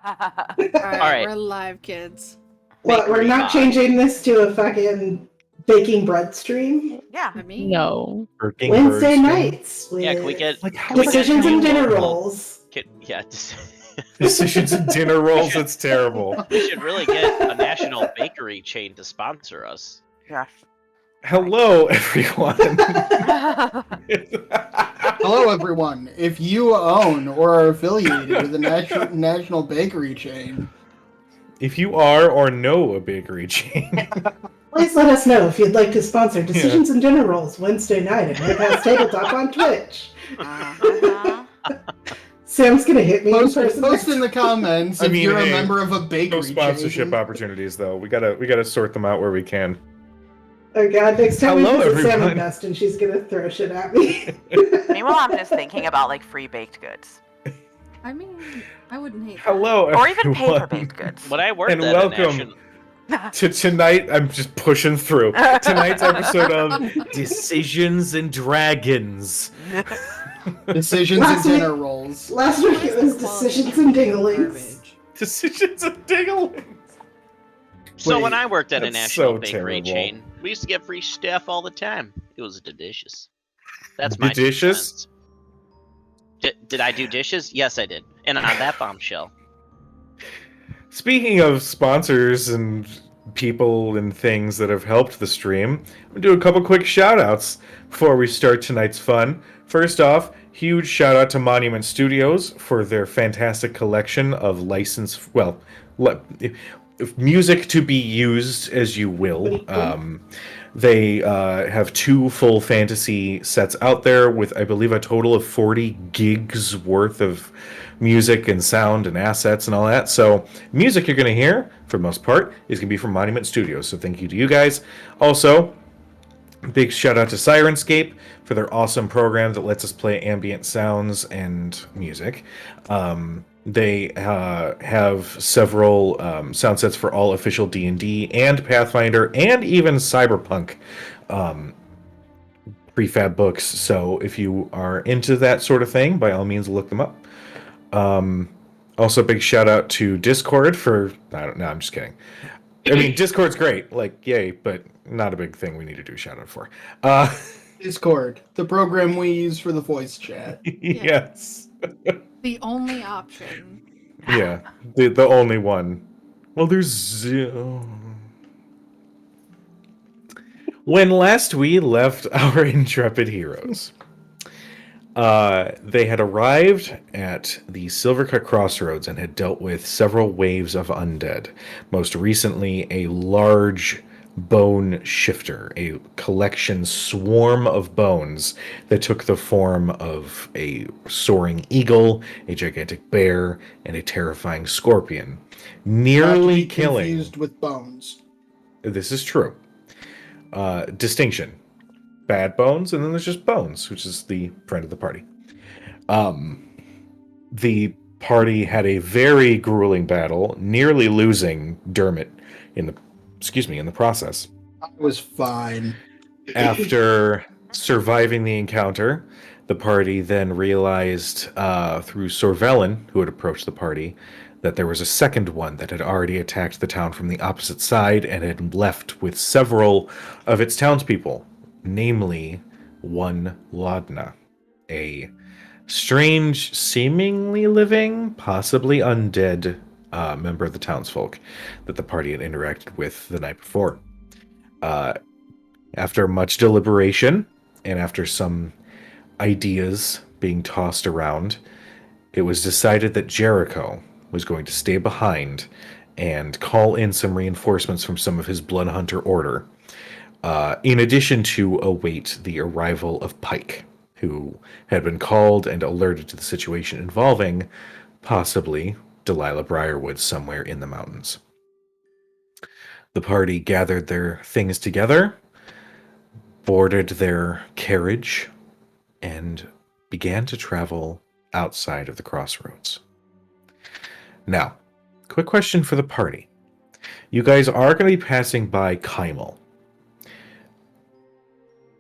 Alright, we're live, kids. What, we're Bakery not vibe. changing this to a fucking baking bread stream? Yeah. I mean, No. Working Wednesday bird stream? nights with Yeah, can we get Like, how can we is get decisions and dinner local- rolls. Yeah, decisions and dinner rolls? That's terrible. we should really get a national bakery chain to sponsor us. Yes. Hello, everyone. Hello, everyone. If you own or are affiliated with a national bakery chain, If you are or know a bakery chain, Please let us know if you'd like to sponsor Decisions and Dinner Rolls Wednesday night at Whitehouse Tabletop on Twitch. Uh-huh. Sam's gonna hit me in post person. in the comments I if mean, you're hey, a member of a bakery no sponsorship chain. opportunities though. We gotta sort them out where we can. Oh god, next time Hello, we visit Sam everyone. and Dustin, she's gonna throw shit at me. Meanwhile, I'm just thinking about like free baked goods, I mean, I wouldn't hate Hello, or even pay for everyone. baked goods. When I worked And at welcome. To tonight, I'm just pushing through. Tonight's episode of Decisions and Dragons. Decisions and Last week- dinner rolls. Last week it was Decisions and Dinglings. garbage. Decisions and Dinglings. So Wait, when I worked at a that's national so bakery terrible. chain, we used to get free stuff all the time. It was delicious. That's my Delicious? 2 cents. Did I do dishes? Yes, I did. And on that bombshell. Speaking of sponsors and people and things that have helped the stream, I'm going to do a couple quick shout outs before we start tonight's fun. First off, huge shout out to Monument Studios for their fantastic collection of licensed, music to be used as you will. They have 2 full fantasy sets out there with, I believe, a total of 40 gigs worth of music and sound and assets and all that. So music you're going to hear, for the most part, is going to be from Monument Studios. So thank you to you guys. Also, big shout out to Sirenscape for their awesome program that lets us play ambient sounds and music. They have several sound sets for all official D&D and Pathfinder and even Cyberpunk prefab books. So if you are into that sort of thing, by all means, look them up. Also, big shout out to Discord for... I'm just kidding. I mean, Discord's great. Like, yay, but not a big thing we need to do a shout out for. Discord, the program we use for the voice chat. Yes. The only option. Yeah, the only one. Well, there's... When last we left our intrepid heroes, they had arrived at the Silvercut Crossroads and had dealt with several waves of undead. Most recently, a large bone shifter, a collection swarm of bones that took the form of a soaring eagle, a gigantic bear, and a terrifying scorpion, Not to nearly be killing. confused with bones. This is true. Distinction. Bad bones, and then there's just bones, which is the friend of the party. The party had a very grueling battle, nearly losing Dermot in the process. I was fine. After surviving the encounter, the party then realized through Sorvellin, who had approached the party, that there was a second one that had already attacked the town from the opposite side and had left with several of its townspeople, namely one Laudna, a strange, seemingly living, possibly undead member of the townsfolk that the party had interacted with the night before. After much deliberation and after some ideas being tossed around, it was decided that Jericho was going to stay behind and call in some reinforcements from some of his Bloodhunter order, in addition to await the arrival of Pike, who had been called and alerted to the situation involving possibly Delilah Briarwood somewhere in the mountains. The party gathered their things together, boarded their carriage, and began to travel outside of the crossroads. Now, quick question for the party. You guys are going to be passing by Kymel.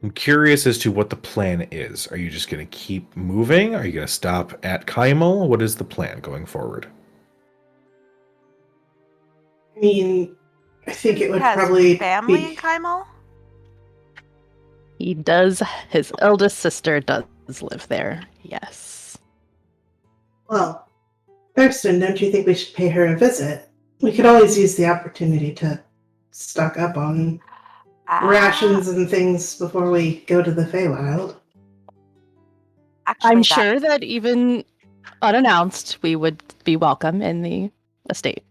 I'm curious as to what the plan is. Are you just going to keep moving? Are you going to stop at Kymel? What is the plan going forward? I mean, I think it would Has probably family be. in Kaimel? He does. His eldest sister does live there. Yes. Well, Thurston, don't you think we should pay her a visit? We could always use the opportunity to stock up on rations and things before we go to the Feywild. Actually, I'm that- sure that even unannounced, we would be welcome in the estate.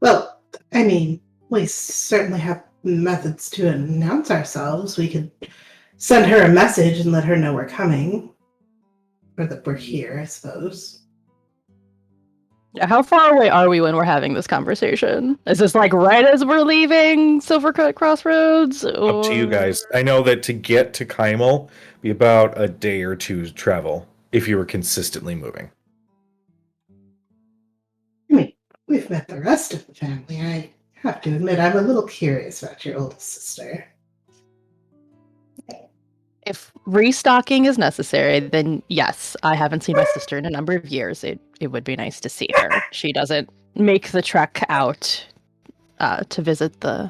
Well, I mean, we certainly have methods to announce ourselves. We could send her a message and let her know we're coming. Or that we're here, I suppose. Yeah, how far away are we when we're having this conversation? Is this like right as we're leaving Silvercut Crossroads? Up to you guys. I know that to get to Kaimel, be about a day or two's travel if you were consistently moving. I mean, we've met the rest of the family. I have to admit, I'm a little curious about your oldest sister. If restocking is necessary, then yes, I haven't seen my sister in a number of years. It would be nice to see her. She doesn't make the trek out to visit the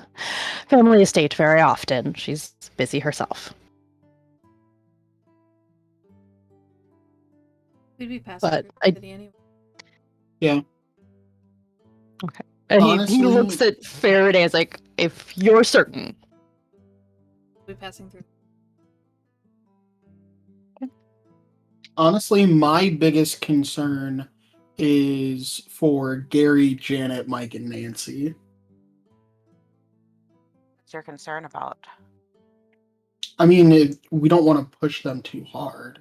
family estate very often. She's busy herself. We'd be passing But through I- the city anyway. And he Honestly- looks at Faraday as like, if you're certain. We'd be passing through. Honestly, my biggest concern is for Gary, Janet, Mike, and Nancy. What's your concern about? I mean, we don't want to push them too hard.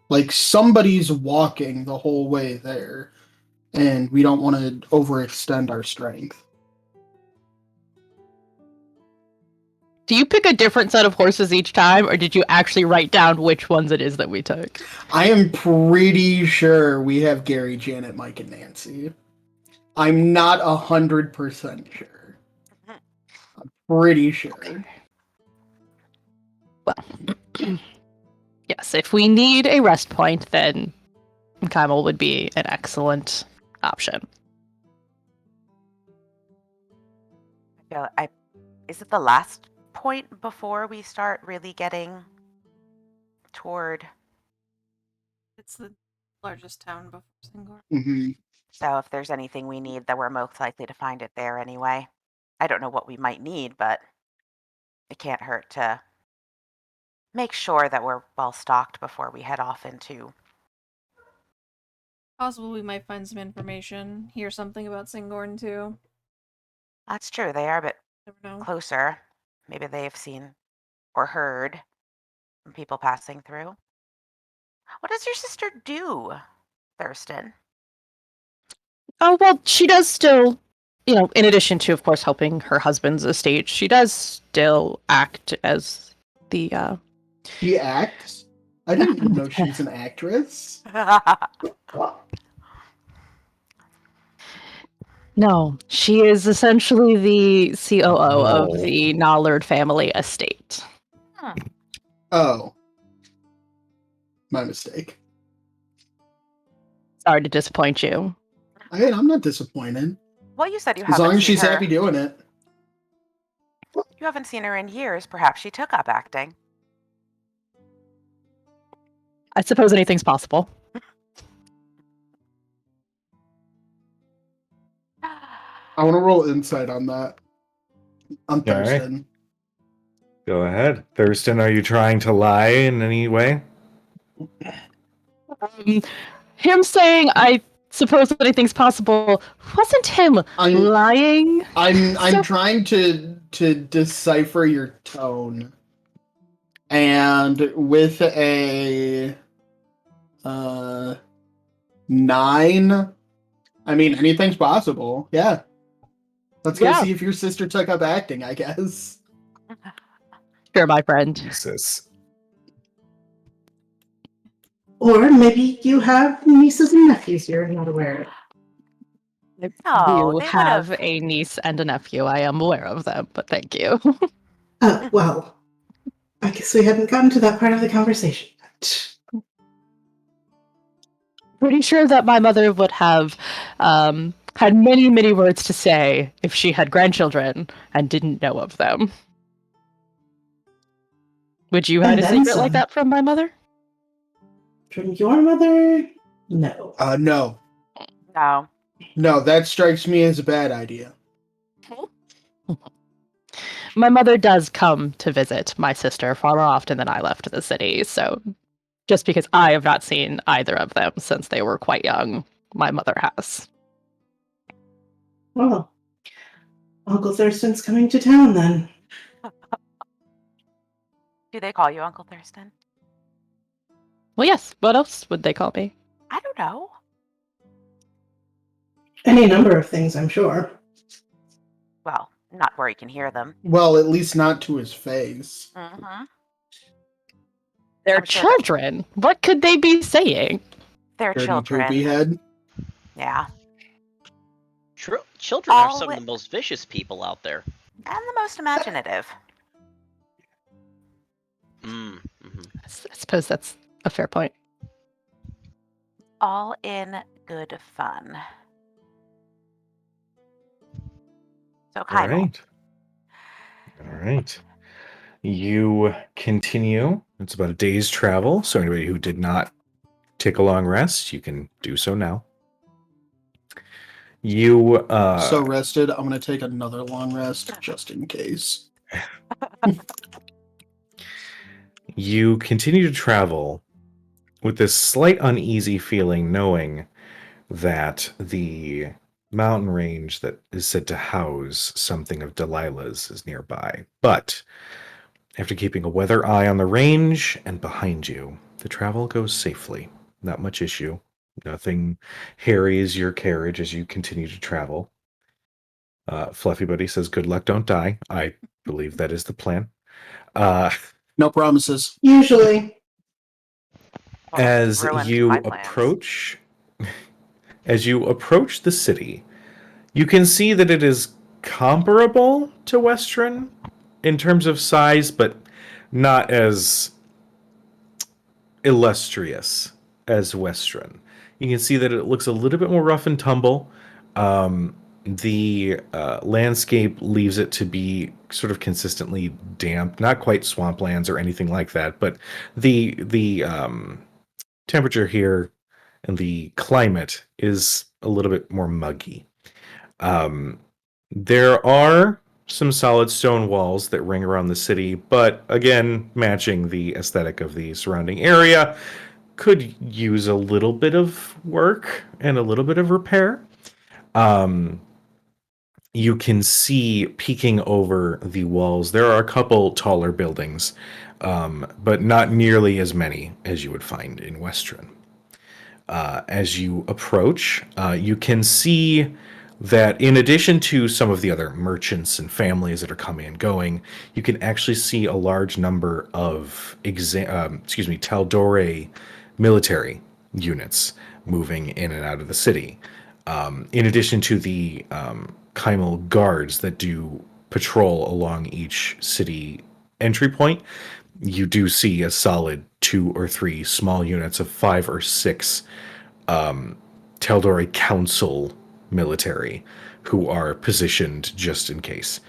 Like, somebody's walking the whole way there, and we don't want to overextend our strength. Do you pick a different set of horses each time, or did you actually write down which ones it is that we took? I am pretty sure we have Gary, Janet, Mike, and Nancy. I'm not 100% sure. I'm pretty sure. Well, yes, if we need a rest point, then Kaimel would be an excellent option. Is it the last point before we start really getting toward? It's the largest town before Singor. Hmm. So if there's anything we need, then we're most likely to find it there anyway. I don't know what we might need, but it can't hurt to make sure that we're well stocked before we head off into. Possible we might find some information, hear something about Singorn too. That's true. They are a bit Never know. closer. Maybe they've seen or heard from people passing through. What does your sister do, Thurston? Oh, well, she does still, in addition to, of course, helping her husband's estate, she does still act as the, She acts? I didn't know she was an actress. No, she is essentially the COO of Oh. the Nallard family estate. Oh. My mistake. Sorry to disappoint you. I'm not disappointed. Well, you said you As haven't long as seen she's her. happy doing it. You haven't seen her in years. Perhaps she took up acting. I suppose anything's possible. I want to roll insight on that. On All right. Thurston. Go ahead. Thurston, are you trying to lie in any way? Him saying, I suppose anything's possible, wasn't him I'm lying? I'm So- trying to decipher your tone. And with a 9, I mean anything's possible. Yeah. Let's go Yeah. see if your sister took up acting, I guess. Sure, my friend. Jesus. Or maybe you have nieces and nephews you're not aware of. I Oh, do they have would've- a niece and a nephew. I am aware of them, but thank you. Oh, well, I guess we hadn't gotten to that part of the conversation yet. Pretty sure that my mother would have had many, many words to say if she had grandchildren and didn't know of them. Would you hide And a then secret like some. that from my mother? From your mother? No. No. No. No, that strikes me as a bad idea. My mother does come to visit my sister far more often than I left the city, so just because I have not seen either of them since they were quite young, my mother has. Well, Uncle Thurston's coming to town then. Do they call you Uncle Thurston? Well, yes. What else would they call me? I don't know. Any number of things, I'm sure. Well, not where you can hear them. Well, at least not to his face. Mm-hmm. They're I'm sure that- children. What could they be saying? They're Dirty children. poopy head. Yeah. Children are All some of wi- the most vicious people out there. And the most imaginative. Mm-hmm. I suppose that's a fair point. All in good fun. So, All Kyle. right. All right. You continue. It's about a day's travel. So anybody who did not take a long rest, you can do so now. You So rested, I'm going to take another long rest just in case. you continue to travel with this slight uneasy feeling, knowing that the mountain range that is said to house something of Delilah's is nearby. But after keeping a weather eye on the range and behind you, the travel goes safely. Not much issue. Nothing harries your carriage as you continue to travel. Fluffy Buddy says, "Good luck, don't die." I believe that is the plan. No promises. Usually. Well, As ruined you my plans. approach the city, you can see that it is comparable to Western in terms of size, but not as illustrious as Western. You can see that it looks a little bit more rough and tumble. The landscape leaves it to be sort of consistently damp, not quite swamplands or anything like that, but the temperature here and the climate is a little bit more muggy. There are some solid stone walls that ring around the city, but again, matching the aesthetic of the surrounding area, could use a little bit of work and a little bit of repair. You can see peeking over the walls, there are a couple taller buildings, but not nearly as many as you would find in Western. As you approach, you can see that in addition to some of the other merchants and families that are coming and going, you can actually see a large number of Taldore military units moving in and out of the city. In addition to the Kymel guards that do patrol along each city entry point, you do see a solid 2 or 3 small units of 5 or 6 Taldore Council military who are positioned just in case.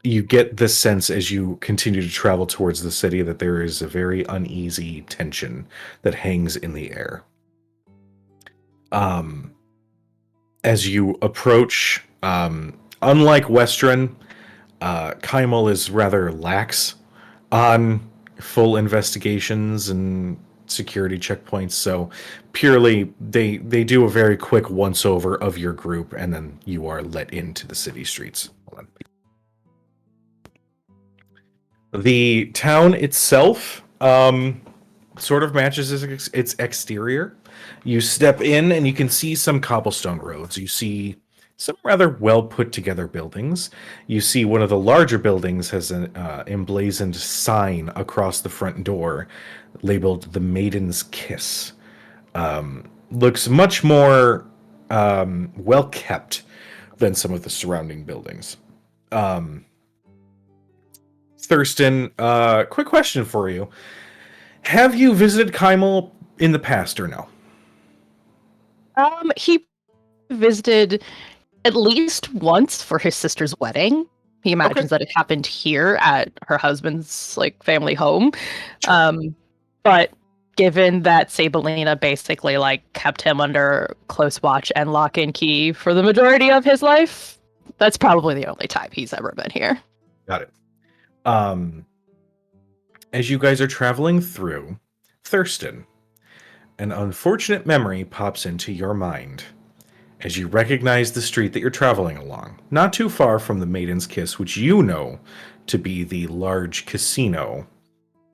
You get the sense as you continue to travel towards the city that there is a very uneasy tension that hangs in the air. As you approach, unlike Western, Kymel is rather lax on full investigations and security checkpoints, so purely they do a very quick once over of your group and then you are let into the city streets. Hold on. The town itself sort of matches its exterior. You step in and you can see some cobblestone roads. You see some rather well put together buildings. You see one of the larger buildings has an emblazoned sign across the front door labeled "The Maiden's Kiss." Looks much more well kept than some of the surrounding buildings. Thurston, quick question for you. Have you visited Kymel in the past or no? He visited at least once for his sister's wedding. He imagines that it happened here at her husband's like family home. Sure. But given that Sabelina basically like kept him under close watch and lock and key for the majority of his life, that's probably the only time he's ever been here. Got it. As you guys are traveling through Thurston, an unfortunate memory pops into your mind as you recognize the street that you're traveling along, not too far from the Maiden's Kiss, which you know to be the large casino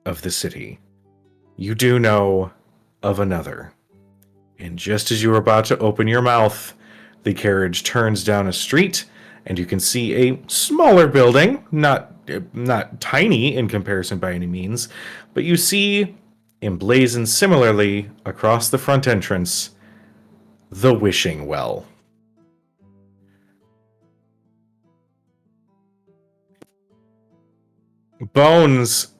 of the city. You do know of another. And just as you are about to open your mouth, the carriage turns down a street, and you can see a smaller building, not tiny in comparison by any means, but you see, emblazoned similarly across the front entrance, the Wishing Well. Bones,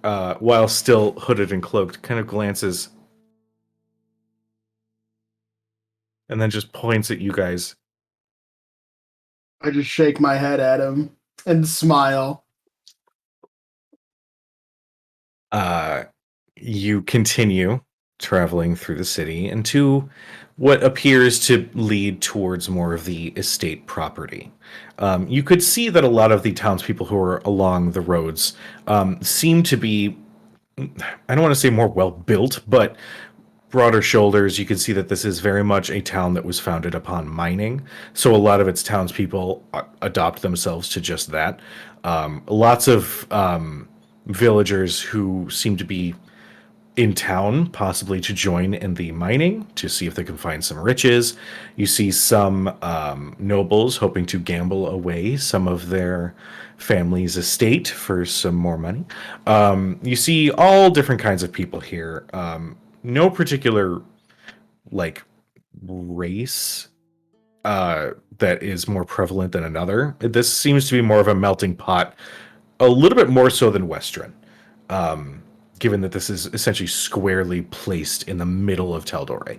while still hooded and cloaked, kind of glances and then just points at you guys. I just shake my head at him and smile. You continue traveling through the city into what appears to lead towards more of the estate property. You could see that a lot of the townspeople who are along the roads seem to be, I don't want to say more well-built, but broader shoulders. You can see that this is very much a town that was founded upon mining. So a lot of its townspeople adopt themselves to just that. Lots of villagers who seem to be in town, possibly to join in the mining, to see if they can find some riches. You see some nobles hoping to gamble away some of their family's estate for some more money. You see all different kinds of people here. No particular, like, race that is more prevalent than another. This seems to be more of a melting pot, a little bit more so than Western. Given that this is essentially squarely placed in the middle of Teldore.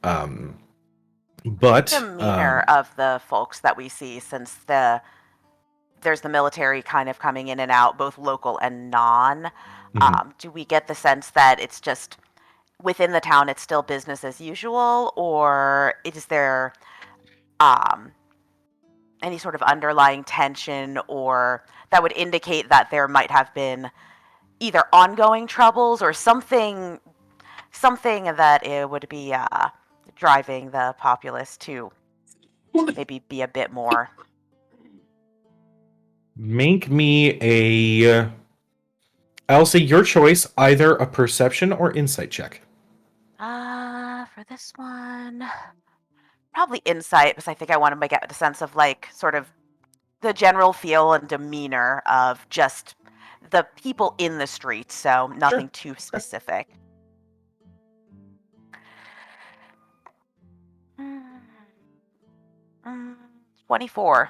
But Demeanor of the folks that we see, since there's the military kind of coming in and out, both local and non. Do we get the sense that it's just within the town, it's still business as usual, or is there any sort of underlying tension, or that would indicate that there might have been either ongoing troubles or something that it would be driving the populace to maybe be a bit more. Make me a, I'll say your choice, either a perception or insight check. For this one, probably insight, because I think I want to get a sense of like sort of the general feel and demeanor of just the people in the street, so nothing too specific. 24.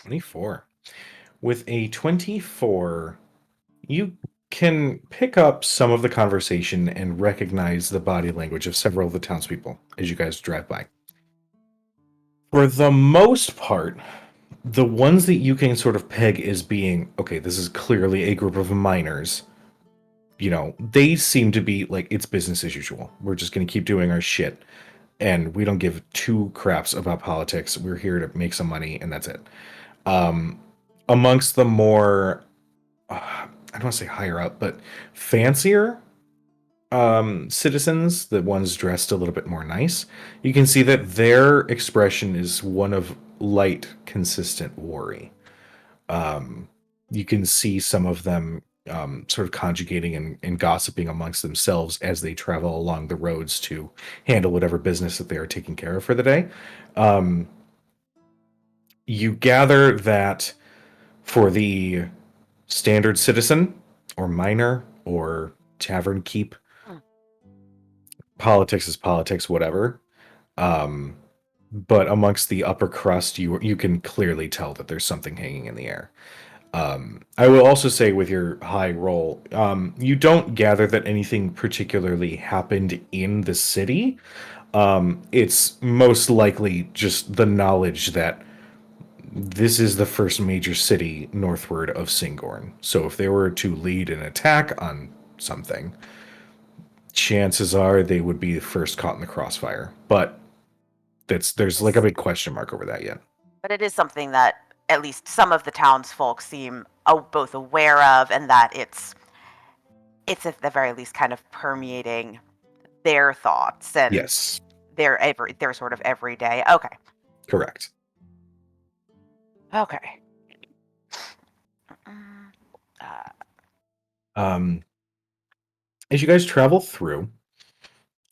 24. With a 24, you can pick up some of the conversation and recognize the body language of several of the townspeople as you guys drive by. For the most part, the ones that you can sort of peg as being, okay, this is clearly a group of miners, you know, they seem to be like, it's business as usual. We're just going to keep doing our shit. And we don't give two craps about politics. We're here to make some money, and that's it. Amongst the more, I don't want to say higher up, but fancier citizens, the ones dressed a little bit more nice, you can see that their expression is one of light, consistent worry. You can see some of them sort of conjugating and gossiping amongst themselves as they travel along the roads to handle whatever business that they are taking care of for the day. You gather that for the standard citizen or miner or tavern keep, politics is politics, whatever. But amongst the upper crust, you can clearly tell that there's something hanging in the air. I will also say with your high roll, you don't gather that anything particularly happened in the city. It's most likely just the knowledge that this is the first major city northward of Singorn. So if they were to lead an attack on something, chances are they would be the first caught in the crossfire. But there's like a big question mark over that yet. But it is something that at least some of the townsfolk seem both aware of, and that it's at the very least kind of permeating their thoughts and Yes, their sort of everyday. Okay. correct. Okay. As you guys travel through,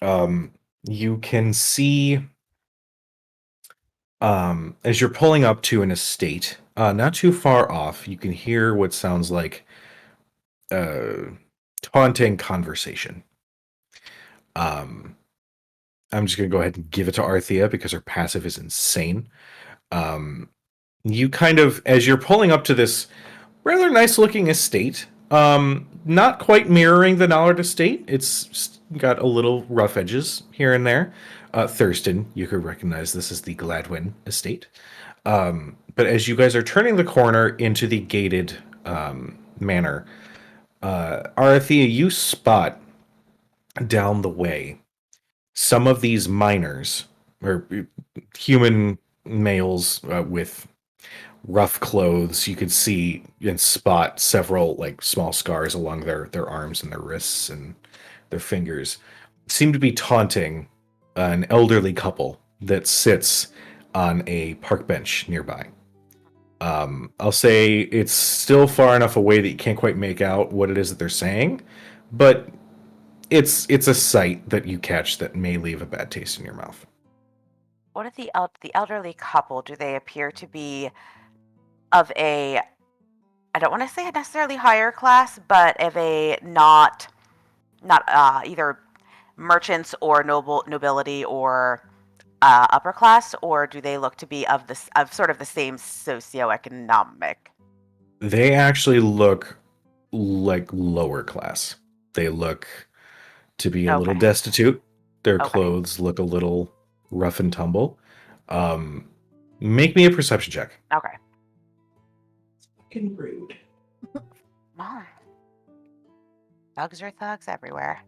you can see as you're pulling up to an estate, not too far off, you can hear what sounds like taunting conversation. I'm just gonna go ahead and give it to Arthea because her passive is insane. You kind of, as you're pulling up to this rather nice looking estate, not quite mirroring the Nallard estate. It's got a little rough edges here and there. Thurston, you could recognize this as the Gladwin estate. But as you guys are turning the corner into the gated manor, Arthea, you spot down the way some of these miners, or human males with rough clothes. You could see and spot several like small scars along their arms and their wrists and their fingers. Seem to be taunting an elderly couple that sits on a park bench nearby. I'll say it's still far enough away that you can't quite make out what it is that they're saying, but it's a sight that you catch that may leave a bad taste in your mouth. What are the elderly couple? Do they appear to be of a, I don't want to say necessarily higher class, but of a not either merchants or nobility or upper class, or do they look to be of sort of the same socioeconomic? They actually look like lower class. They look to be a little Okay. destitute. Their Okay. clothes look a little rough and tumble. Make me a perception check. Okay. Fucking rude. Well, thugs are thugs everywhere.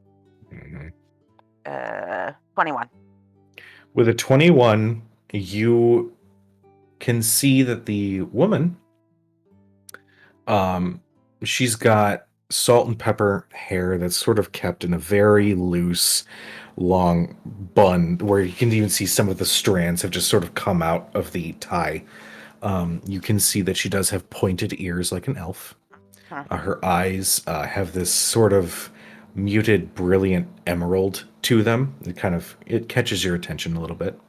21. With a 21, you can see that the woman, she's got salt and pepper hair that's sort of kept in a very loose, long bun, where you can even see some of the strands have just sort of come out of the tie. You can see that she does have pointed ears like an elf. Huh. Her eyes have this sort of muted, brilliant emerald to them. It catches your attention a little bit.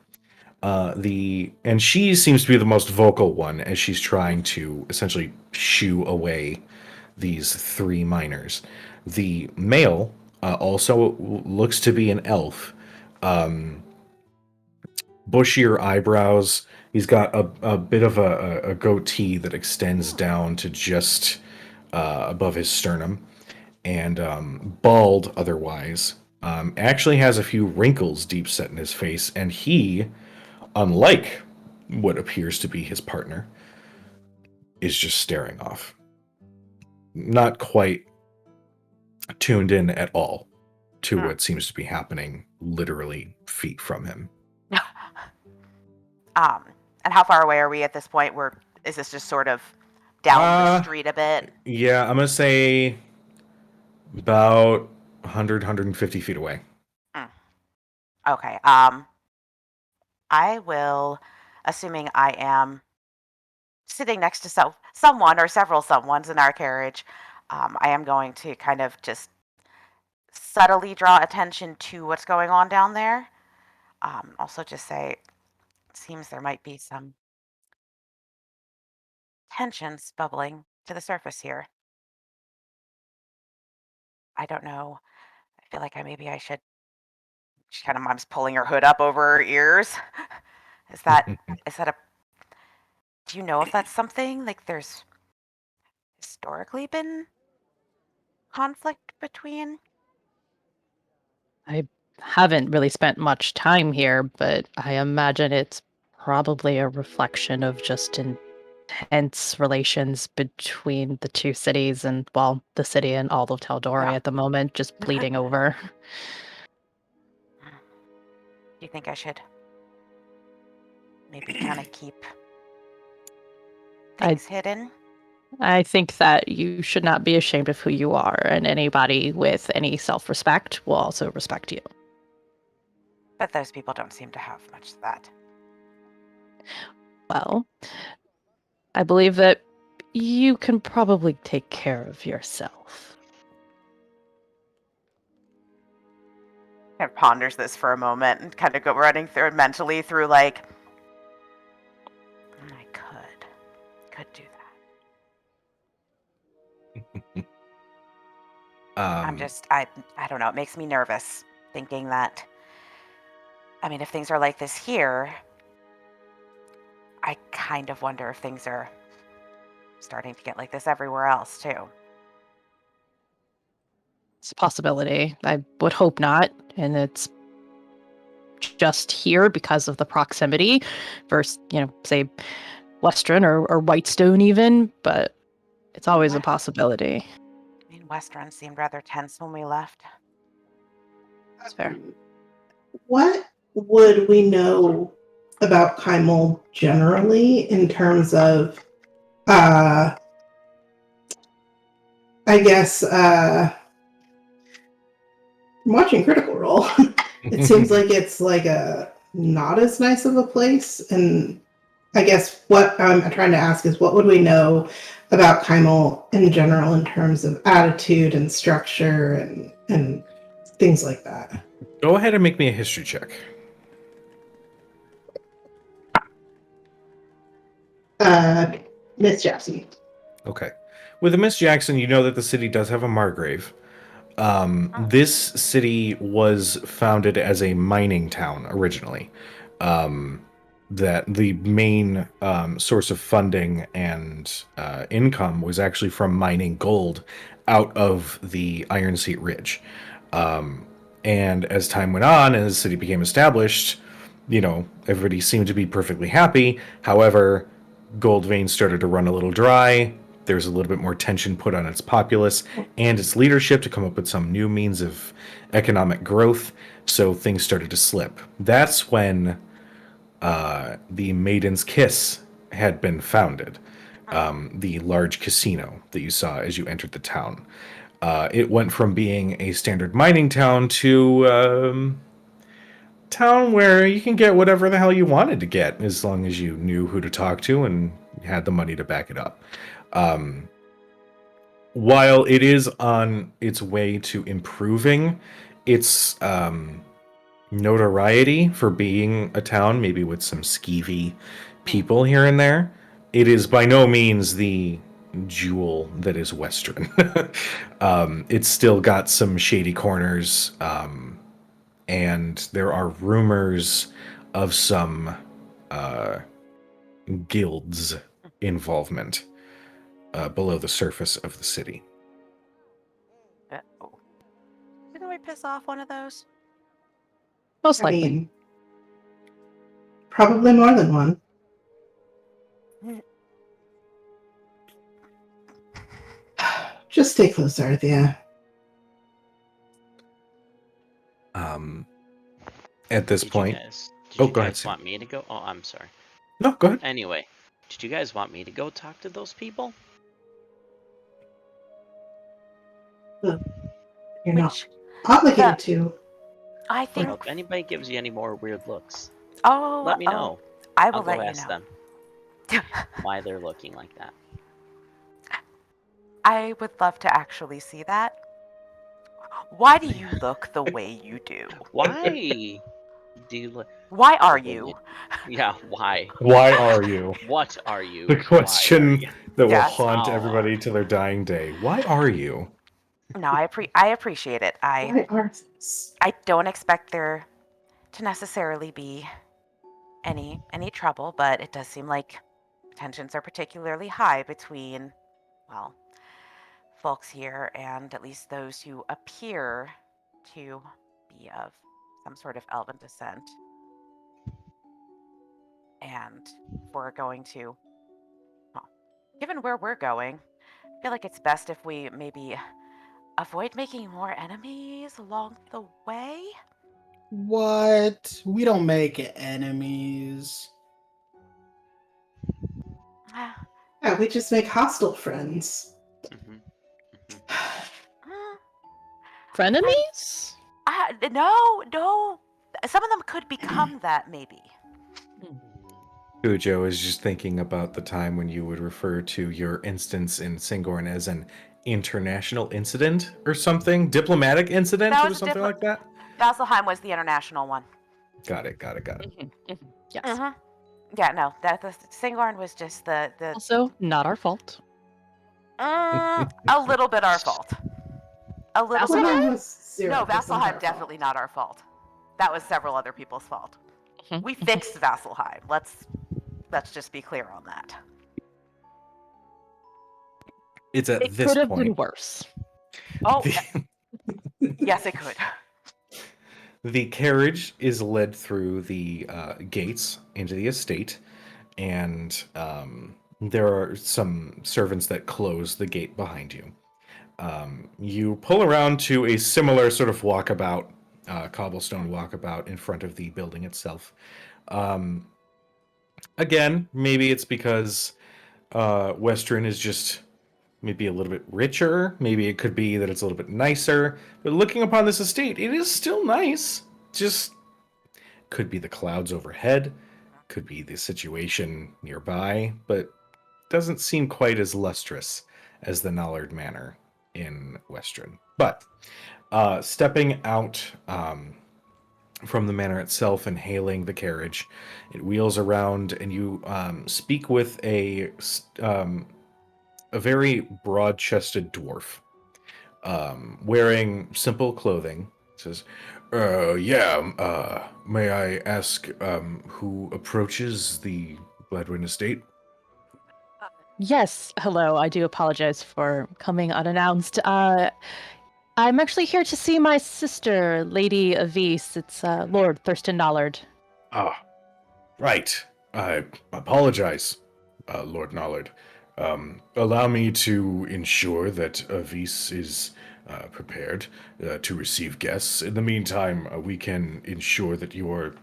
And she seems to be the most vocal one as she's trying to essentially shoo away these three miners. The male also looks to be an elf. Bushier eyebrows. He's got a bit of a goatee that extends down to just above his sternum, and bald otherwise. Actually has a few wrinkles deep set in his face, and he, unlike what appears to be his partner, is just staring off. Not quite tuned in at all to what seems to be happening literally feet from him. And how far away are we at this point? Is this just sort of down the street a bit? Yeah, I'm gonna say about 100, 150 feet away. Okay. I will, assuming I am sitting next to someone or several someones in our carriage, I am going to kind of just subtly draw attention to what's going on down there. Also just say, it seems there might be some tensions bubbling to the surface here. I don't know. I feel like I should. She kind of mom's pulling her hood up over her ears. Is that a? Do you know if that's something like there's historically been conflict between? I haven't really spent much time here, but I imagine it's probably a reflection of just intense relations between the two cities and, well, the city and all of Tal'Dorei Yeah. at the moment, just bleeding over. Do you think I should maybe kind of keep I- things hidden? I think that you should not be ashamed of who you are, and anybody with any self-respect will also respect you. But those people don't seem to have much of that. Well, I believe that you can probably take care of yourself. Kind of ponders this for a moment and kind of go running through mentally through like, I could do that. I don't know. It makes me nervous thinking that. I mean, if things are like this here, I kind of wonder if things are starting to get like this everywhere else too. It's a possibility. I would hope not, and it's just here because of the proximity versus, say, Western or Whitestone even, but it's always a possibility. I mean, Westrun seemed rather tense when we left. That's fair. What would we know about Kaimel generally in terms of, I guess, I'm watching Critical Role. It seems like it's like a not as nice of a place. And I guess what I'm trying to ask is what would we know about Kaimel in general in terms of attitude and structure and things like that? Go ahead and make me a history check. Miss Jackson. Okay. With a Miss Jackson, you know that the city does have a Margrave. This city was founded as a mining town originally. That the main source of funding and income was actually from mining gold out of the Iron Seat Ridge. And as time went on, and as the city became established, everybody seemed to be perfectly happy. However, gold veins started to run a little dry. There's a little bit more tension put on its populace and its leadership to come up with some new means of economic growth. So things started to slip. That's when the Maiden's Kiss had been founded, the large casino that you saw as you entered the town. It went from being a standard mining town to town where you can get whatever the hell you wanted to get as long as you knew who to talk to and had the money to back it up. While it is on its way to improving its notoriety for being a town, maybe with some skeevy people here and there, it is by no means the jewel that is Western. It's still got some shady corners, and there are rumors of some guilds involvement below the surface of the city. Didn't we piss off one of those? Most I likely. mean, probably more than one. Just stay close, Arthea. At this Did point, you guys, go you ahead, guys Sam. want me to go? Oh, I'm sorry. No, go ahead. Anyway, did you guys want me to go talk to those people? You're Which not obligated to. I think. Well, if anybody gives you any more weird looks, Oh, let me know. I will I'll go let you ask know. them why they're looking like that. I would love to actually see that. Why do you look the way you do? Why do you look? Why are you? Yeah, why? Why are you? What are you? The Why are question you? that will Yes. haunt Oh. everybody to their dying day. Why are you? No, I appreciate it. Why are this? I don't expect there to necessarily be any trouble, but it does seem like tensions are particularly high between, well, folks here, and at least those who appear to be of some sort of elven descent. And if we're going to, well, given where we're going, I feel like it's best if we maybe avoid making more enemies along the way. What? We don't make enemies. Yeah, we just make hostile friends. Hmm. Frenemies? No. Some of them could become that, maybe. Cujo is just thinking about the time when you would refer to your instance in Singorn as an international incident or something, diplomatic incident That or was a something like that. Vasselheim was the international one. Got it. Yes. Yeah, no, that the Singorn was just the Also, not our fault. a little bit our fault. A little bit. Vasselheim was 0% No, our Vasselheim fault. definitely not our fault. That was several other people's fault. Mhm. We fixed Vasselheim. Let's just be clear on that. It's at It this could have been point. worse. Oh, The, yes, it could. the carriage is led through the gates into the estate, and there are some servants that close the gate behind you. You pull around to a similar sort of walkabout, cobblestone walkabout in front of the building itself. Again, maybe it's because Western is just maybe a little bit richer. Maybe it could be that it's a little bit nicer. But looking upon this estate, it is still nice. Just could be the clouds overhead, could be the situation nearby, but doesn't seem quite as lustrous as the Nallard Manor in Western. But stepping out from the manor itself and hailing the carriage, it wheels around, and you speak with a very broad-chested dwarf, wearing simple clothing. It says, may I ask who approaches the Gladwin estate? Yes, hello. I do apologize for coming unannounced. I'm actually here to see my sister, Lady Avis. It's Lord Thurston Nallard. Ah, right. I apologize, Lord Nallard. Allow me to ensure that Avis is prepared to receive guests. In the meantime, we can ensure that your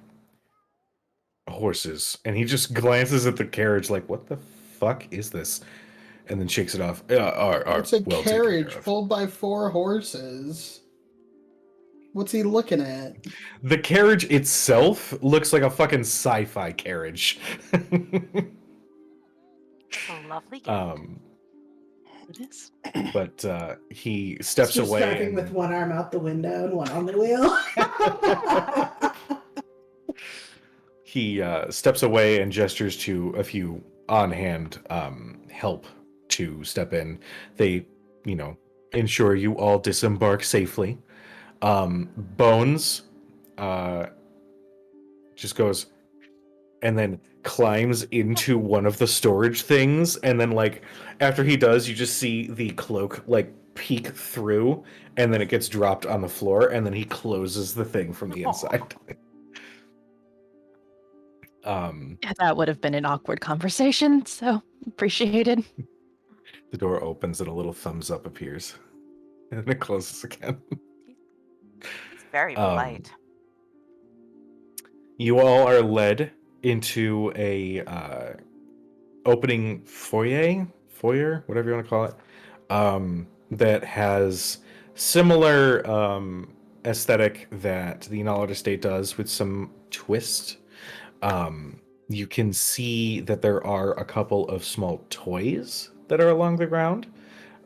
horses... And he just glances at the carriage like, what the fuck is this? And then shakes it off. Are It's a well taken care carriage of. pulled by 4 horses. What's he looking at? The carriage itself looks like a fucking sci-fi carriage. It's a lovely gift. It is. But he steps She's away. driving And with one arm out the window and one on the wheel. he steps away and gestures to a few on-hand help to step in. They, ensure you all disembark safely. Bones just goes and then climbs into one of the storage things, and then after he does, you just see the cloak peek through, and then it gets dropped on the floor, and then he closes the thing from the inside. Yeah, that would have been an awkward conversation, so appreciated. The door opens and a little thumbs up appears, and then it closes again. It's very polite. You all are led into a opening foyer, whatever you want to call it, that has similar aesthetic that the Nallard estate does, with some twist. You can see that there are a couple of small toys that are along the ground.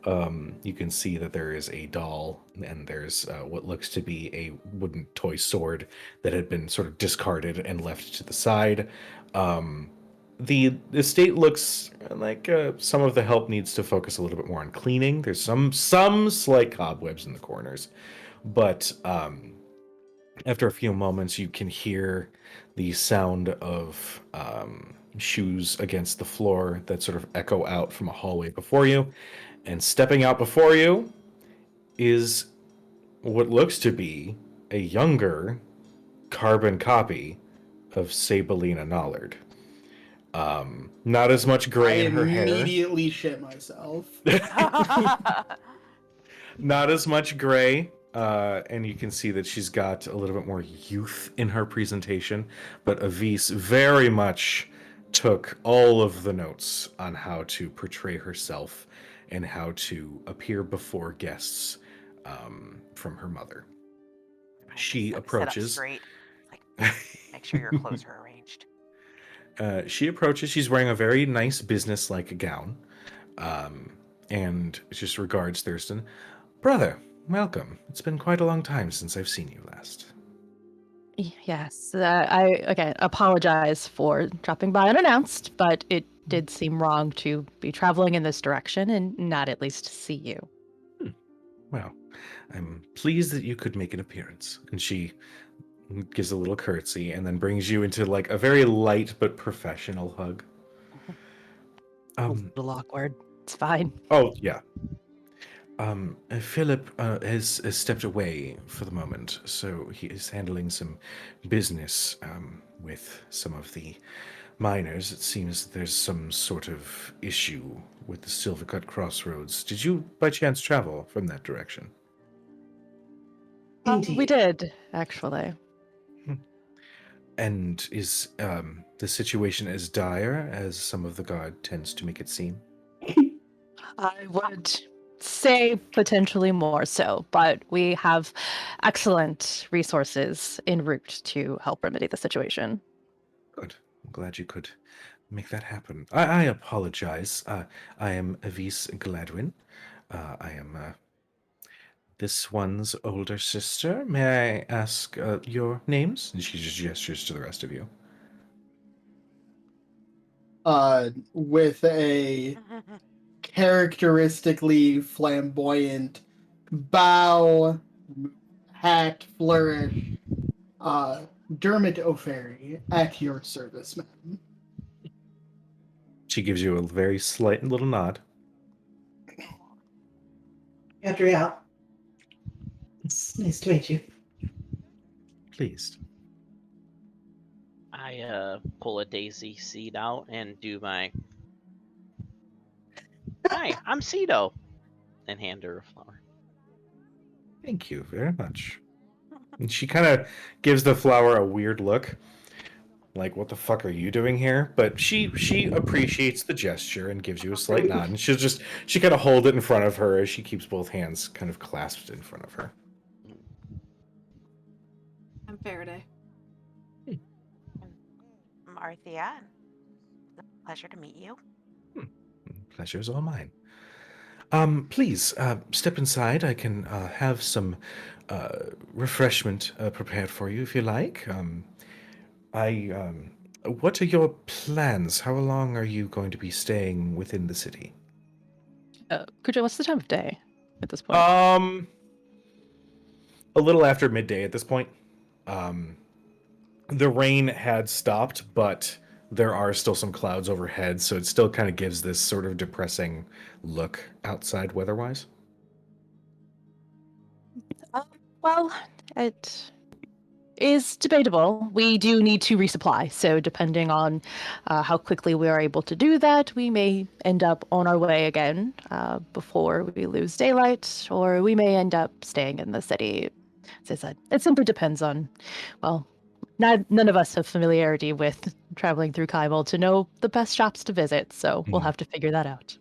You can see that there is a doll, and there's what looks to be a wooden toy sword that had been sort of discarded and left to the side. The estate looks like some of the help needs to focus a little bit more on cleaning. There's some slight cobwebs in the corners, but after a few moments, you can hear the sound of shoes against the floor that sort of echo out from a hallway before you. And stepping out before you is what looks to be a younger carbon copy of Sabelina Nollard. Not as much I gray in her hair. immediately shit myself. Not as much gray, and you can see that she's got a little bit more youth in her presentation. But Avis very much took all of the notes on how to portray herself and how to appear before guests from her mother. She Sit up approaches. straight. Like, make sure your clothes are arranged. She approaches. She's wearing a very nice business-like gown, and just regards Thurston. Brother, welcome. It's been quite a long time since I've seen you last. Yes, I again apologize for dropping by unannounced, but it did seem wrong to be traveling in this direction and not at least see you. Well, I'm pleased that you could make an appearance. And she gives a little curtsy and then brings you into like a very light but professional hug. A little awkward. It's fine. Oh, yeah. Philip has stepped away for the moment, so he is handling some business with some of the miners. It seems there's some sort of issue with the Silvercut Crossroads. Did you, by chance, travel from that direction? We Indeed. did, actually. And is the situation as dire as some of the guard tends to make it seem? I would say potentially more so, but we have excellent resources en route to help remedy the situation. Good. I'm glad you could make that happen. I apologize. I am Avis Gladwin. I am this one's older sister. May I ask your names? And she just gestures to the rest of you. With a characteristically flamboyant bow, hat flourish, Dermot O'Ferry, at your service, ma'am. She gives you a very slight little nod. Adriel. It's nice to meet you. Pleased. I pull a daisy seed out and do my. Hi, I'm Cedo, and hand her a flower. Thank you very much. And she kind of gives the flower a weird look. Like, what the fuck are you doing here? But she appreciates the gesture and gives you a slight nod. And she kind of hold it in front of her as she keeps both hands kind of clasped in front of her. I'm Faraday. Marthia, it's a pleasure to meet you. Pleasure's all mine. Please, step inside. I can have some refreshment prepared for you if you like. What are your plans? How long are you going to be staying within the city? Kuja, what's the time of day at this point? A little after midday at this point. The rain had stopped, but there are still some clouds overhead, so it still kind of gives this sort of depressing look outside weather-wise. Well, it is debatable. We do need to resupply, so depending on how quickly we are able to do that, we may end up on our way again before we lose daylight, or we may end up staying in the city. As I said, it simply depends on, well, none of us have familiarity with traveling through Kybel to know the best shops to visit, so we'll have to figure that out.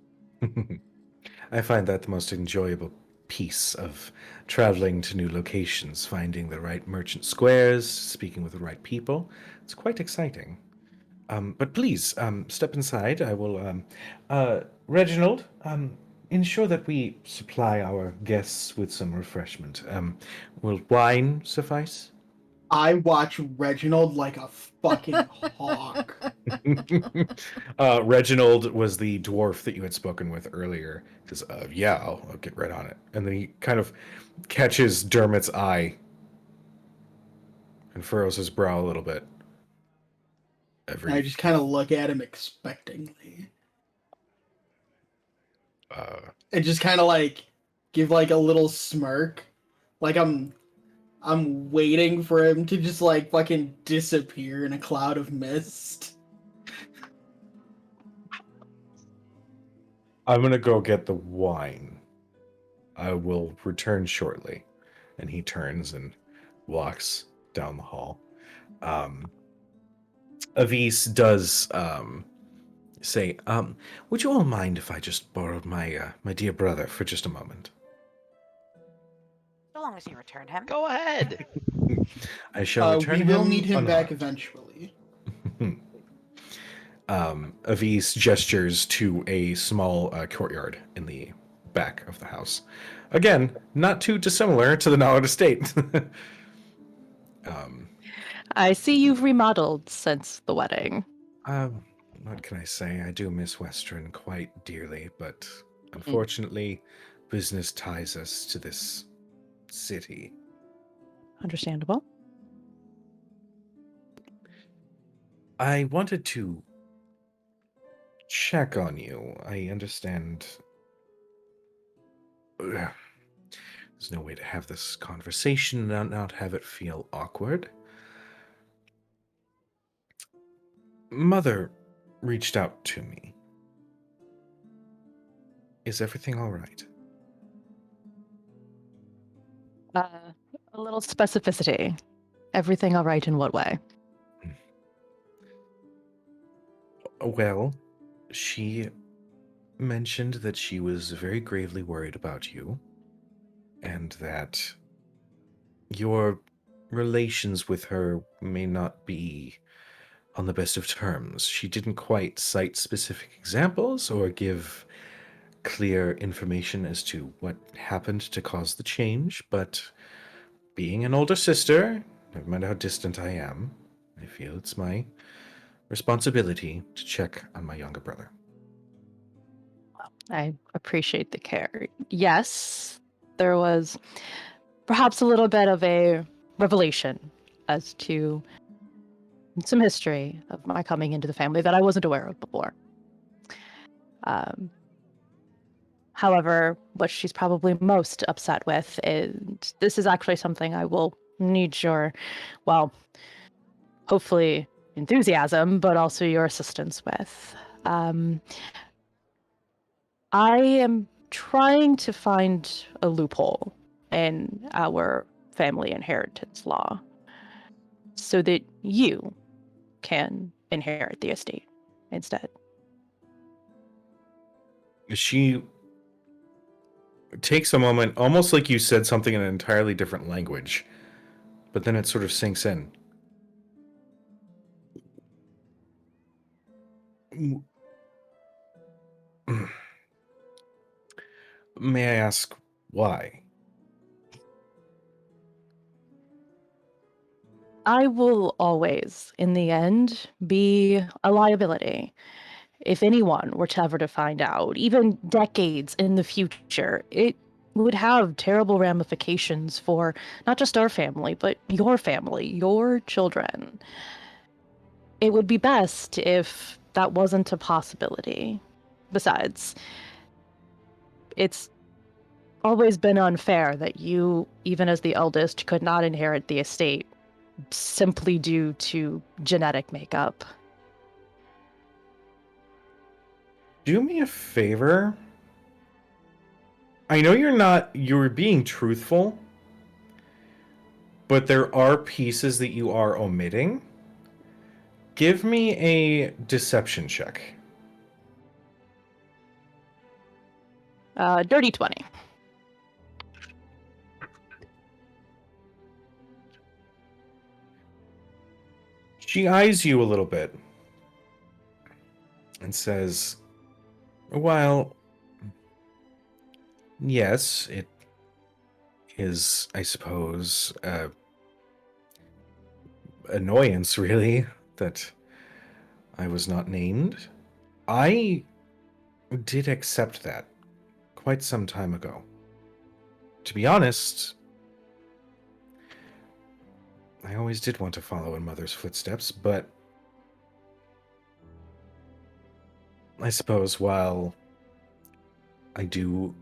I find that the most enjoyable piece of traveling to new locations, finding the right merchant squares, speaking with the right people. It's quite exciting. But please, step inside. I will, Reginald, ensure that we supply our guests with some refreshment. Will wine suffice? I watch Reginald like a fucking hawk. Reginald was the dwarf that you had spoken with earlier. Because, yeah, I'll get right on it. And then he kind of catches Dermot's eye and furrows his brow a little bit. I just kind of look at him expectantly. And just kind of like give like a little smirk, like I'm waiting for him to just like fucking disappear in a cloud of mist. I'm gonna go get the wine. I will return shortly. And he turns and walks down the hall. Avis does say, would you all mind if I just borrowed my my dear brother for just a moment? So long as you return him. Go ahead. I shall return We will need him back unharmed. eventually. Avis gestures to a small courtyard in the back of the house. Again, not too dissimilar to the Nallard estate. I see you've remodeled since the wedding. What can I say? I do miss Western quite dearly, but unfortunately, business ties us to this city. Understandable. I wanted to check on you. I understand. There's no way to have this conversation and not have it feel awkward. Mother reached out to me. Is everything all right? A little specificity. Everything all right in what way? Well, she mentioned that she was very gravely worried about you, and that your relations with her may not be on the best of terms. She didn't quite cite specific examples or give clear information as to what happened to cause the change, but being an older sister, no matter how distant I am, I feel it's my responsibility to check on my younger brother. I appreciate the care. Yes, there was perhaps a little bit of a revelation as to some history of my coming into the family that I wasn't aware of before. However, what she's probably most upset with is this is actually something I will need your, well, hopefully enthusiasm, but also your assistance with. I am trying to find a loophole in our family inheritance law so that you can inherit the estate instead. She takes a moment, almost like you said something in an entirely different language, but then it sort of sinks in. May I ask why? I will always, in the end, be a liability. If anyone were to ever to find out, even decades in the future, it would have terrible ramifications for not just our family, but your family, your children. It would be best if that wasn't a possibility. Besides, it's always been unfair that you, even as the eldest, could not inherit the estate simply due to genetic makeup. Do me a favor. I know you're being truthful, but there are pieces that you are omitting. Give me a deception check. Dirty 20. She eyes you a little bit and says, well, yes, it is, I suppose, annoyance, really, that I was not named. I did accept that quite some time ago. To be honest, I always did want to follow in Mother's footsteps, but I suppose while I do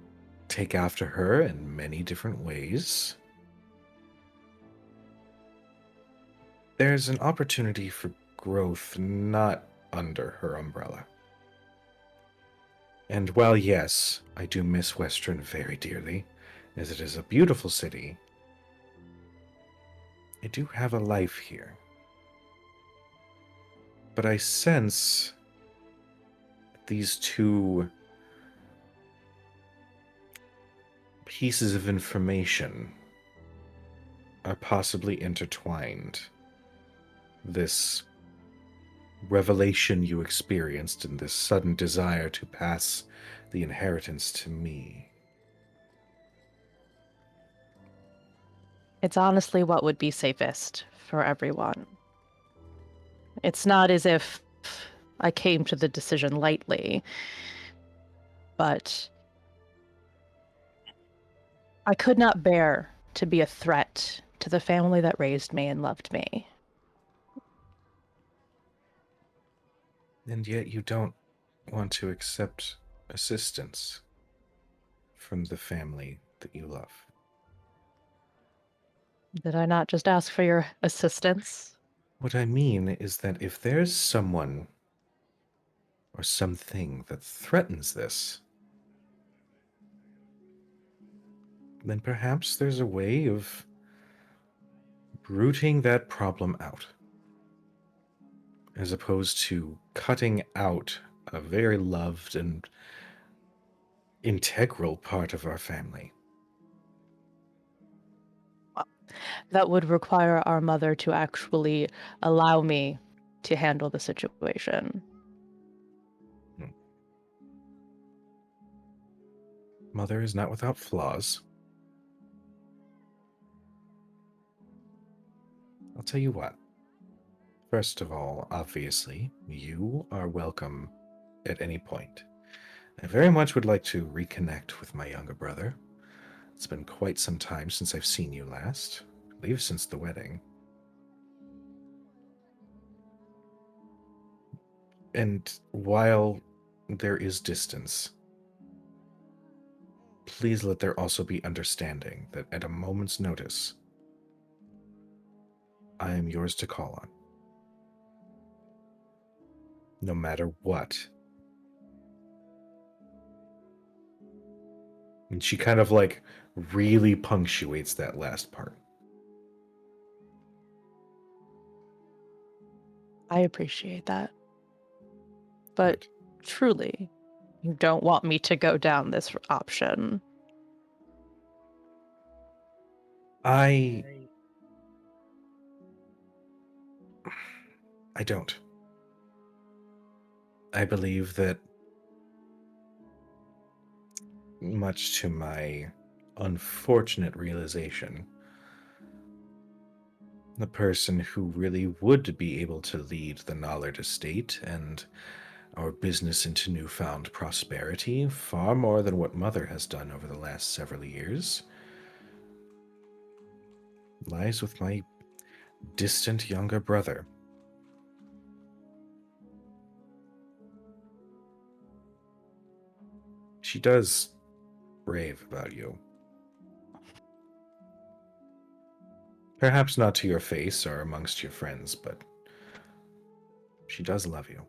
take after her in many different ways. There's an opportunity for growth not under her umbrella. And while, yes, I do miss Western very dearly, as it is a beautiful city, I do have a life here. But I sense these two pieces of information are possibly intertwined. This revelation you experienced and this sudden desire to pass the inheritance to me. It's honestly what would be safest for everyone. It's not as if I came to the decision lightly, but I could not bear to be a threat to the family that raised me and loved me. And yet you don't want to accept assistance from the family that you love. Did I not just ask for your assistance? What I mean is that if there's someone or something that threatens this, then perhaps there's a way of rooting that problem out, as opposed to cutting out a very loved and integral part of our family. That would require our mother to actually allow me to handle the situation. Mother is not without flaws. I'll tell you what. First of all, obviously, you are welcome at any point. I very much would like to reconnect with my younger brother. It's been quite some time since I've seen you last. I believe since the wedding. And while there is distance, please let there also be understanding that at a moment's notice, I am yours to call on. No matter what. And she kind of like really punctuates that last part. I appreciate that. But truly, you don't want me to go down this option. I don't. I believe that, much to my unfortunate realization, the person who really would be able to lead the Nollard estate and our business into newfound prosperity, far more than what Mother has done over the last several years, lies with my distant younger brother. She does rave about you. Perhaps not to your face or amongst your friends, but she does love you.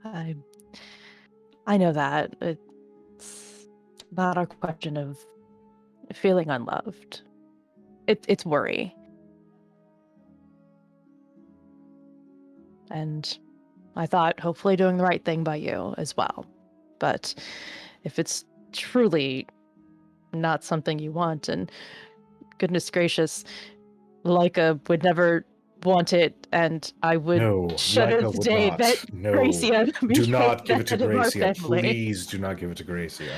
I know that. It's not a question of feeling unloved. It's worry. And I thought hopefully doing the right thing by you as well. But if it's truly not something you want, and goodness gracious, Leica would never want it, and I would No, shudder Leica the would day not. that No, Gracia do not became give it to the head of our Gracia. family. Please do not give it to Gracia.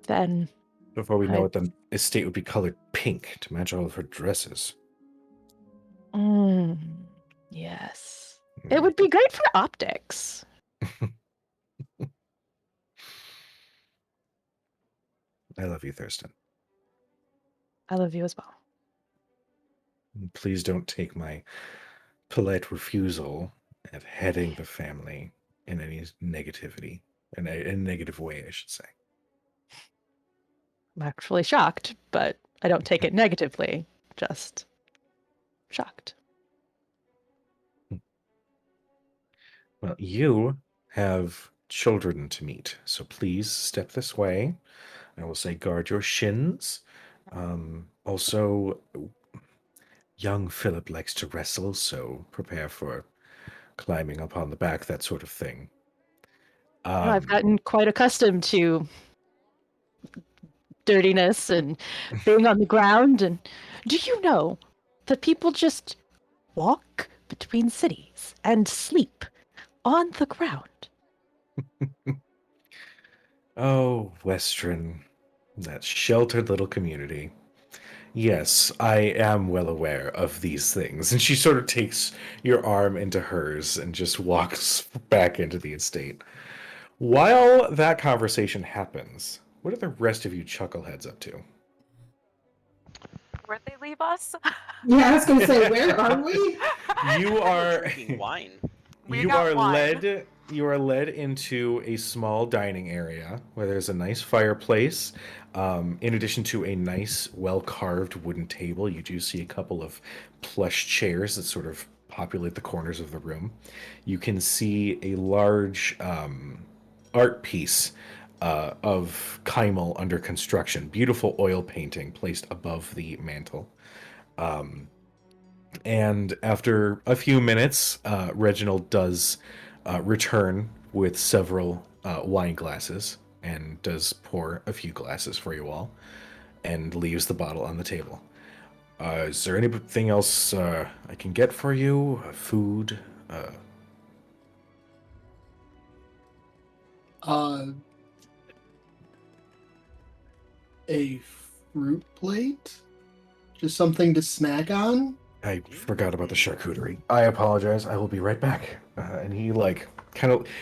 Then Before we know it, the estate would be colored pink to match all of her dresses. Yes. It would be great for optics. I love you, Thurston. I love you as well. Please don't take my polite refusal at heading the family in any negativity, in a negative way, I should say. I'm actually shocked, but I don't take it negatively. Just shocked. Well, you have children to meet, so please step this way. I will say guard your shins. Also, young Philip likes to wrestle, so prepare for climbing up on the back, that sort of thing. I've gotten quite accustomed to dirtiness and being on the ground. And do you know that people just walk between cities and sleep on the ground? Oh, Westron, that sheltered little community. Yes, I am well aware of these things. And she sort of takes your arm into hers and just walks back into the estate. While that conversation happens, what are the rest of you chuckleheads up to? Where'd they leave us? Yeah, I was gonna say, where are we? You are Drinking wine. We you got are wine. led into a small dining area where there's a nice fireplace. In addition to a nice, well-carved wooden table, you do see a couple of plush chairs that sort of populate the corners of the room. You can see a large art piece of Kymel under construction. Beautiful oil painting placed above the mantle. And after a few minutes, Reginald does return with several wine glasses and does pour a few glasses for you all and leaves the bottle on the table. Is there anything else I can get for you? Food? A fruit plate? Just something to snack on? I forgot about the charcuterie. I apologize. I will be right back. And he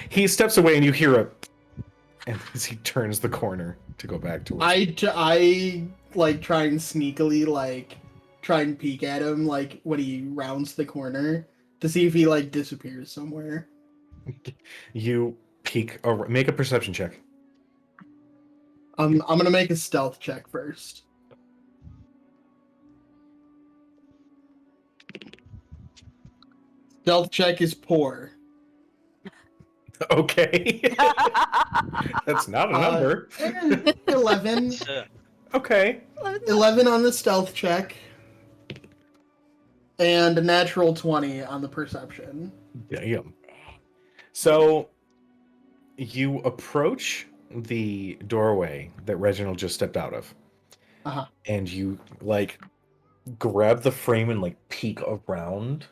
he steps away, and you hear and as he turns the corner to go back to it. I like try and sneakily try and peek at him when he rounds the corner to see if he disappears somewhere. You peek, or make a perception check. I'm gonna make a stealth check first. Stealth check is poor. Okay. That's not a number. 11. Okay. 11 on the stealth check. And a natural 20 on the perception. Damn. So you approach the doorway that Reginald just stepped out of. Uh-huh. And you grab the frame and peek around.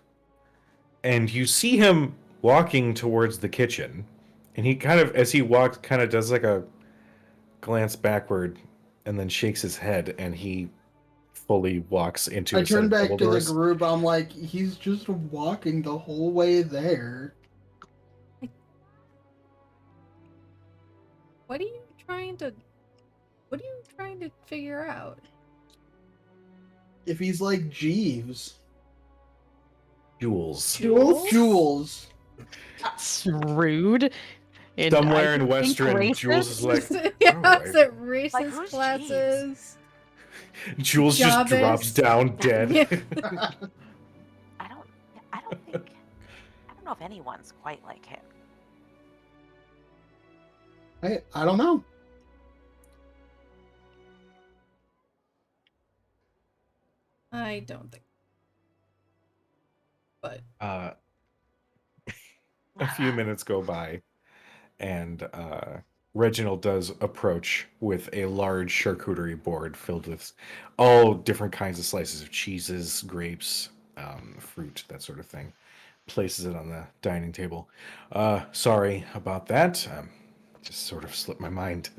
And you see him walking towards the kitchen. And he as he walks, does a glance backward and then shakes his head, and he fully walks into I a set turn of back double to doors. the group. I'm like, he's just walking the whole way there. What are you trying to figure out? If he's like Jeeves. Jules. Jules. That's rude. And Somewhere I in think Western, racist? Jules is like, yeah, "All is right." it racist who's classes? Jules just Jobbist. drops down dead. Yeah. I don't know if anyone's quite like him. I don't know. I don't think. But A few minutes go by, and Reginald does approach with a large charcuterie board filled with all different kinds of slices of cheeses, grapes, fruit, that sort of thing. Places it on the dining table. Sorry about that. Just sort of slipped my mind.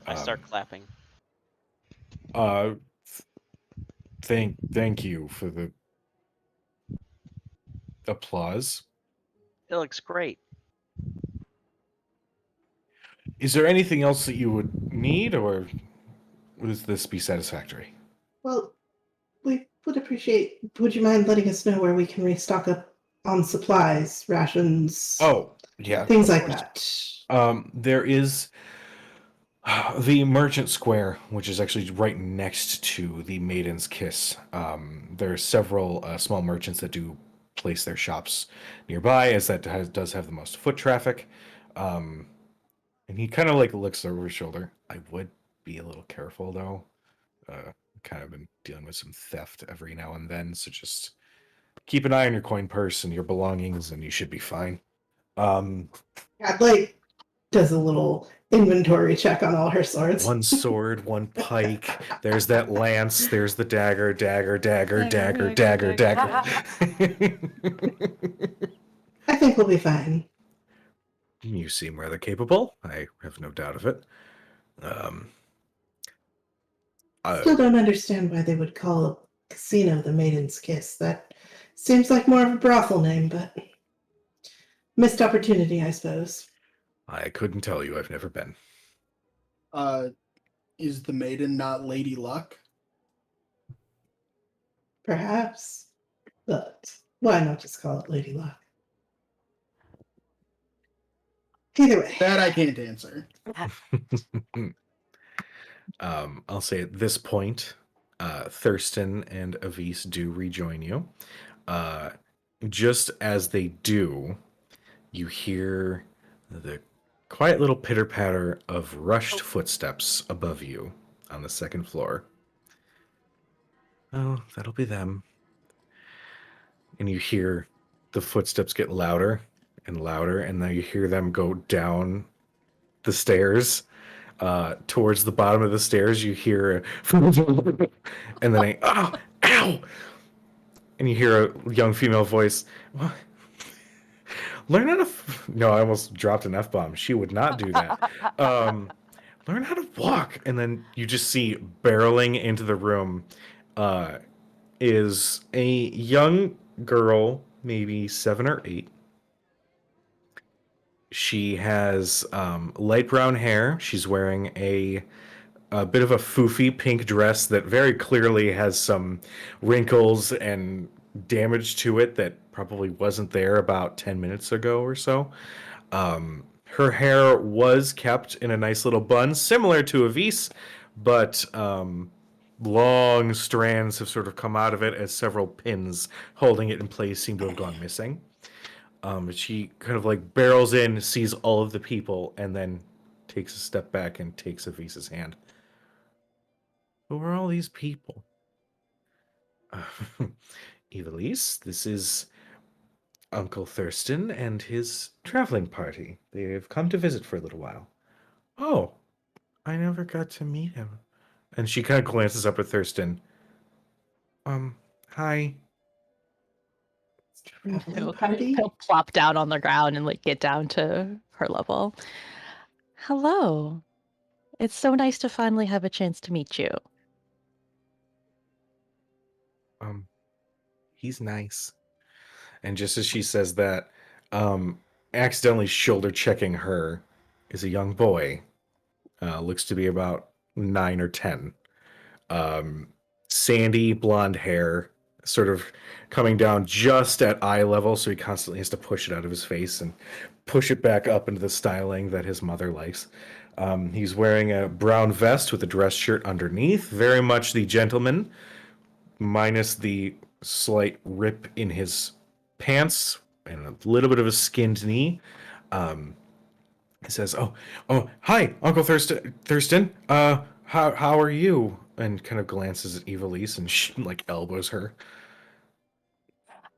I start clapping. Thank you for the applause. It looks great. Is there anything else that you would need, or would this be satisfactory? Well, we would appreciate. Would you mind letting us know where we can restock up on supplies, rations? Oh, Yeah, Things of like course. that. There is the Merchant Square, which is actually right next to the Maiden's Kiss. There are several small merchants that do place their shops nearby, as that does have the most foot traffic. And he kind of like looks over his shoulder. I would be a little careful though. Kind of been dealing with some theft every now and then, so just keep an eye on your coin purse and your belongings, and you should be fine. Blake does a little inventory check on all her swords. One sword, one pike. There's that lance. There's the dagger, dagger, dagger, dagger, dagger, dagger. I think we'll be fine. You seem rather capable. I have no doubt of it. Still don't understand why they would call a casino the Maiden's Kiss. That seems like more of a brothel name, but missed opportunity, I suppose. I couldn't tell you. I've never been. Is the maiden not Lady Luck? Perhaps. But why not just call it Lady Luck? Either way. That I can't answer. I'll say at this point, Thurston and Avis do rejoin you. Just as they do, you hear the quiet little pitter-patter of rushed footsteps above you on the second floor. Oh, that'll be them. And you hear the footsteps get louder and louder, and now you hear them go down the stairs. Towards the bottom of the stairs, you hear and then ow! And you hear a young female voice. What? Learn how to. No, I almost dropped an F-bomb. She would not do that. Learn how to walk. And then you just see barreling into the room is a young girl, maybe 7 or 8. She has light brown hair. She's wearing a bit of a foofy pink dress that very clearly has some wrinkles and damage to it that probably wasn't there about 10 minutes ago or so. Her hair was kept in a nice little bun, similar to Avis, but long strands have sort of come out of it as several pins holding it in place seem to have gone missing. She kind of like barrels in, sees all of the people, and then takes a step back and takes Avis's hand. Who are all these people? Evilise, this is Uncle Thurston and his traveling party. They've come to visit for a little while. Oh, I never got to meet him. And she kind of glances up at Thurston. Hi. He'll plop down on the ground and like get down to her level. Hello. It's so nice to finally have a chance to meet you. He's nice. And just as she says that, accidentally shoulder checking her is a young boy. Looks to be about 9 or 10. Sandy blonde hair, sort of coming down just at eye level, so he constantly has to push it out of his face and push it back up into the styling that his mother likes. He's wearing a brown vest with a dress shirt underneath, very much the gentleman, minus the slight rip in his pants and a little bit of a skinned knee. He says, "Oh, hi, Uncle Thurston. How are you?" And kind of glances at Evilise and like elbows her.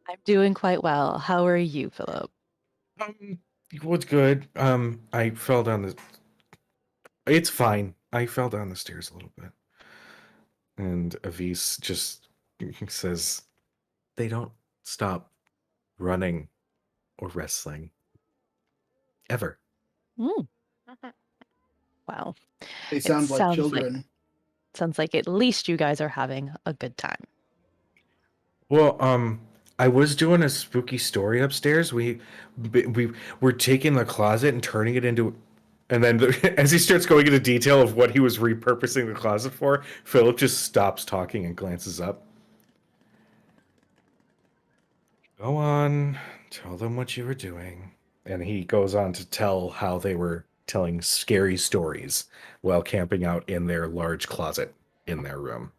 I'm doing quite well. How are you, Philip? What's good? I fell down the. It's fine. I fell down the stairs a little bit. And Avis just says, "They don't stop running or wrestling. Ever." Mm. Wow. They sound like sounds children. Sounds like at least you guys are having a good time. Well, I was doing a spooky story upstairs. We were taking the closet and turning it into, and then as he starts going into detail of what he was repurposing the closet for, Philip just stops talking and glances up. Go on, tell them what you were doing. And he goes on to tell how they were telling scary stories while camping out in their large closet in their room.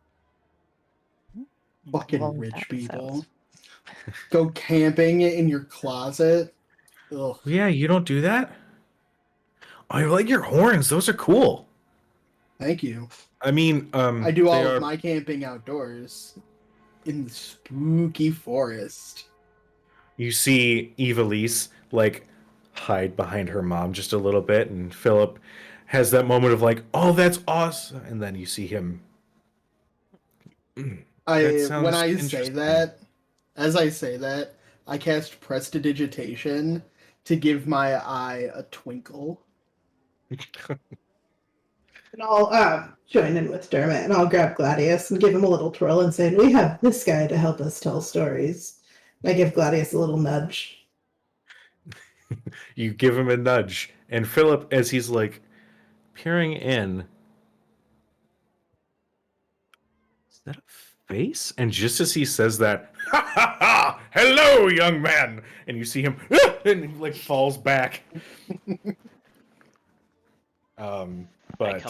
Fucking Love rich that people. sounds- Go camping in your closet. Ugh. Yeah, you don't do that? Oh, I like your horns. Those are cool. Thank you. I mean, I do they all are- of my camping outdoors in the spooky forest. You see Evilise like hide behind her mom just a little bit, and Philip has that moment of like, "Oh, that's awesome," and then you see him. That When sounds I say interesting. that, as I say that, I cast Prestidigitation to give my eye a twinkle. And I'll join in with Dermot, and I'll grab Gladius and give him a little twirl and say, "We have this guy to help us tell stories." And I give Gladius a little nudge. You give him a nudge, and Philip, as he's like peering in, is that a face? And just as he says that, ha ha ha! Hello, young man! And you see him, and he like falls back. But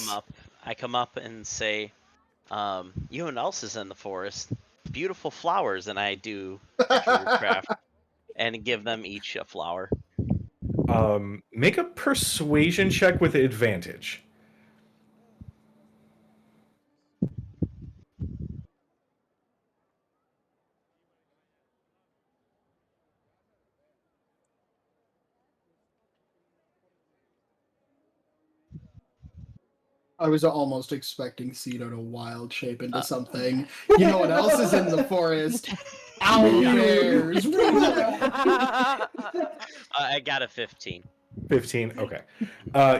I come up and say, you know what else is in the forest? Beautiful flowers, and I do druidcraft and give them each a flower. Make a persuasion check with advantage. I was almost expecting Cedo to wild shape into something. You know what else is in the forest? Owlbears! I got a 15. 15. Okay.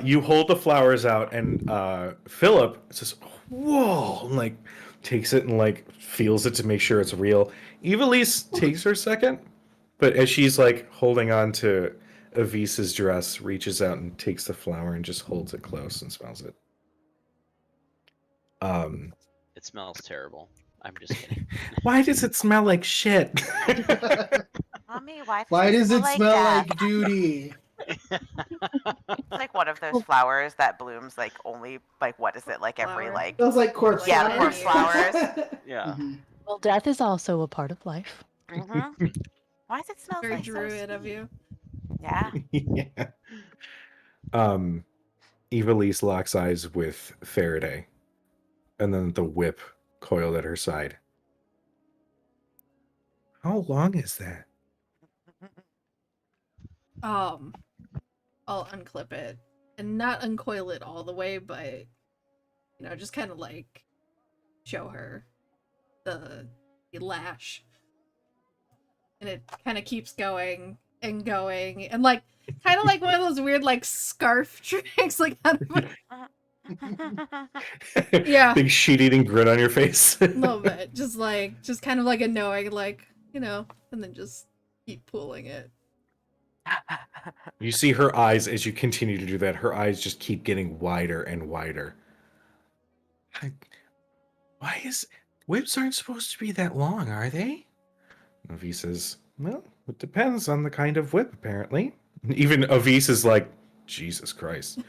You hold the flowers out, and Philip says, "Whoa!" and like takes it and like feels it to make sure it's real. Evilise takes her second, but as she's like holding on to Avisa's dress, reaches out and takes the flower and just holds it close and smells it. It smells terrible. I'm just kidding. Why does it smell like shit? Mommy, why Why does it smell that? like duty? It's like one of those flowers that blooms like only like what is it like every Flower. like Smells like corpse Yeah, flowers. corpse flowers. Yeah. Mhm. Well, death is also a part of life. Why does it smell Very like so druid of sweet? you. Yeah. Yeah. Evilise locks eyes with Faraday, and then the whip coiled at her side. How long is that? I'll unclip it and not uncoil it all the way, but just kind of like show her the lash, and it kind of keeps going and going, and like kind of like one of those weird like scarf tricks, like out of Yeah. Big sheet-eating grin on your face. a little bit, just kind of like a knowing, like and then just keep pulling it. You see her eyes as you continue to do that. Her eyes just keep getting wider and wider. Why is whips aren't supposed to be that long, are they? Avis says, "Well, it depends on the kind of whip, apparently." Even Avis is like, "Jesus Christ."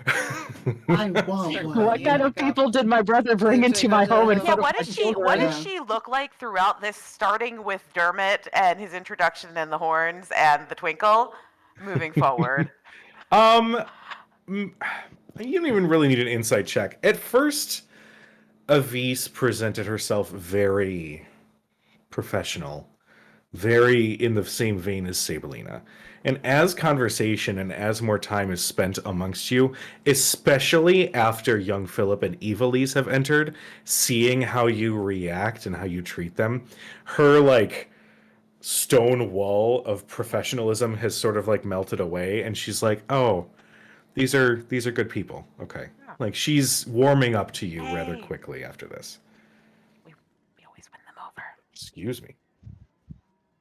I want Start one. What kind of people did my brother bring into my home in Yeah, front of what my does she children? what does Yeah. she look like throughout this, starting with Dermot and his introduction and the horns and the twinkle, moving forward? You don't even really need an insight check. At first, Avis presented herself very professional, very in the same vein as Saberlina. And as conversation and as more time is spent amongst you, especially after young Philip and Evilise have entered, seeing how you react and how you treat them, her like stone wall of professionalism has sort of like melted away, and she's like, "Oh, these are good people." Okay. Yeah. Like she's warming up to you rather Hey. quickly after this. We always win them over. Excuse me.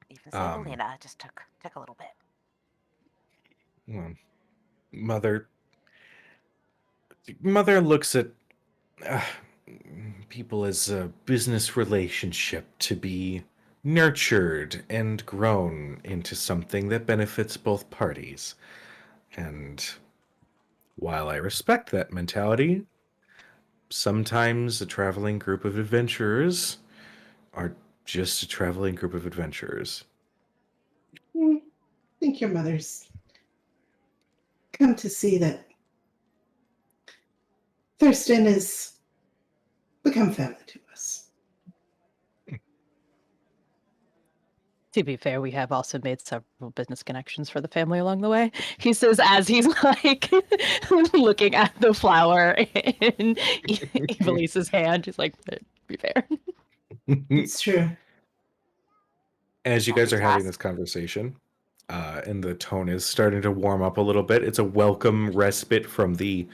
Even Sabrina just took a little bit. Well, Mother looks at people as a business relationship to be nurtured and grown into something that benefits both parties. And while I respect that mentality, sometimes a traveling group of adventurers are just a traveling group of adventurers. I think your mother's come to see that Thurston has become family to us. To be fair, we have also made several business connections for the family along the way. He says as he's like looking at the flower in Evelise's hand. He's like, to be fair. It's true. As you Happy guys are to having ask. this conversation, and the tone is starting to warm up a little bit, it's a welcome respite from the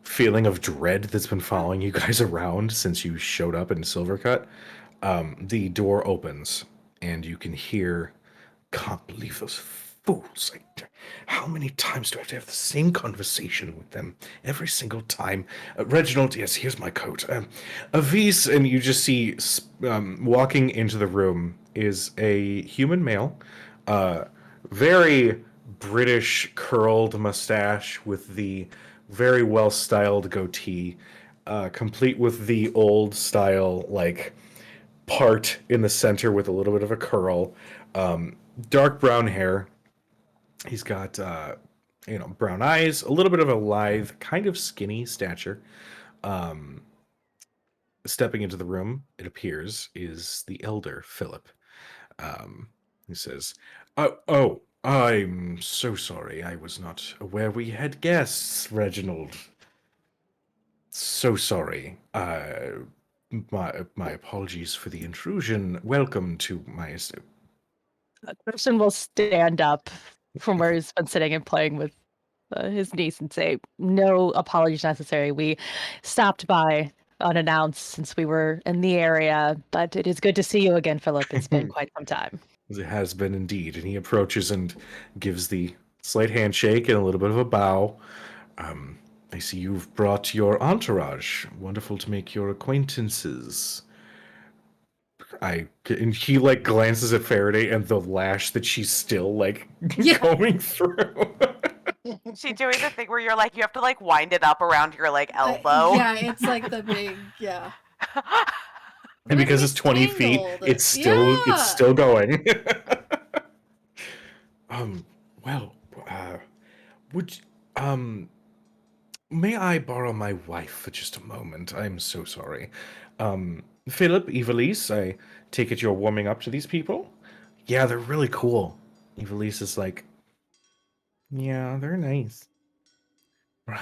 feeling of dread that's been following you guys around since you showed up in Silvercut. The door opens, and you can hear, "Can't believe those fools. How many times do I have to have the same conversation with them? Every single time. Reginald, yes, here's my coat. Avis," and you just see walking into the room is a human male, very British curled mustache with the very well styled goatee, complete with the old style, like, part in the center with a little bit of a curl, dark brown hair. He's got, brown eyes, a little bit of a lithe, kind of skinny stature. Stepping into the room, it appears, is the elder Philip. He says, "Oh, I'm so sorry. I was not aware we had guests, Reginald. So sorry. My apologies for the intrusion. Welcome to my estate." Thurston will stand up from where he's been sitting and playing with his niece and say, "No apologies necessary. We stopped by unannounced since we were in the area, but it is good to see you again, Philip. It's been quite some time." It has been indeed. And he approaches and gives the slight handshake and a little bit of a bow. I see you've brought your entourage. Wonderful to make your acquaintances. And he like glances at Faraday and the lash that she's still like Yeah. going through. She doing the thing where you're like, you have to like wind it up around your like elbow. Yeah, it's like the big, yeah. And because it's 20 feet, it's still going. Well, would may I borrow my wife for just a moment? I'm so sorry. Philip, Evelise, I take it you're warming up to these people? Yeah, they're really cool. Evelise is like, yeah, they're nice.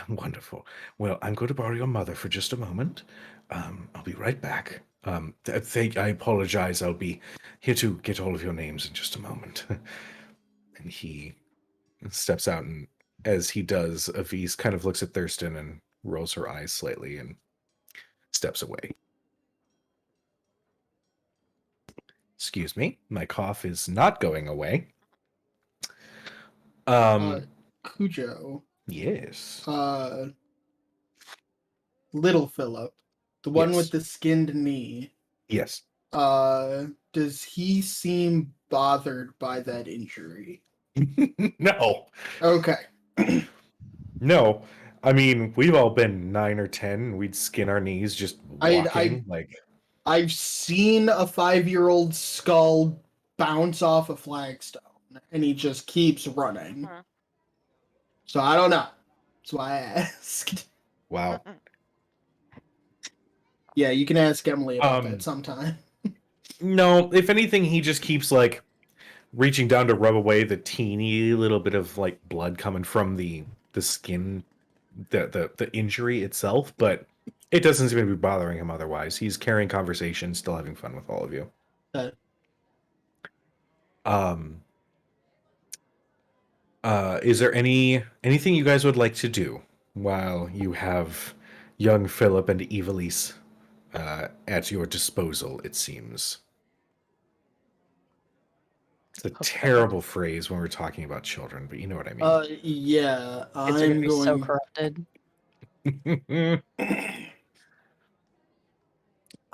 Wonderful. Well, I'm going to borrow your mother for just a moment. I'll be right back. I apologize. I'll be here to get all of your names in just a moment. And he steps out, and as he does, Avis kind of looks at Thurston and rolls her eyes slightly and steps away. Excuse me, my cough is not going away. Cujo. Yes. Little Philip, the one Yes. with the skinned knee. Yes. Does he seem bothered by that injury? No. Okay. No. I mean, we've all been 9 or 10. And we'd skin our knees just walking. I've seen a 5-year-old skull bounce off a flagstone, and he just keeps running. Mhm. So I don't know. That's why I asked. Wow. Yeah, you can ask Emily about that sometime. No, if anything, he just keeps like reaching down to rub away the teeny little bit of like blood coming from the skin, the injury itself, but it doesn't seem to be bothering him otherwise. He's carrying conversation, still having fun with all of you. Is there anything you guys would like to do while you have young Philip and Evelise at your disposal, it seems? It's a terrible phrase when we're talking about children, but you know what I mean. Yeah, Kids are gonna be so corrupted.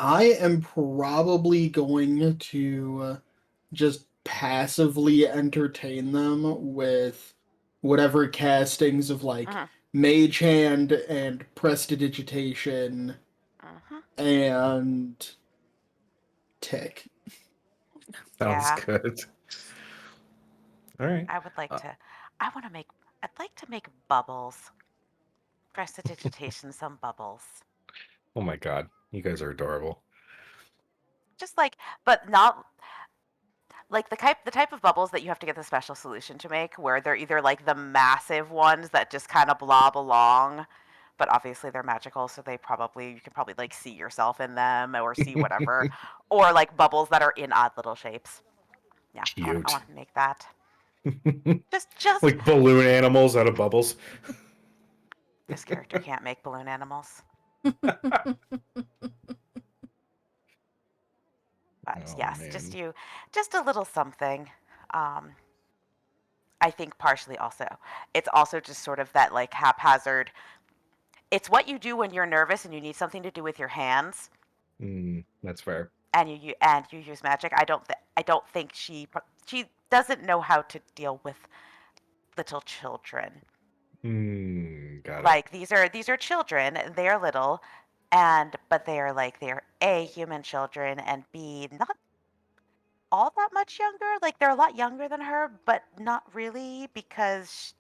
I am probably going to just passively entertain them with whatever castings of like Mhm. Mage Hand and Prestidigitation Mhm. and Tick. Sounds Yeah. good. All right. I would like Uh, to. I want to make. I'd like to make bubbles. Prestidigitation, some bubbles. oh my god, you guys are adorable. Just like, but not like the type of bubbles that you have to get the special solution to make, where they're either like the massive ones that just kind of blob along, but obviously they're magical, so you can probably like see yourself in them or see whatever, or like bubbles that are in odd little shapes. Yeah, I Cute. want to make that. Just like balloon animals out of bubbles. this character can't make balloon animals. But Oh, yes, man. just a little something. Um, I think partially also, it's also just sort of that like haphazard. It's what you do when you're nervous and you need something to do with your hands, That's fair. and you use magic. I don't think she doesn't know how to deal with little children. Got it. Like these are children. They're little, but they're A, human children, and B, not all that much younger. Like they're a lot younger than her, but not really because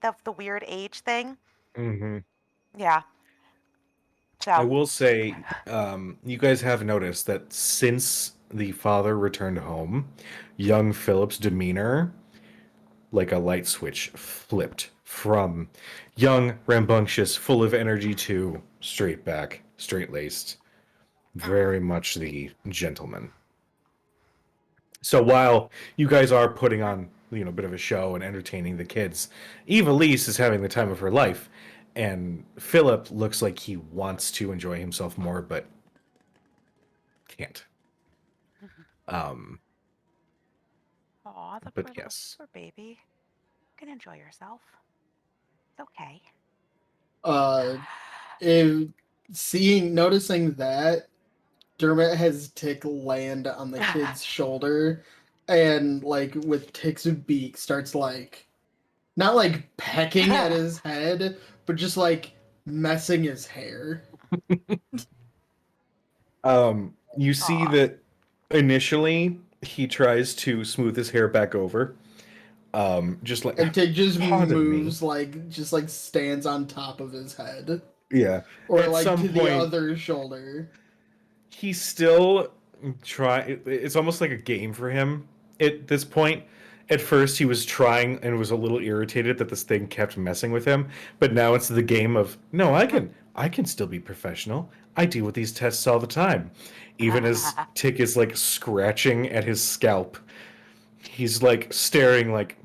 of the weird age thing. hmm Yeah. I So will say, you guys have noticed that since the father returned home, young Philip's demeanor, like a light switch, flipped from young, rambunctious, full of energy to straight back, straight laced, very much the gentleman. So while you guys are putting on, a bit of a show and entertaining the kids, Eve Elise is having the time of her life, and Philip looks like he wants to enjoy himself more, but can't. Um, aw, the but yes. poor baby. You can enjoy yourself. It's okay. If noticing that, Dermot has Tick land on the kid's shoulder, and like with Tick's beak starts like not like pecking at his head, but just like messing his hair. You see Aw. that initially he tries to smooth his hair back over. Just like And Tick just pardon me. moves like just like stands on top of his head. Yeah. Or At like some to the point, other shoulder. he's still it's almost like a game for him at this point. At first he was trying and was a little irritated that this thing kept messing with him, but now it's the game of no, I can still be professional. I deal with these tests all the time. Even as Tick is like scratching at his scalp, he's like staring like,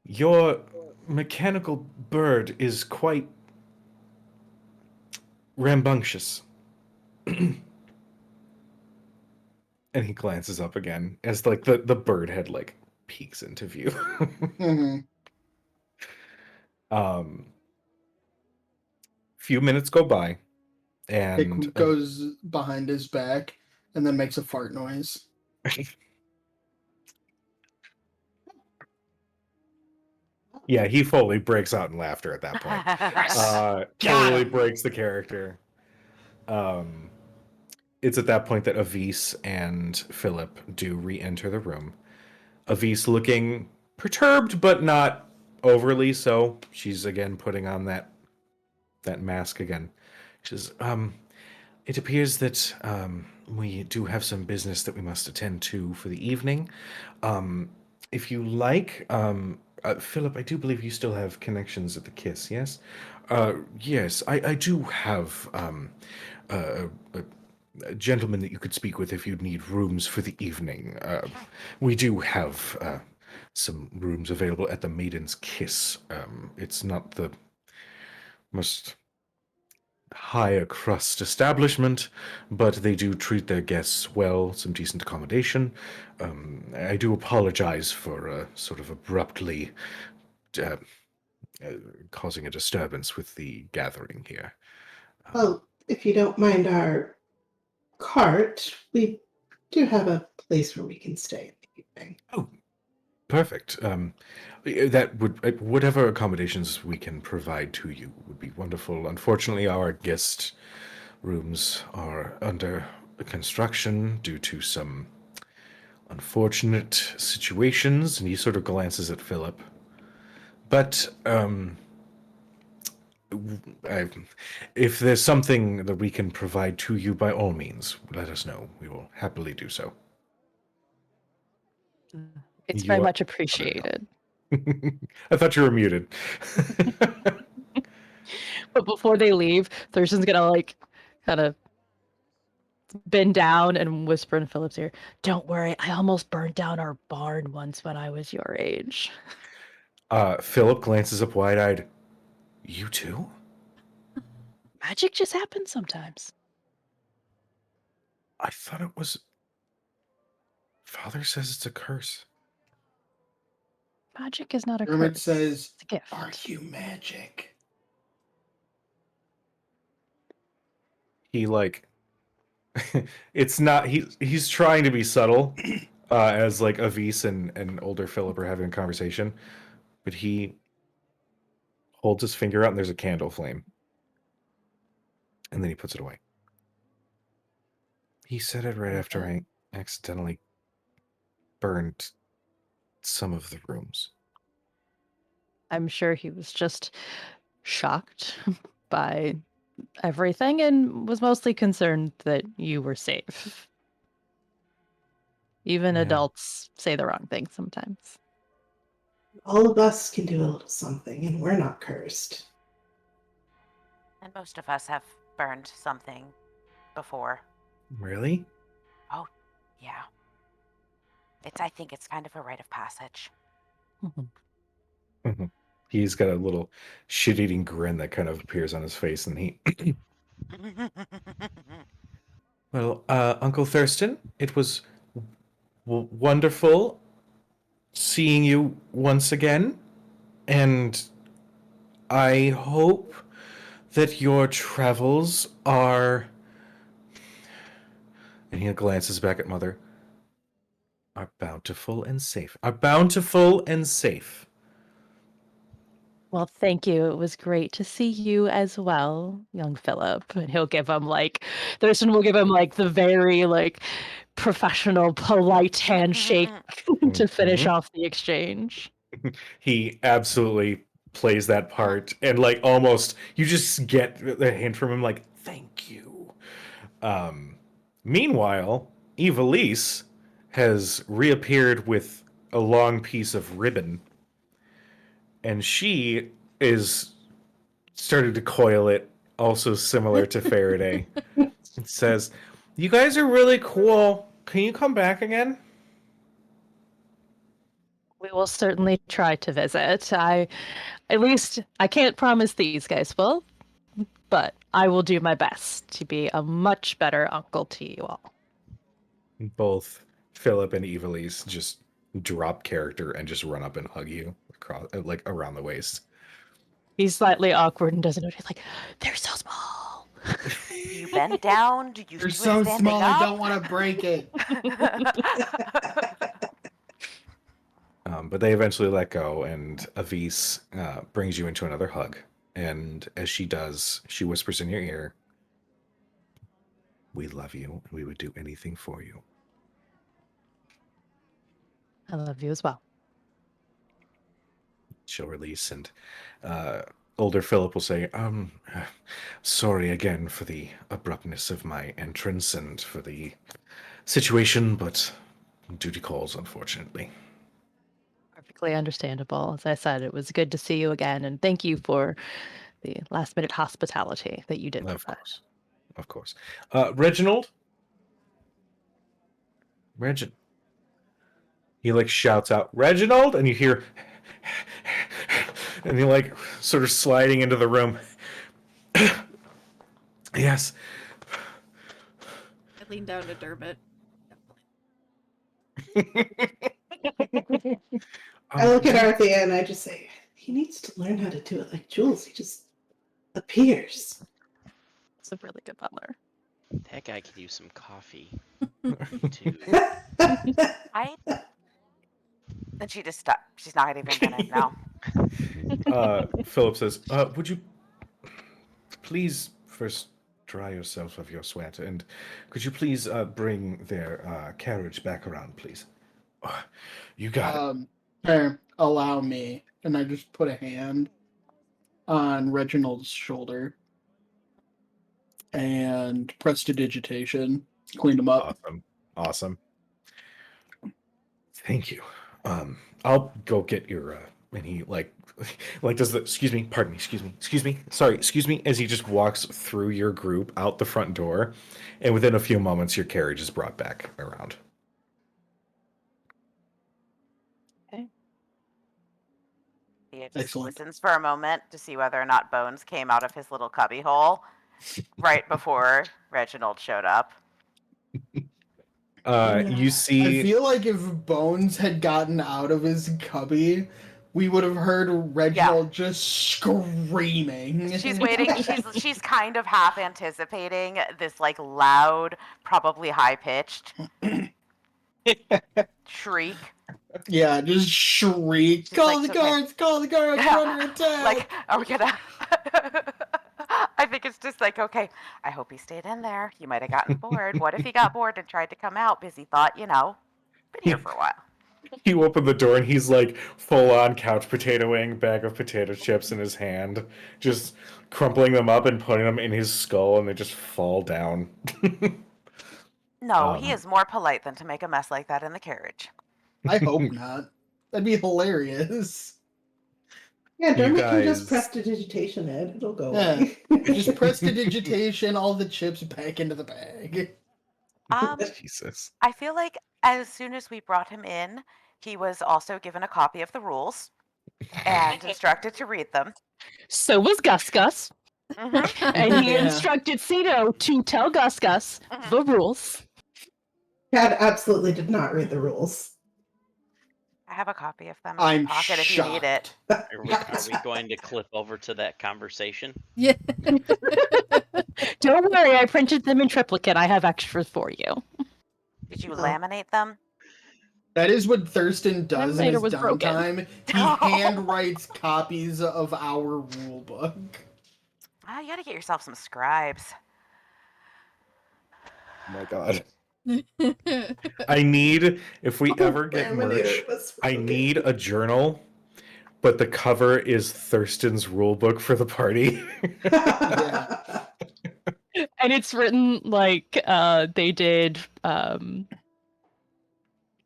your mechanical bird is quite rambunctious. And he glances up again as like the bird head like peeks into view. Mhm. Few minutes go by, Tick and goes behind his back and then makes a fart noise. yeah, he fully breaks out in laughter at that point. Totally breaks the character. It's at that point that Avis and Philip do re-enter the room. Avis looking perturbed, but not overly so. She's again putting on that mask again. She says, it appears that we do have some business that we must attend to for the evening. If you like, Philip, I do believe you still have connections at the Kiss, yes? Yes, I do have a gentleman that you could speak with if you'd need rooms for the evening. We do have some rooms available at the Maiden's Kiss. It's not the most higher crust establishment, but they do treat their guests well, some decent accommodation. I do apologize for sort of abruptly causing a disturbance with the gathering here. Well, if you don't mind our cart, we do have a place where we can stay in the evening. Oh, perfect. That would whatever accommodations we can provide to you would be wonderful. Unfortunately, our guest rooms are under construction due to some unfortunate situations, and he sort of glances at Philip. But if there's something that we can provide to you, by all means, let us know. We will happily do so. It's You very are- much appreciated. I thought you were muted. But before they leave, Thurston's gonna like kind of bend down and whisper in Philip's ear, "Don't worry, I almost burned down our barn once when I was your age." Philip glances up wide-eyed. You too? Magic just happens sometimes. I thought it was... Father says it's a curse. Magic is not a Dermot curse. says, It's a gift. "Are you magic?" He like... it's not... He's trying to be subtle, as like Avis and older Philip are having a conversation. But he holds his finger out and there's a candle flame. And then he puts it away. He said it right after I accidentally burned some of the rooms. I'm sure he was just shocked by everything and was mostly concerned that you were safe. Even Yeah. adults say the wrong thing sometimes. All of us can do a little something, and we're not cursed. And most of us have burned something before. Really? Yeah. I think it's kind of a rite of passage. He's got a little shit-eating grin that kind of appears on his face, and he... Well, Uncle Thurston, it was wonderful seeing you once again, and I hope that your travels are... And he glances back at Mother. Are bountiful and safe. Are bountiful and safe. Well, thank you. It was great to see you as well, young Philip. And he'll give him like, Thurston will give him like the very like professional, polite handshake to finish Mhm. off the exchange. He absolutely plays that part, and like almost you just get the hint from him, like thank you. Meanwhile, Evilise has reappeared with a long piece of ribbon, and she is starting to coil it, also similar to Faraday. It says, "You guys are really cool. Can you come back again?" We will certainly try to visit. At least I can't promise these guys will, but I will do my best to be a much better uncle to you all. Both Philip and Evilise just drop character and just run up and hug you across, like around the waist. He's slightly awkward and doesn't know. He's like, they're so small. You bend down? Do you You're do it so standing small, I up? don't want to break it. But they eventually let go, and Avis brings you into another hug. And as she does, she whispers in your ear, "We love you, and we would do anything for you." I love you as well. She'll release, and older Philip will say, sorry again for the abruptness of my entrance and for the situation, but duty calls, unfortunately." Perfectly understandable. As I said, it was good to see you again, and thank you for the last minute hospitality that you did. Of course. Of course. Reginald? He like shouts out, "Reginald!" And you hear, and he like sort of sliding into the room. Yes. I lean down to Dermot. I look at Arthea and I just say, he needs to learn how to do it like Jules. He just appears. He's a really good butler. That guy could use some coffee too. I. And she just stopped. She's not even gonna know. Philip says, would you please first dry yourself of your sweat, and could you please bring their carriage back around, please? Oh, you got it. Here, allow me. And I just put a hand on Reginald's shoulder and prestidigitation. Cleaned him up. Awesome. Thank you. I'll go get your and he like does the excuse me, as he just walks through your group out the front door, and within a few moments your carriage is brought back around. He just Excellent. listens for a moment to see whether or not Bones came out of his little cubby hole right before Reginald showed up. You I see feel like if Bones had gotten out of his cubby, we would have heard Reginald just screaming. She's waiting. She's kind of half anticipating this like loud, probably high pitched shriek. Yeah, just shriek. She's Call like, the "It's okay." guards! Call the guards! We're under attack! Like, are we gonna? I think it's just like, okay, I hope he stayed in there. He might have gotten bored. What if he got bored and tried to come out? Busy thought, been here for a while. you open the door and he's like full on couch potatoing, bag of potato chips in his hand, just crumpling them up and putting them in his skull, and they just fall down. No, he is more polite than to make a mess like that in the carriage. I hope not. That'd be hilarious. Yeah, You Dermot can just guys- prestidigitation it. It'll go Yeah. away. Just prestidigitation, all the chips back into the bag. Jesus. I feel like as soon as we brought him in, he was also given a copy of the rules and instructed to read them. So was Gus Gus, Mhm. and he Yeah. instructed Cito to tell Gus Gus the rules. Chad absolutely did not read the rules. I have a copy of them in I'm my pocket if you need it. Are we going to clip over to that conversation? Yeah. Don't worry, I printed them in triplicate. I have extras for you. Did you Oh. laminate them? That is what Thurston does in Later his was broken. downtime. He handwrites copies of our rule book. Oh, you gotta get yourself some scribes. Oh my god. I need, if we ever get merch, Laminator was I broken. need a journal, but the cover is Thurston's rulebook for the party. Yeah. And it's written like they did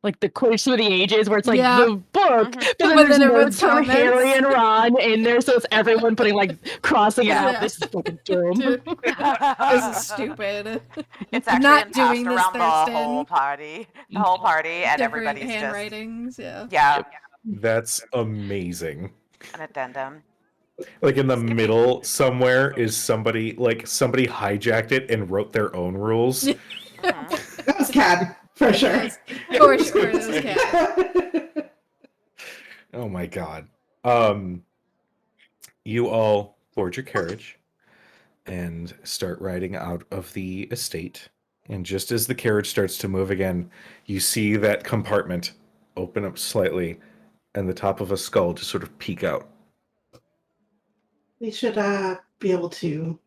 like the Quidditch Through the Ages, where it's like Yeah. the book, Mhm. but But then then there's everyone's notes from Harry comments. and Ron in there, so it's everyone putting like crossing Yeah. out this fucking term. Dude, this is stupid. It's actually Not been passed doing this, around the Thurston. whole party, and Different everybody's handwritings, just yeah. That's amazing. an addendum. Like in the middle somewhere is somebody hijacked it and wrote their own rules. Mhm. That was Cad, for sure. For sure, this was Cad. Oh my god. You all board your carriage and start riding out of the estate. And just as the carriage starts to move again, you see that compartment open up slightly and the top of a skull just sort of peek out. We should be able to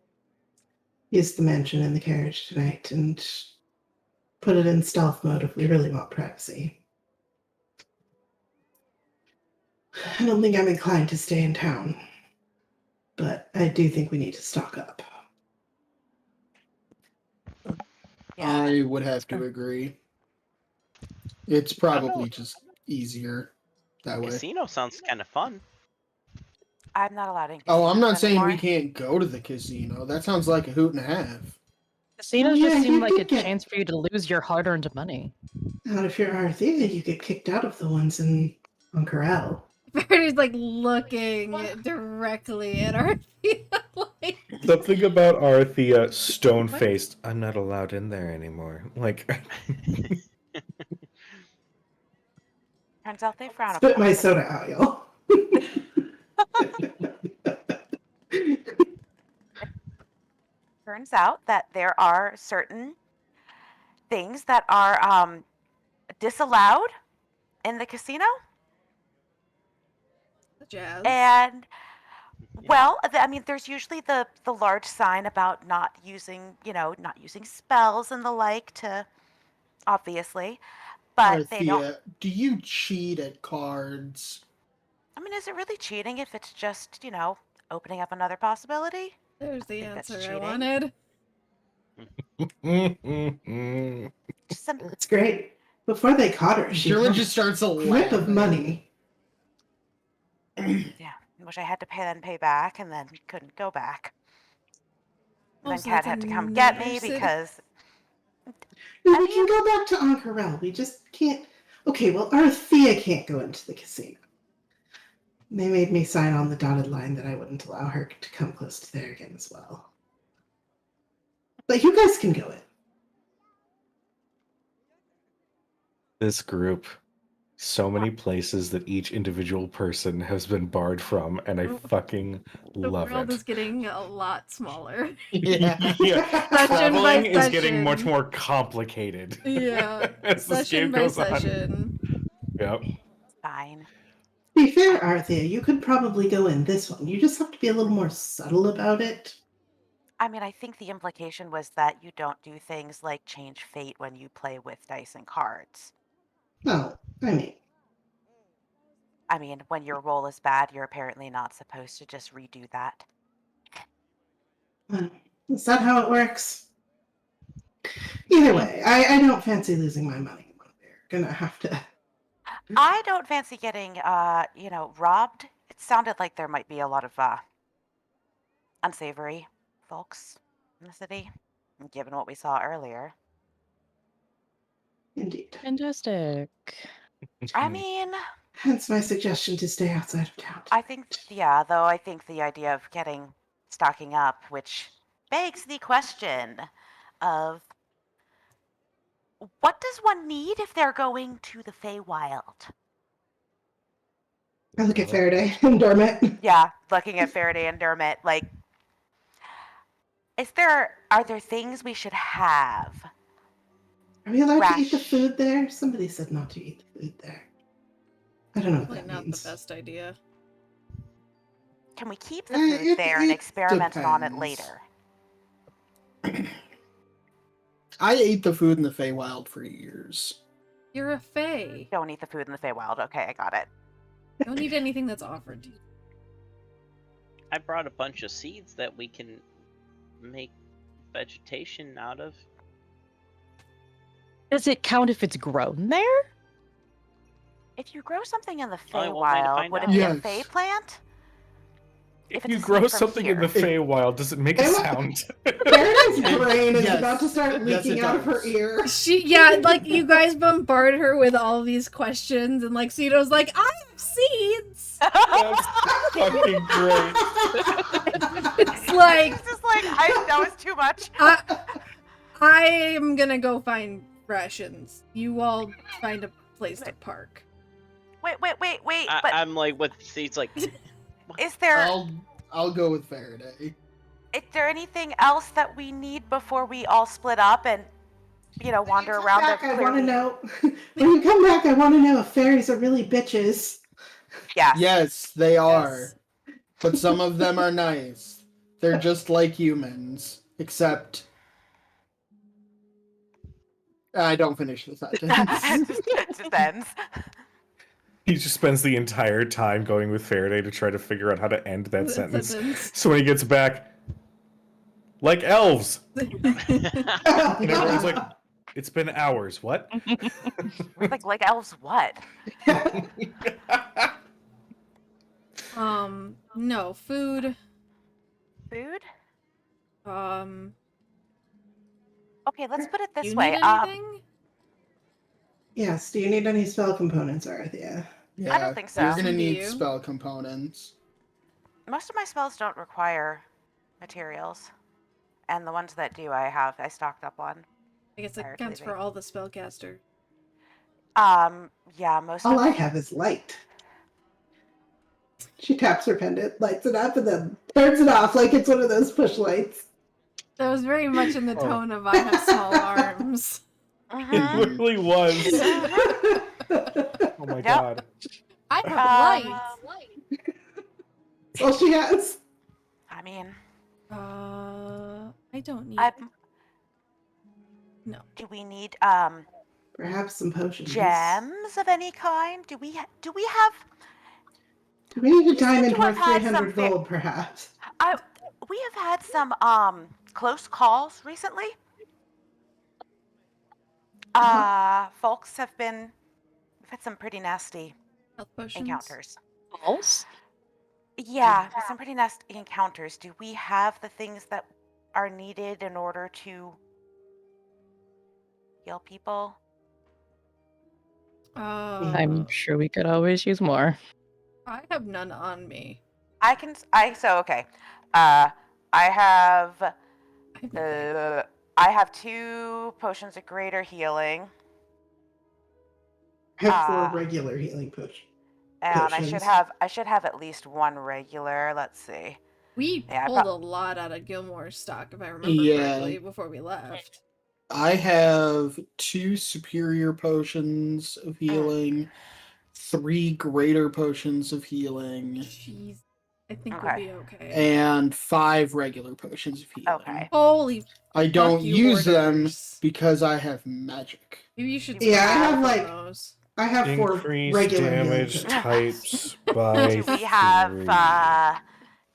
use the mansion in the carriage tonight and put it in stealth mode if we really want privacy. I don't think I'm inclined to stay in town, but I do think we need to stock up. Yeah. I would have to agree. It's probably just easier that way. Casino sounds kind of fun. I'm not allowed in. Oh, I'm not casinos saying we anymore. can't go to the casino. That sounds like a hoot and a half. Casinos Yeah, just seem you like a could get- chance for you to lose your hard-earned money. Not if you're Arthea, you get kicked out of the ones on Corral. Verdi's like looking directly at our like, Something about Arthea, stone-faced. I'm not allowed in there anymore. Like, Turns out they frown Spit upon my it. soda out, y'all. For turns out that there are certain things that are disallowed in the casino. Jazz. And Yeah. well, I mean, there's usually the large sign about not using, not using spells and the like to, obviously, but they don't. Arthea, do you cheat at cards? I mean, is it really cheating if it's just, opening up another possibility? There's the think that's answer I cheating. wanted. Just some, It's great. Before they caught her, she Dermot had just starts a a grip of laughing. money. yeah, which I had to pay back and then couldn't go back. And then Also, Kat that's had to come get me another city. because No, I we can go back to Ank'Harel. We just can't. Okay, well, Arthea can't go into the casino. They made me sign on the dotted line that I wouldn't allow her to come close to there again as well. But you guys can go in. This group, so many places that each individual person has been barred from, and I fucking The love world it. is getting a lot smaller. Yeah. Session by Traveling is getting much session. more complicated. Yeah, as this session game by goes on. session. Yep. fine. To be fair, Arthea, you could probably go in this one. You just have to be a little more subtle about it. I mean, I think the implication was that you don't do things like change fate when you play with dice and cards. No, I mean, when your roll is bad, you're apparently not supposed to just redo that. is that how it works? Either way, I don't fancy losing my money. We're gonna have to. I don't fancy getting, robbed. It sounded like there might be a lot of unsavory folks in the city, given what we saw earlier. Indeed. Fantastic. I mean, Hence my suggestion to stay outside of town. I think the idea of stocking up, which begs the question of what does one need if they're going to the Feywild? I look at Faraday and Dermot. Yeah, looking at Faraday and Dermot, like, are there things we should have? Are we allowed to eat the Rash. food there? Somebody said not to eat the food there. I don't know what Probably that not means. the best idea. Can we keep the food there and it experiment on it depends. later? I ate the food in the Feywild for years. You're a fae. Don't eat the food in the Feywild. Okay, I got it. Don't eat anything that's offered to you. I brought a bunch of seeds that we can make vegetation out of. Does it count if it's grown there? If you grow something in the Only one way to Feywild, find would it out. be Yes. a Fey plant? If it's you a seed grow from something in the here. Feywild, does it make a It- sound? Faraday's brain is Yes. about to start Yes, leaking it out of her does. ear. Like you guys bombarded her with all these questions, and like Cito's like, I have seeds. That's fucking great. It's like It's just like that was too much. I am gonna go find rations. You all find a place to park. Wait. But I'm like with seeds, like is there I'll go with Faraday. is there anything else that we need before we all split up and wander When you come around back, the I clear? want to know. When you come back, I want to know if fairies are really bitches. Yes. Yes, they are. Yes. But some of them are nice. They're just like humans. Except I don't finish the sentence. It just ends. He just spends the entire time going with Faraday to try to figure out how to end that sentence. Sentence. So when he gets back, like elves, and everyone's like, "It's been hours. What?" like elves what? No food. Food? Okay, let's put it this you way. Need anything? Yes, do you need any spell components, Arthea? Yeah, I don't think so. You're gonna Do need you? spell components. Most of my spells don't require materials, and the ones that do, I stocked up on. I guess it Prior to counts for leaving. all the spellcaster. Yeah, most All of I have is light. She taps her pendant, lights it up, and then turns it off like it's one of those push lights. That was very much in the tone of I have small arms. It Mhm. literally was. Mhm. Oh my Yep. god. I have lights. That's all she has. I mean, I don't need. I No. do we need Perhaps some potions. gems of any kind? Do we have Do we need a You seem diamond to have worth had 300 some gold, perhaps? we have had some close calls recently. Folks we've had some pretty nasty Health potions. encounters. False? Yeah, some pretty nasty encounters. Do we have the things that are needed in order to heal people? I'm sure we could always use more. I have none on me. Okay. I have I have I have 2 potions of greater healing, I have 4 Ah. regular healing potions. and I Potions. should have at least 1 regular. Let's see. We Yeah, I pulled prob- a lot out of Gilmore's stock, if I remember Yeah. correctly, before we left. I have 2 superior potions of healing, 3 greater potions of healing, Jeez. I think Okay. we'll be okay. and 5 regular potions of healing. Okay. Holy I don't you, use them hoarders. because I have magic. Maybe you should Yeah, I stop have, on like, those. I have 4 Increase regular damage healing types by Do we have 3.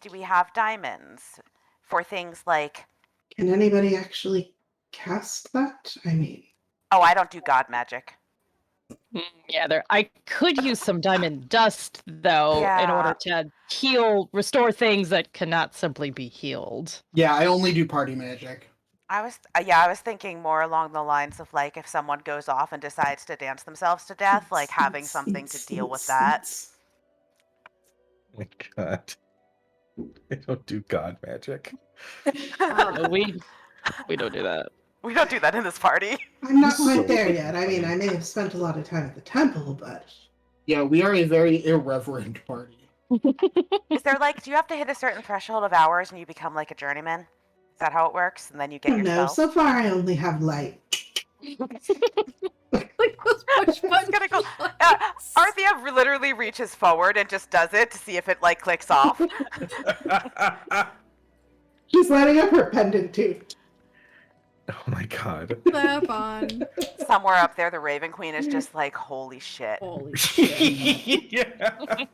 do we have diamonds for things like Can anybody actually cast that? I mean, oh, I don't do god magic. Yeah, I could use some diamond dust though in Yeah. order to restore things that cannot simply be healed. Yeah, I only do party magic. I was thinking more along the lines of like if someone goes off and decides to dance themselves to death, like having something to deal with that. Oh my god. I don't do god magic. No, we don't do that. We don't do that in this party. I'm not quite So there yet. I mean, I may have spent a lot of time at the temple, but Yeah, we are a very irreverent party. Is there like, do you have to hit a certain threshold of hours and you become like a journeyman? Is that how it works? And then you I get don't your know. spells? So far, I only have light. Like those push button gonna go- lights. Arthea literally reaches forward and just does it to see if it like clicks off. She's lighting up her pendant too. Oh my god. Clap on. Somewhere up there, the Raven Queen is just like, holy shit. Holy shit. Yeah.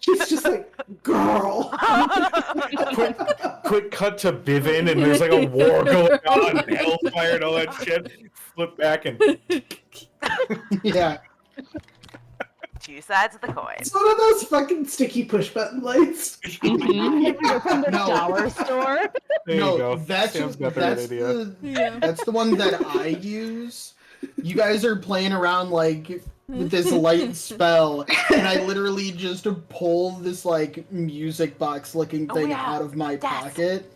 She's just like, girl. Quick cut to Bivin, and there's like a war going on, hellfire and all that shit. Flip back and Yeah. 2 sides of the coin. It's one of those fucking sticky push button lights. Mhm. From the No. dollar store. there no, you go. that's Sam's got the right idea. Yeah. That's the one that I use. You guys are playing around like with this light spell, and I literally just pull this like music box looking Oh, thing yeah. out of my Yes. pocket,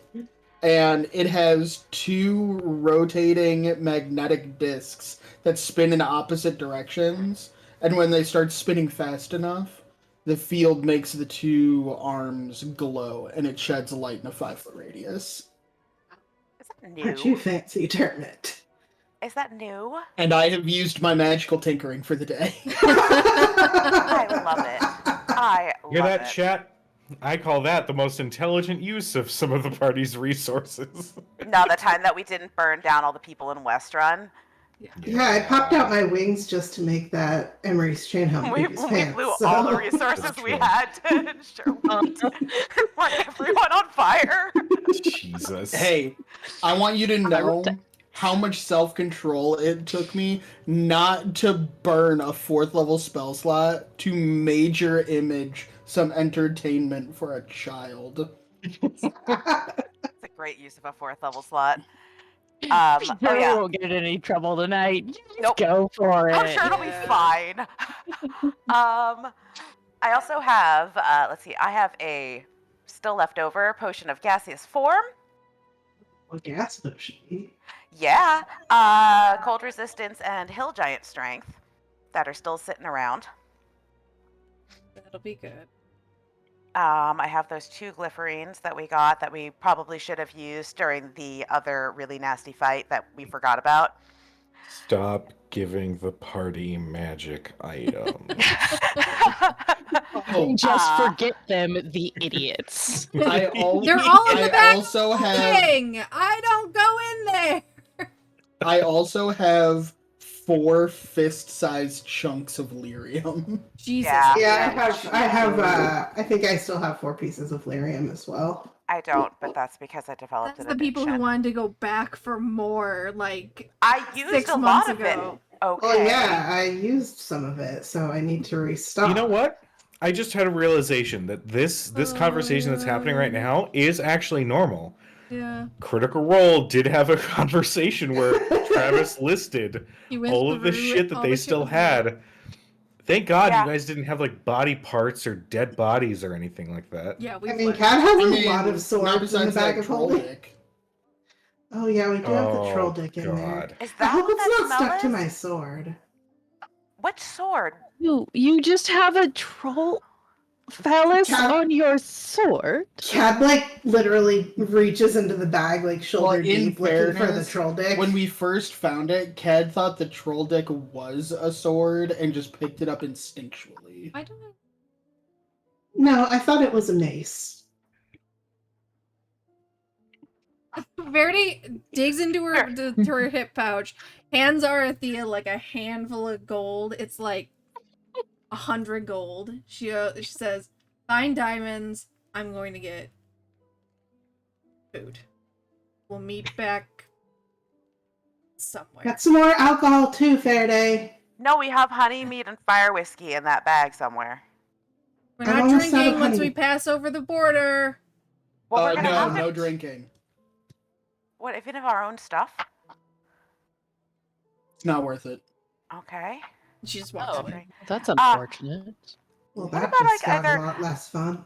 and it has 2 rotating magnetic discs that spin in opposite directions. And when they start spinning fast enough, the field makes the 2 arms glow, and it sheds light in a 5-foot radius. Is that Aren't you new? fancy, Dermot? Is that new? And I have used my magical tinkering for the day. I love it. I Hear love that, it. chat? I call that the most intelligent use of some of the party's resources. No, the time that we didn't burn down all the people in West Run. Yeah, I popped out my wings just to make that Emery's chain helmet. We blew all the resources That's we true. had to ensure we light everyone on fire. Jesus. Hey, I want you to know how much self-control it took me not to burn a 4th level spell slot to major image some entertainment for a child. It's a great use of a 4th level slot. Oh We yeah. won't get in any trouble tonight. Just Nope. go for it. I'm sure it'll be fine. I also have, let's see, I have a still left over potion of gaseous form. What gas potion? Yeah, cold resistance and hill giant strength that are still sitting around. That'll be good. I have those 2 glypherines that we got that we probably should have used during the other really nasty fight that we forgot about. Stop giving the party magic items. Oh, Just forget them, the idiots. They're all in the back also have thing. I don't go in there. I also have 4 fist-sized chunks of lyrium. Jesus. Yeah. Yeah, I think I still have 4 pieces of lyrium as well. I don't, but that's because I developed That's an the people who addiction. wanted to go back for more, like, I used 6 a months lot of ago. it. Okay. Well, yeah, I used some of it, so I need to restock. You know what? I just had a realization that this conversation that's happening right now is actually normal. Yeah. Critical Role did have a conversation where Travis listed He went all of the through shit that all they the still shit we had. had. Thank God Yeah. you guys didn't have like body parts or dead bodies or anything like that. Yeah, we I mean, went. Cat has I a mean, lot of not swords in the besides bag that of troll holding. dick. Oh yeah, we do have the troll Oh, dick in there. God. Is I that hope what it's that not smell stuck to is? my sword. What sword? You just have a troll phallus Cat- on your sword. Cat like literally reaches into the bag like shoulder in deep looking for the fairness, troll dick. When we first found it, Cad thought the troll dick was a sword and just picked it up instinctually. I don't know. No, I thought it was a mace. Verity digs into her hip pouch, hands Arathea like a handful of gold. It's like 100 gold. She says, "Find diamonds. I'm going to get food. We'll meet back somewhere." Got some more alcohol too, Faraday. No, we have honey, meat, and fire whiskey in that bag somewhere. We're I'm not almost out of drinking once honey. we pass over the border. Well, we're gonna No, have no it. drinking. What, if we have our own stuff? It's not worth it. Okay. She just walks Oh. away. That's unfortunate. Well, What that about, just like, got other- a lot less fun.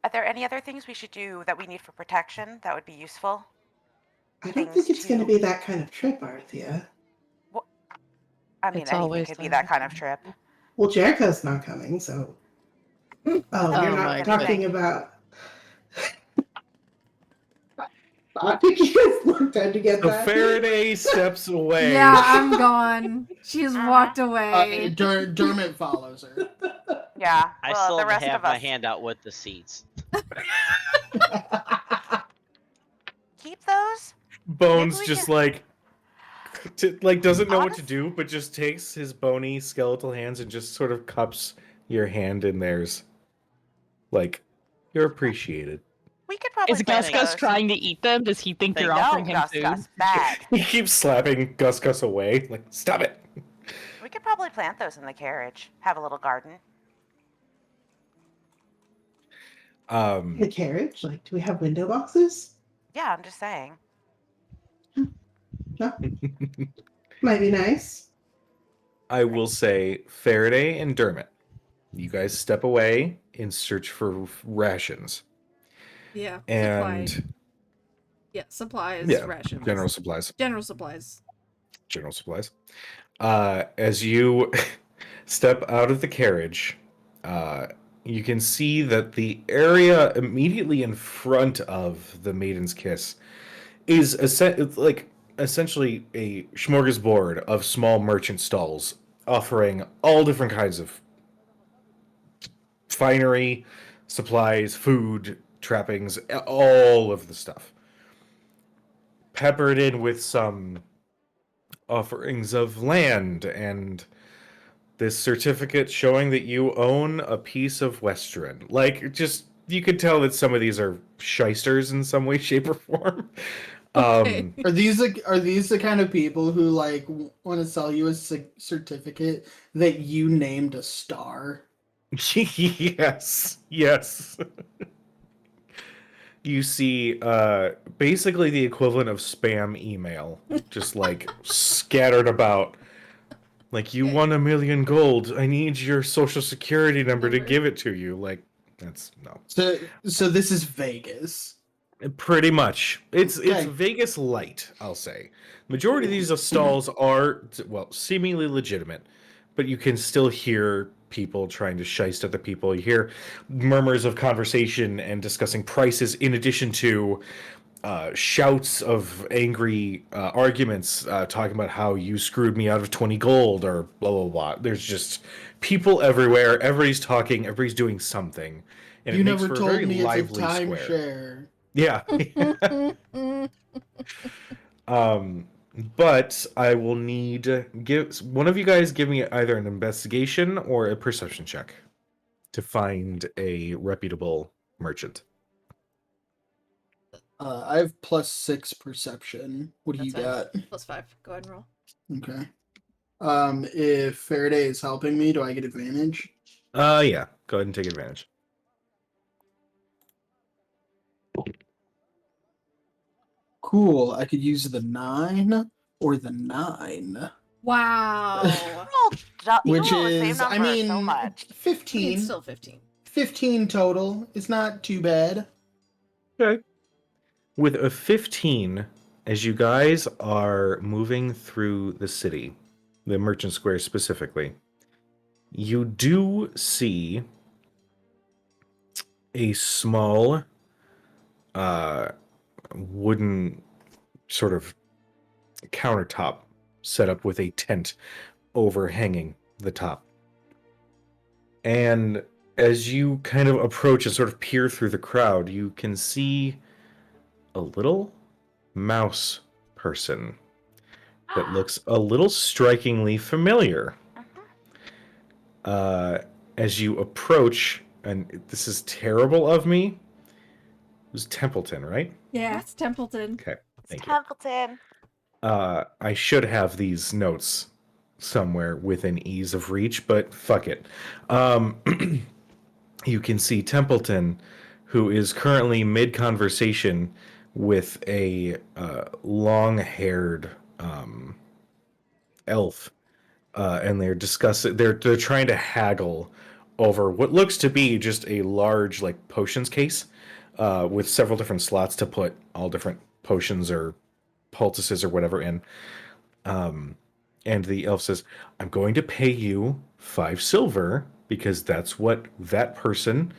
Are there any other things we should do that we need for protection that would be useful? I don't Things think it's going to to- be that kind of trip, Arthea. I mean, It's anything always could be that. that kind of trip. Well, Jericho's not coming, so. Oh, you're Oh not my talking about. I think you guys looked at to get So that. Faraday steps away. Yeah, I'm gone. She's Uh-huh. walked away. Dermot follows her. Yeah. I Well, still the rest have of my us hand out with the seeds. keep those. Bones Maybe we just can- like doesn't know what to Honest- do, but just takes his bony skeletal hands and just sort of cups your hand in theirs. Like, you're appreciated. We could probably Is plant Gus Gus those. trying to eat them? Does he think you're No, offering him Gus food? Gus, bad. He keeps slapping Gus Gus away. Like, stop it. We could probably plant those in the carriage. Have a little garden. The carriage? Like, do we have window boxes? Yeah, I'm just saying. Might be nice. I will say Faraday and Dermot, you guys step away in search for rations. Yeah. Supply. And Yeah, supplies, yeah, rations. general supplies. General supplies. General supplies. As you step out of the carriage, you can see that the area immediately in front of the Maiden's Kiss is essentially a smorgasbord of small merchant stalls offering all different kinds of finery, supplies, food, trappings, all of the stuff. Peppered in with some offerings of land and this certificate showing that you own a piece of Western. Like, just, you could tell that some of these are shysters in some way, shape, or form. Okay. Are these the kind of people who like want to sell you a certificate that you named a star? Yes. You see basically the equivalent of spam email, just like scattered about. Like, you won 1 million gold. I need your social security number to give it to you. Like, that's no. So this is Vegas. Pretty much. It's Okay. Vegas light, I'll say. Majority of these stalls are, well, seemingly legitimate, but you can still hear people trying to shiest other people. You hear murmurs of conversation and discussing prices, in addition to shouts of angry arguments, talking about how you screwed me out of 20 gold or blah, blah, blah. There's just people everywhere. Everybody's talking. Everybody's doing something. And You it makes never for a very told me it's a lively square. timeshare. Yeah. But I will need one of you guys give me either an investigation or a perception check to find a reputable merchant. I have +6 perception. What do you That's got? fine. +5. Go ahead and roll. Okay. If Faraday is helping me, do I get advantage? Yeah. Go ahead and take advantage. Cool. I could use the 9 or the 9. Wow. Which you roll the same is, I number mean, so much. 15. It's still 15. 15 total. It's not too bad. Okay. With a 15, as you guys are moving through the city, the Merchant Square specifically, you do see a small wooden sort of countertop set up with a tent overhanging the top. And as you kind of approach and sort of peer through the crowd, you can see a little mouse person that looks a little strikingly familiar. As you approach, and this is terrible of me, it was Templeton, right? Yeah, it's Templeton. Okay, thank you. Templeton. I should have these notes somewhere within ease of reach, but fuck it. You can see Templeton, who is currently mid-conversation with a long-haired elf, and they're discussing. They're trying to haggle over what looks to be just a large like potions case, with several different slots to put all different potions or poultices or whatever in. And the elf says, "I'm going to pay you 5 silver because that's what that person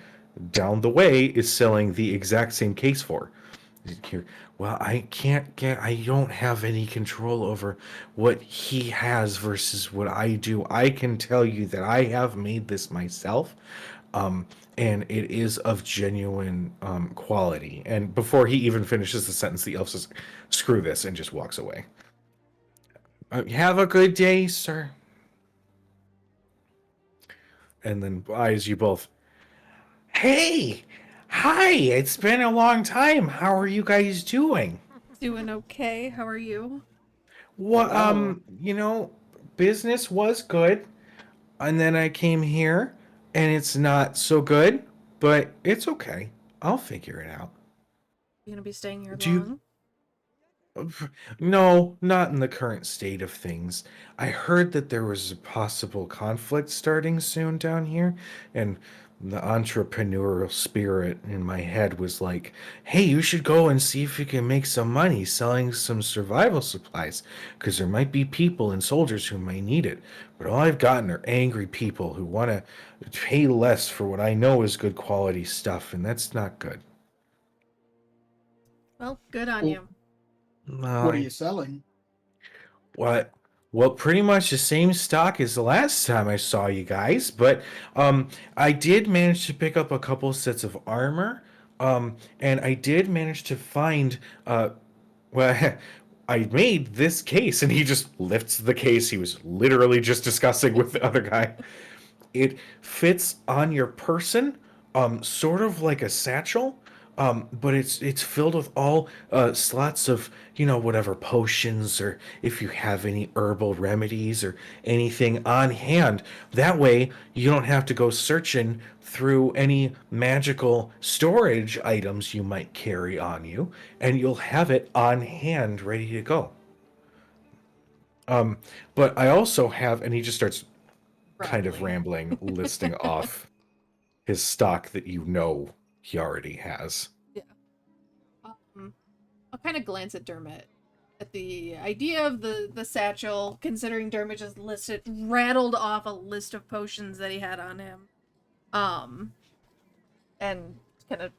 down the way is selling the exact same case for." Here, well, I don't have any control over what he has versus what I do. I can tell you that I have made this myself, and it is of genuine quality. And before he even finishes the sentence, the elf says, "Screw this," and just walks away. Have a good day, sir. And then eyes you both. Hey! Hi! It's been a long time. How are you guys doing? Doing okay. How are you? Well, Oh. business was good. And then I came here, and it's not so good, but it's okay. I'll figure it out. You gonna be staying here Do you- long? No, not in the current state of things. I heard that there was a possible conflict starting soon down here, and the entrepreneurial spirit in my head was like, hey, you should go and see if you can make some money selling some survival supplies, because there might be people and soldiers who might need it. But all I've gotten are angry people who want to pay less for what I know is good quality stuff, and that's not good. Well, good on Well, you. No, What are you selling? What? Well, pretty much the same stock as the last time I saw you guys, but I did manage to pick up a couple sets of armor, and I did manage to find well, I made this case, and he just lifts the case he was literally just discussing with the other guy. It fits on your person, sort of like a satchel, but it's filled with all slots of, whatever potions, or if you have any herbal remedies or anything on hand. That way you don't have to go searching through any magical storage items you might carry on you, and you'll have it on hand ready to go. But I also have, and he just starts kind of rambling, listing off his stock that he already has. Yeah. I'll kind of glance at Dermot at the idea of the satchel, considering Dermot just rattled off a list of potions that he had on him. And kind of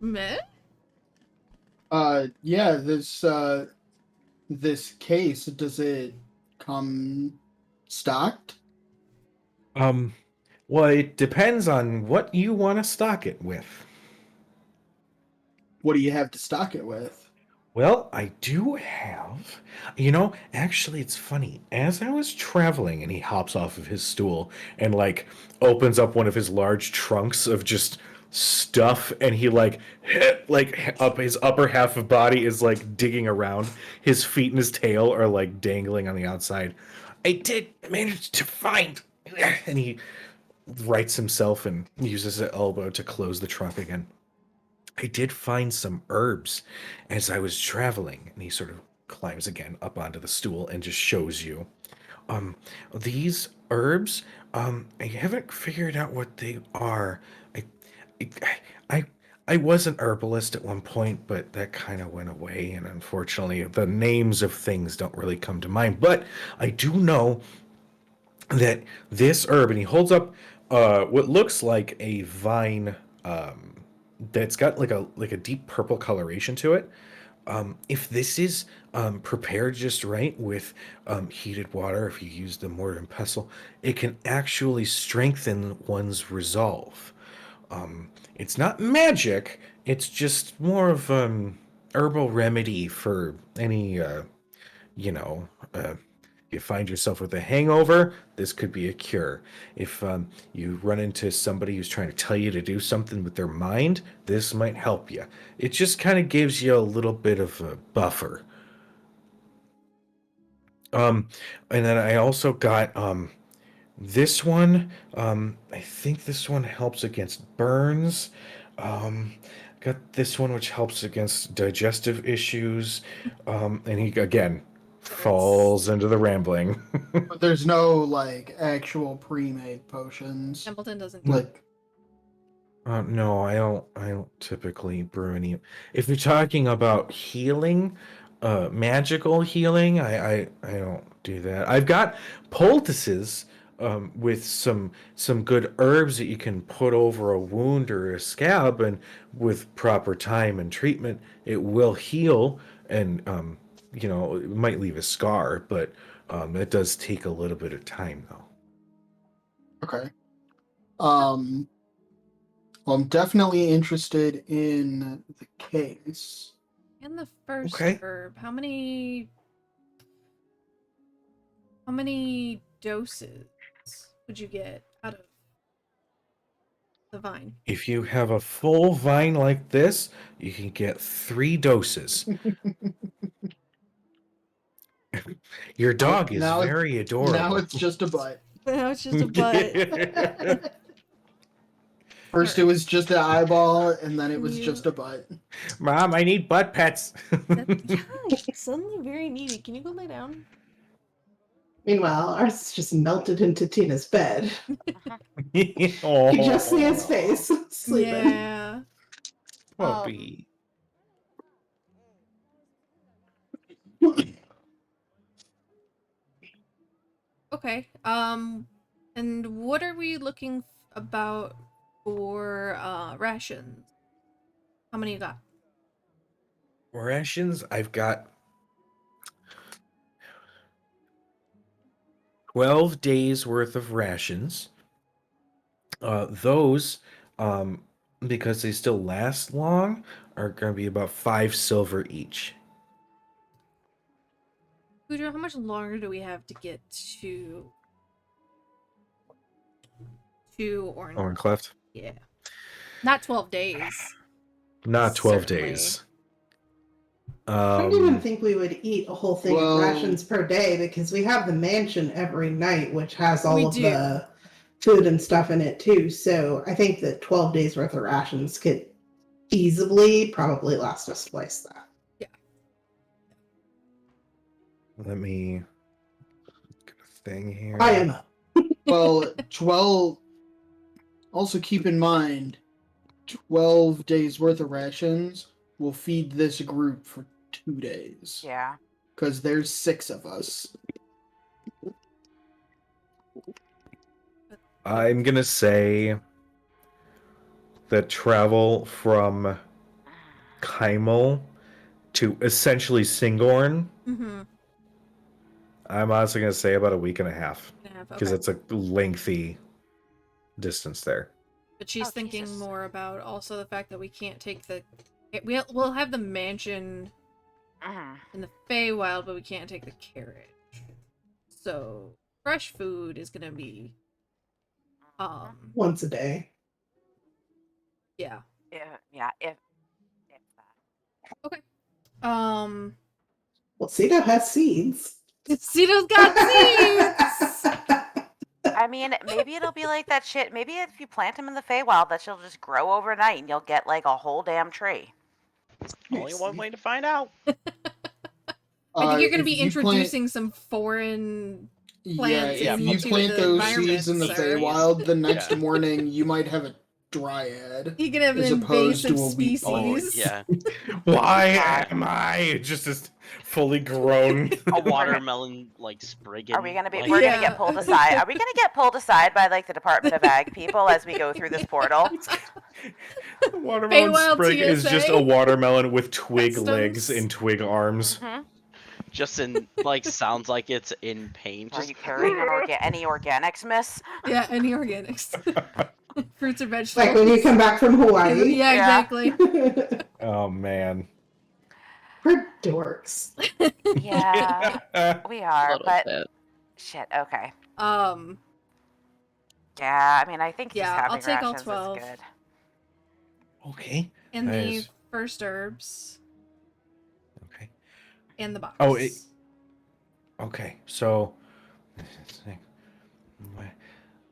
meh? Yeah, this case, does it come stocked? Well, it depends on what you want to stock it with. What do you have to stock it with? Well, I do have. Actually, it's funny. As I was traveling, and he hops off of his stool and, like, opens up one of his large trunks of just stuff, and he, like, up his upper half of body is, like, digging around. His feet and his tail are, like, dangling on the outside. I did manage to find. And he rights himself and uses his elbow to close the trunk again. I did find some herbs as I was traveling, and he sort of climbs again up onto the stool and just shows you. These herbs, I haven't figured out what they are. I was an herbalist at one point, but that kind of went away, and unfortunately, the names of things don't really come to mind. But I do know that this herb, and he holds up what looks like a vine that's got like a deep purple coloration to it. If this is prepared just right with heated water, if you use the mortar and pestle, it can actually strengthen one's resolve. It's not magic, it's just more of herbal remedy for any you find yourself with a hangover, this could be a cure. If you run into somebody who's trying to tell you to do something with their mind, this might help you. It just kind of gives you a little bit of a buffer. And then I also got this one. I think this one helps against burns. Got this one which helps against digestive issues. And he again falls into the rambling. But there's no like actual pre-made potions. Templeton doesn't do Like No, I don't typically brew any. If you're talking about healing, magical healing, I don't do that. I've got poultices with some good herbs that you can put over a wound or a scab, and with proper time and treatment, it will heal. And it might leave a scar, but it does take a little bit of time, though. okay. Well, I'm definitely interested in the case. And the first Okay. herb, how many doses would you get out of the vine? If you have a full vine like this, you can get 3 doses. Your dog is Now it- very adorable. Now it's just a butt. No, it's just a butt. First it was just an eyeball, and then it was Yeah. just a butt. Mom, I need butt pets. Suddenly very needy. Can you go lay down? Meanwhile, ours is just melted into Tina's bed. Oh, You just see his face sleeping. Yeah. puppy. Okay. And what are we looking about for rations? How many you got? Rations, I've got 12 days worth of rations. Those, because they still last long, are going to be about 5 silver each. Cujo, how much longer do we have to get to Orange? Orncleft? Yeah. Not 12 days. Not 12 Certainly. days. I don't even think we would eat a whole thing Well- of rations per day because we have the mansion every night, which has all We of do. the food and stuff in it too. So I think that 12 days worth of rations could easily probably last us twice that. Let me get a thing here. I am up. Well, 12. Also, keep in mind, 12 days worth of rations will feed this group for 2 days. Yeah. Because there's 6 of us. I'm gonna say that travel from Kaimel to essentially Singorn, Mm-hmm. I'm honestly gonna say about a week and a half. Because Okay. it's a lengthy distance there. But she's Oh, thinking Jesus. more about also the fact that we can't take the. We'll have the mansion Mhm. in the Feywild, but we can't take the carriage. So fresh food is gonna be. Once a day. Yeah. Yeah, if that. Okay. Well, Cito has seeds. Cito's got seeds. I mean, maybe it'll be like that shit. Maybe if you plant them in the Feywild, that she'll just grow overnight and you'll get like a whole damn tree. Only one way to find out. I think you're going to If be you introducing some foreign plants if you into plant the those seeds in the environment, sir. Feywild, the next Yeah. morning you might have a dryad. You can have As an opposed invasive to a wheat species. Yeah, Why God. am I just as fully grown? a watermelon like sprigging. Are we gonna be? like- We're Yeah. gonna get pulled aside. Are we gonna get pulled aside by like the Department of Ag people as we go through this portal? Watermelon Feywild sprig is just TSA. a watermelon with twig Customs. legs and twig arms. Mhm. just in like sounds like it's in pain. Are Just you carrying any organics, miss? Yeah, any organics. Fruits or Like vegetables. when you come back from Hawaii. Yeah, Yeah. exactly. Oh man. We're dorks. Yeah, we A are, little but bit. shit. Okay. Um, Yeah, I mean, I think just Yeah, I'll having take all rations 12. is good. Okay. and the Nice. first herbs Okay. and the box. Oh, okay. So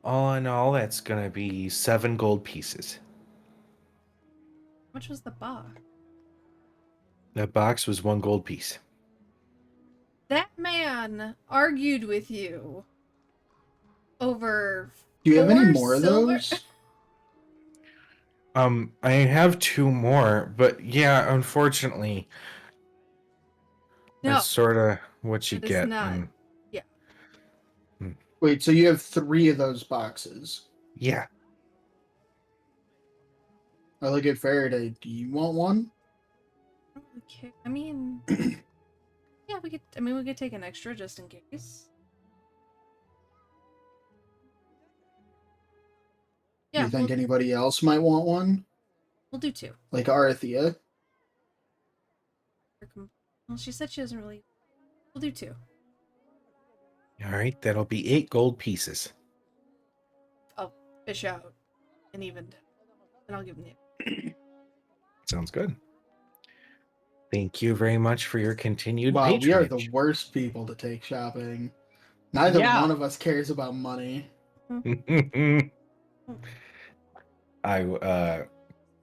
all in all, that's gonna be 7 gold pieces. How much was the box? That box was 1 gold piece. That man argued with you over. Do you have any 4 more of silver- those? I have 2 more, but yeah, unfortunately, No, that's sort of what you That is get. not- and- Wait, so you have 3 of those boxes. yeah. I look at Faraday. Do you want one? okay. I mean, yeah, we could. I mean, we could take an extra just in case. Do Yeah, you think we'll, anybody else might want one? we'll do 2. Like Arathea? Well, she said she doesn't really. We'll do 2. All right, that'll be 8 gold pieces. I'll fish out an even, and I'll give them the. Sounds good. Thank you very much for your continued Wow, we are the patronage. worst people to take shopping. Neither Yeah. one of us cares about money.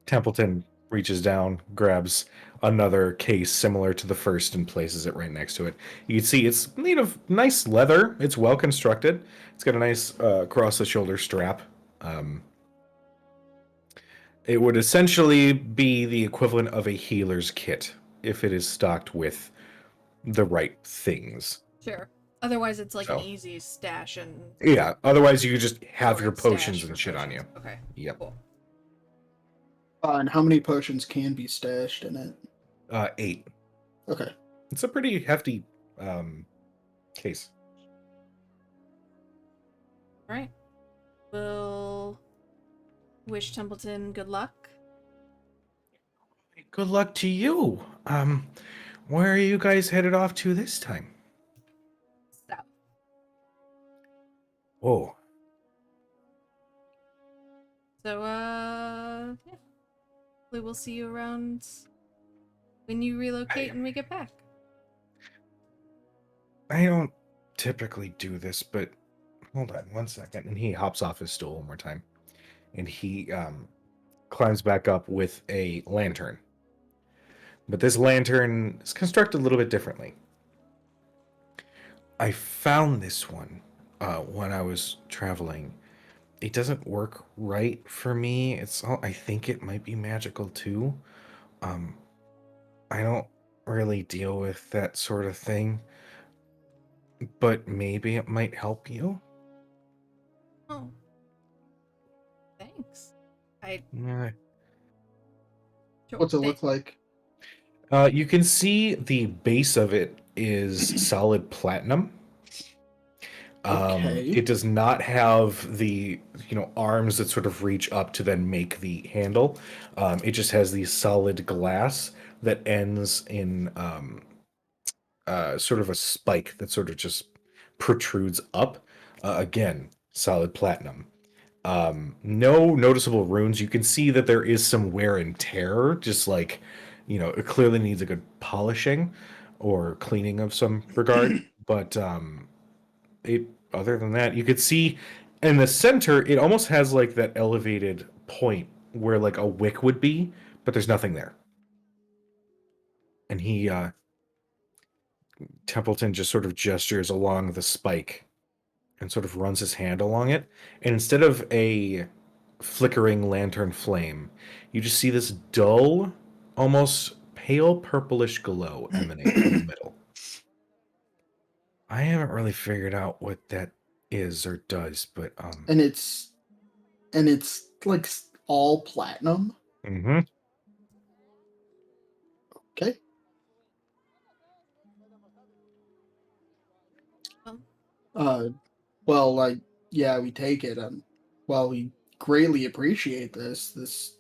Templeton reaches down, grabs another case similar to the first, and places it right next to it. You can see it's made of nice leather. It's well constructed. It's got a nice across the shoulder strap. It would essentially be the equivalent of a healer's kit if it is stocked with the right things. Sure. Otherwise, it's like an So. easy stash and. Yeah, otherwise you could just have your stash potions for and shit on you. potions. Okay. Yep. Cool. And how many potions can be stashed in it? 8. Okay. It's a pretty hefty case. All right. We'll wish Templeton good luck. Good luck to you. Where are you guys headed off to this time? South. Whoa. So, yeah. Hopefully, we'll see you around when you relocate and we get back. I don't typically do this, but hold on 1 second. And he hops off his stool one more time. And he climbs back up with a lantern. But this lantern is constructed a little bit differently. I found this one when I was traveling. It doesn't work right for me. I think it might be magical too. I don't really deal with that sort of thing, but maybe it might help you. Oh, thanks. I Uh, What's it look like? you can see the base of it is solid platinum. Okay. It does not have the arms that sort of reach up to then make the handle. It just has the solid glass that ends in sort of a spike that sort of just protrudes up. Again, solid platinum. No noticeable runes. You can see that there is some wear and tear, just like, it clearly needs a good polishing or cleaning of some regard. But it other than that, you could see in the center, it almost has like that elevated point where like a wick would be, but there's nothing there. And Templeton just sort of gestures along the spike and sort of runs his hand along it. And instead of a flickering lantern flame, you just see this dull, almost pale purplish glow emanate from the middle. I haven't really figured out what that is or does, but And it's like all platinum. mhm. Okay. Well, like, yeah, we take it. Well, we greatly appreciate this. This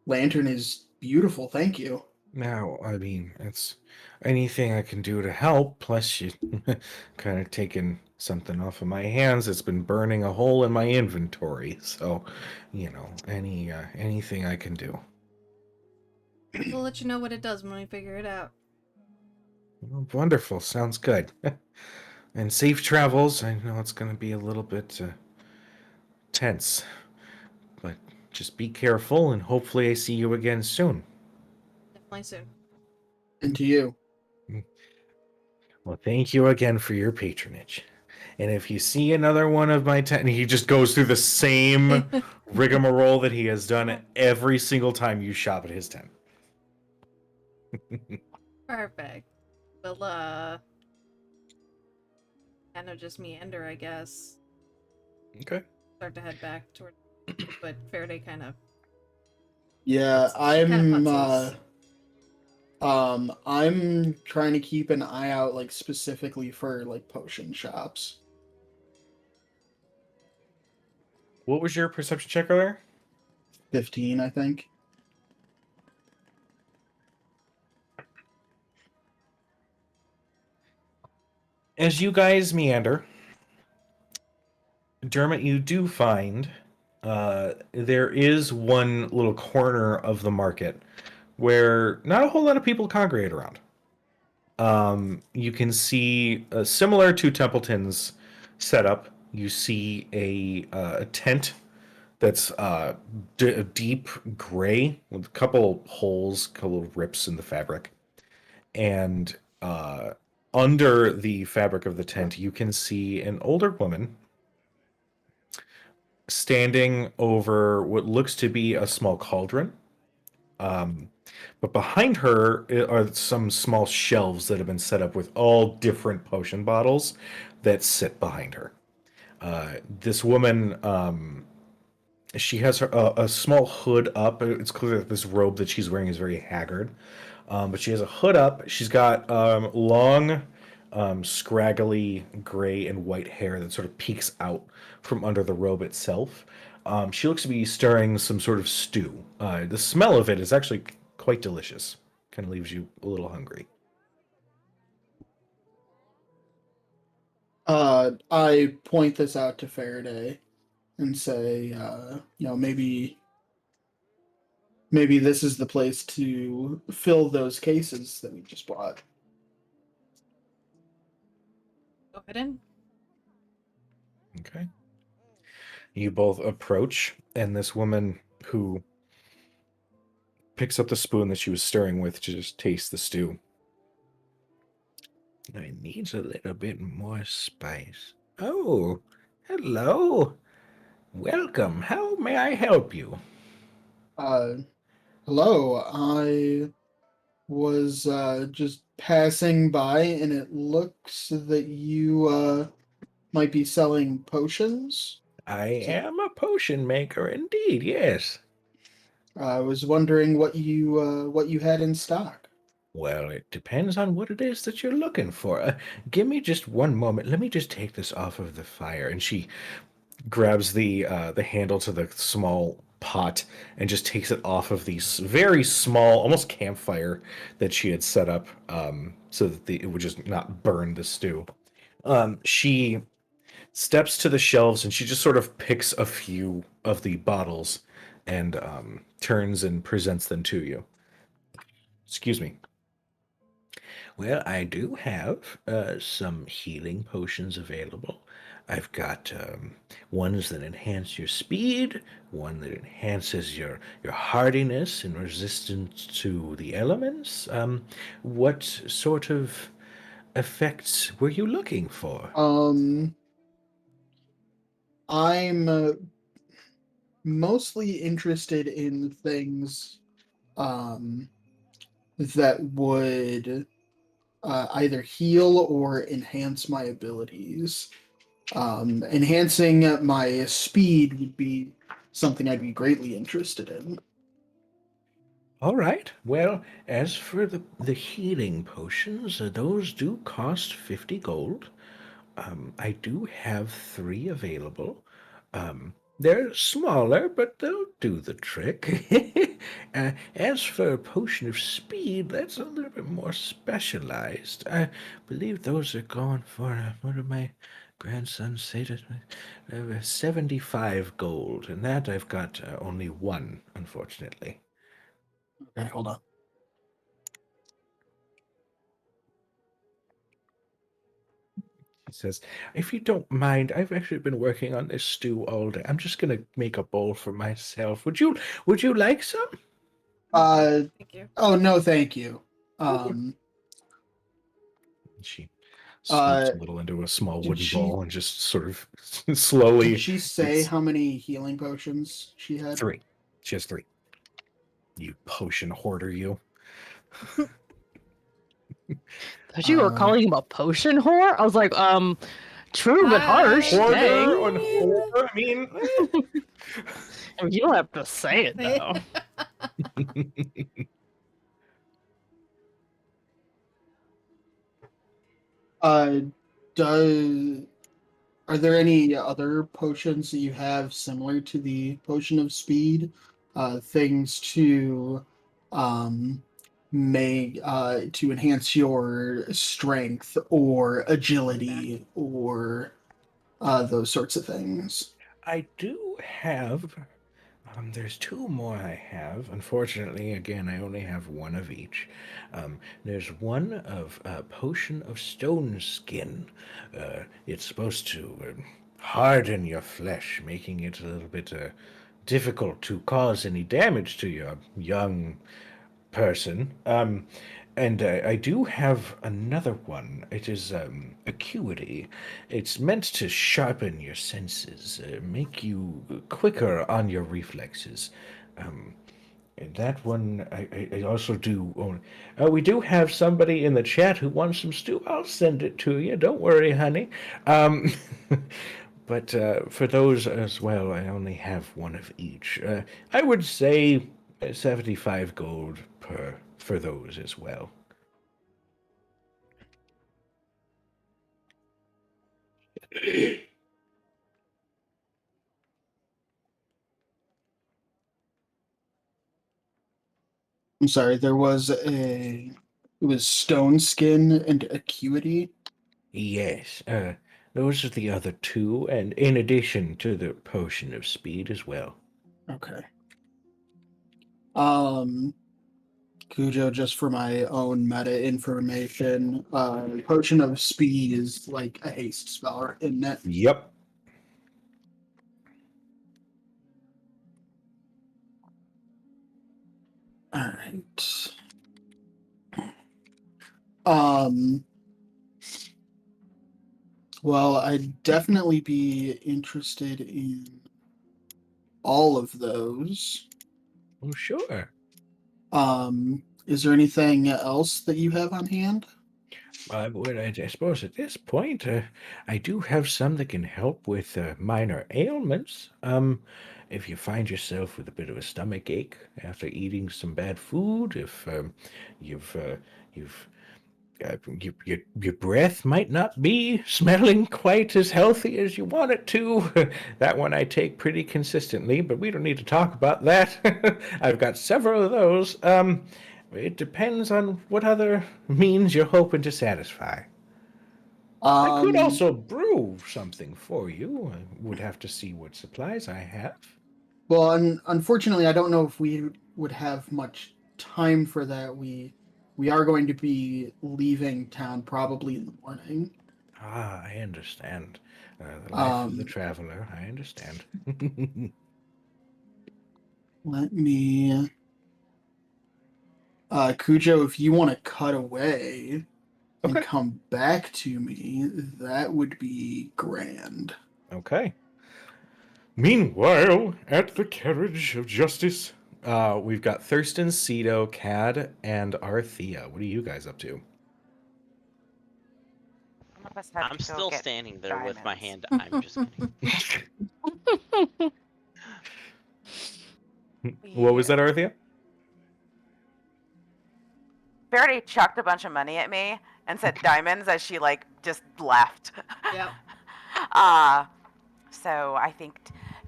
lantern is beautiful. Thank you. Now, I mean, it's anything I can do to help. Plus, you kind of taken something off of my hands. It's been burning a hole in my inventory. So, anything I can do. will let you know what it does when we figure it out. Well, wonderful. Sounds good. And safe travels. I know it's going to be a little bit tense, but just be careful, and hopefully I see you again soon. Definitely soon. And to you. Well, thank you again for your patronage. And if you see another one of my tent, he just goes through the same rigmarole that he has done every single time you shop at his tent. Perfect. Well, kind of just meander, I guess. Okay. Start to head back toward, but Faraday kind of. Yeah, Kinda I'm trying to keep an eye out, like, specifically for like potion shops. What was your perception check earlier? 15, I think. As you guys meander, Dermot, you do find there is one little corner of the market where not a whole lot of people congregate around. You can see, similar to Templeton's setup, you see a tent that's deep gray with a couple holes, couple of rips in the fabric. And under the fabric of the tent, you can see an older woman standing over what looks to be a small cauldron. But behind her are some small shelves that have been set up with all different potion bottles that sit behind her. This woman, she has a small hood up. It's clear that this robe that she's wearing is very haggard. But she has a hood up. She's got long, scraggly gray and white hair that sort of peeks out from under the robe itself. She looks to be stirring some sort of stew. The smell of it is actually quite delicious. Kind of leaves you a little hungry. I point this out to Faraday and say, maybe this is the place to fill those cases that we just bought. Go ahead in. Okay. You both approach, and this woman who picks up the spoon that she was stirring with to just taste the stew. I need a little bit more spice. Oh, hello. Welcome. How may I help you? Hello. was just passing by, and it looks that you might be selling potions. I am a potion maker indeed, yes. I was wondering what you had in stock. Well, it depends on what it is that you're looking for. Give me just one moment. Let me just take this off of the fire. And she grabs the handle to the small pot and just takes it off of the very small, almost campfire that she had set up, so that it would just not burn the stew. She steps to the shelves and she just sort of picks a few of the bottles and turns and presents them to you. Excuse me. Well, I do have some healing potions available. I've got ones that enhance your speed, one that enhances your hardiness and resistance to the elements. What sort of effects were you looking for? I'm mostly interested in things that would either heal or enhance my abilities. Enhancing my speed would be something I'd be greatly interested in. All right. Well, as for the healing potions, those do cost 50 gold. I do have 3 available. They're smaller, but they'll do the trick. As for a potion of speed, that's a little bit more specialized. I believe those are going for, what did my grandson say to me? 75 gold, and that I've got only 1, unfortunately. Okay, hold on. He says, if you don't mind, I've actually been working on this stew all day. I'm just gonna make a bowl for myself. Would you like some? Thank you. Oh no, thank you. Um, She uh, scoops a little into a small did wooden she- bowl and just sort of slowly. did she say It's how many healing potions she had? 3. She has 3. You potion hoarder, you. Thought you were calling him a potion whore? I was like, true but harsh. Hoarder Dang. on hoarder. I mean, You don't have to say it though. Does Are there any other potions that you have similar to the potion of speed? Things to make to enhance your strength or agility or those sorts of things. I do have. There's 2 more I have. Unfortunately, again, I only have 1 of each. There's one of potion of stone skin. It's supposed to harden your flesh, making it a little bit difficult to cause any damage to your young person. And I do have another one. It is acuity. It's meant to sharpen your senses, make you quicker on your reflexes. And that one I also do own. We do have somebody in the chat who wants some stew. I'll send it to you. Don't worry, honey. But for those as well, I only have 1 of each. I would say 75 gold for those as well. I'm sorry, it was stone skin and acuity. Yes, those are the other 2, and in addition to the potion of speed as well. Okay. Cujo, just for my own meta information, potion of speed is like a haste spell, isn't it? Yep. All right. Um. Well, I'd definitely be interested in all of those. Oh, sure. Is there anything else that you have on hand? Well, I suppose at this point, I do have some that can help with minor ailments. If you find yourself with a bit of a stomach ache after eating some bad food, if you've your breath might not be smelling quite as healthy as you want it to. That one I take pretty consistently, but we don't need to talk about that. I've got several of those. It depends on what other means you're hoping to satisfy. I could also brew something for you. I would have to see what supplies I have. Well, unfortunately, I don't know if we would have much time for that. We are going to be leaving town probably in the morning. Ah, I understand. The life of the traveler, I understand. Let me... Cujo, if you want to cut away and Okay. come back to me, that would be grand. Okay. Meanwhile, at the Carriage of Justice, we've got Thurston, Cedo, Cad, and Arthea. What are you guys up to? Some of us have I'm to go still get standing there with my diamonds. hand. I'm just kidding. What was that, Arthea? Verity chucked a bunch of money at me and said diamonds as she like just left. Yep. So I think,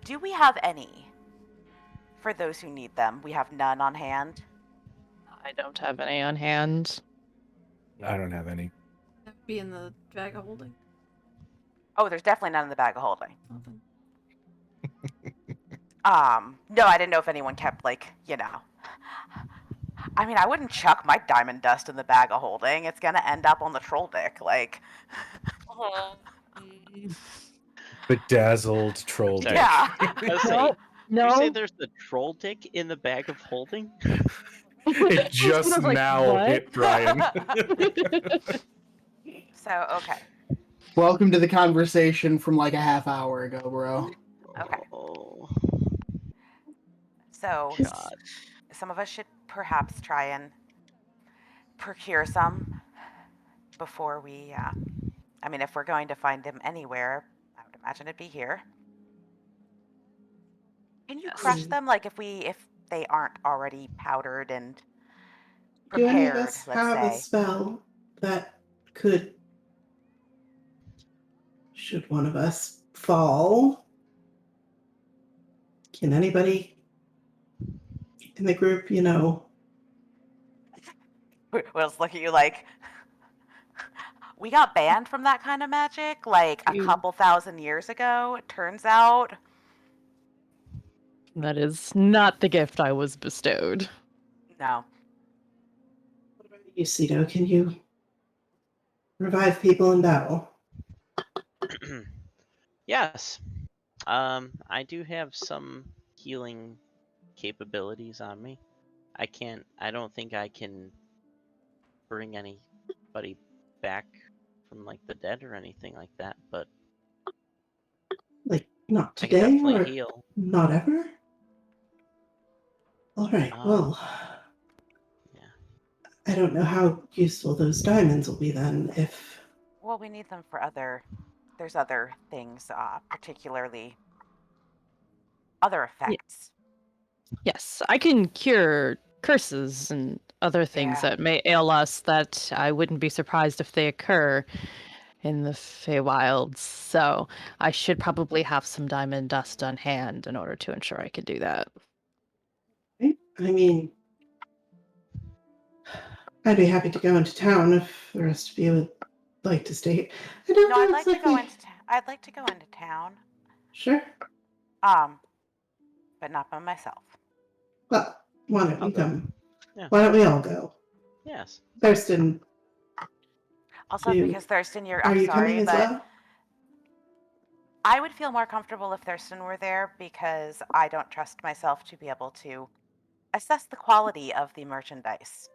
do we have any for those who need them? We have none on hand. I don't have any on hand. I don't have any. That would be in the bag of holding. Oh, there's definitely none in the bag of holding. Nothing. No, I didn't know if anyone kept I mean, I wouldn't chuck my diamond dust in the bag of holding. It's gonna end up on the troll dick, like. Bedazzled troll dick. Yeah. Let's say, No. you say there's the troll dick in the bag of holding? It just I was like, now what? hit Brian. So, okay. Welcome to the conversation from like a half hour ago, bro. Okay. Oh, So, God. some of us should perhaps try and procure some before we, I mean, if we're going to find them anywhere, I would imagine it'd be here. Can you crush them? Like, if they aren't already powdered and Do any of prepared, us let's have a say. spell that could, should one of us fall? Can anybody in the group, Will's look at you like, we got banned from that kind of magic like a couple thousand years ago, it turns out. That is not the gift I was bestowed. No. what about you, Cedo? Can you revive people in battle? Yes. I do have some healing capabilities on me. I don't think I can bring anybody back from like the dead or anything like that, but Like, not I can today definitely or heal. not ever? All right, well, Yeah. I don't know how useful those diamonds will be then if... Well, we need them for there's other things, particularly other effects. Yes, I can cure curses and other things Yeah. that may ail us that I wouldn't be surprised if they occur in the Feywilds. So I should probably have some diamond dust on hand in order to ensure I can do that. I mean, I'd be happy to go into town if the rest of you would like to stay. I don't No, know I'd like to go exactly- into I'd like to go into town. Sure. But not by myself. Well, why don't I'll we go. come? Yeah. Why don't we all go? Yes. Thurston, Also, Do- because Thurston, are I'm you sorry, coming as but well? I would feel more comfortable if Thurston were there because I don't trust myself to be able to assess the quality of the merchandise.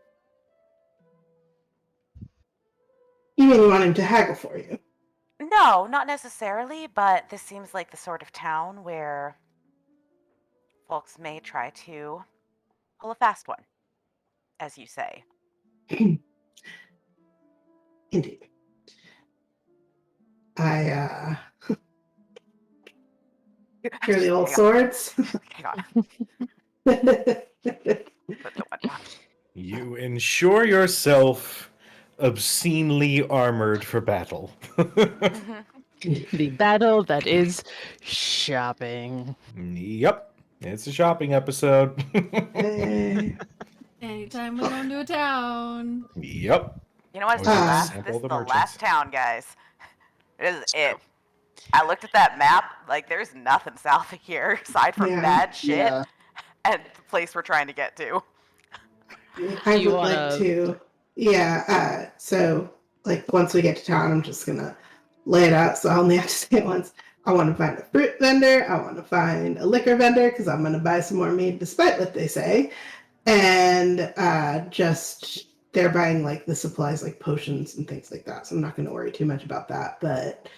You mean you want him to haggle for you? No, not necessarily, but this seems like the sort of town where folks may try to pull a fast one. as you say. Indeed. I hear the old swords. Hang on. You ensure yourself obscenely armored for battle. The battle that is shopping. Yep, it's a shopping episode. Anytime we go into a town. Yep. You know what? It's Always the have to last, sample this is the the merchants. last town, guys. This is it. I looked at that map. Like, there's nothing south of here aside from Yeah. bad shit Yeah. and the place we're trying to get to. I You would wanna- like to. Yeah. So, like, once we get to town, I'm just gonna lay it out. So I only have to say it once. I want to find a fruit vendor. I want to find a liquor vendor because I'm gonna buy some more mead, despite what they say. And just they're buying like the supplies, like potions and things like that. So I'm not gonna worry too much about that. But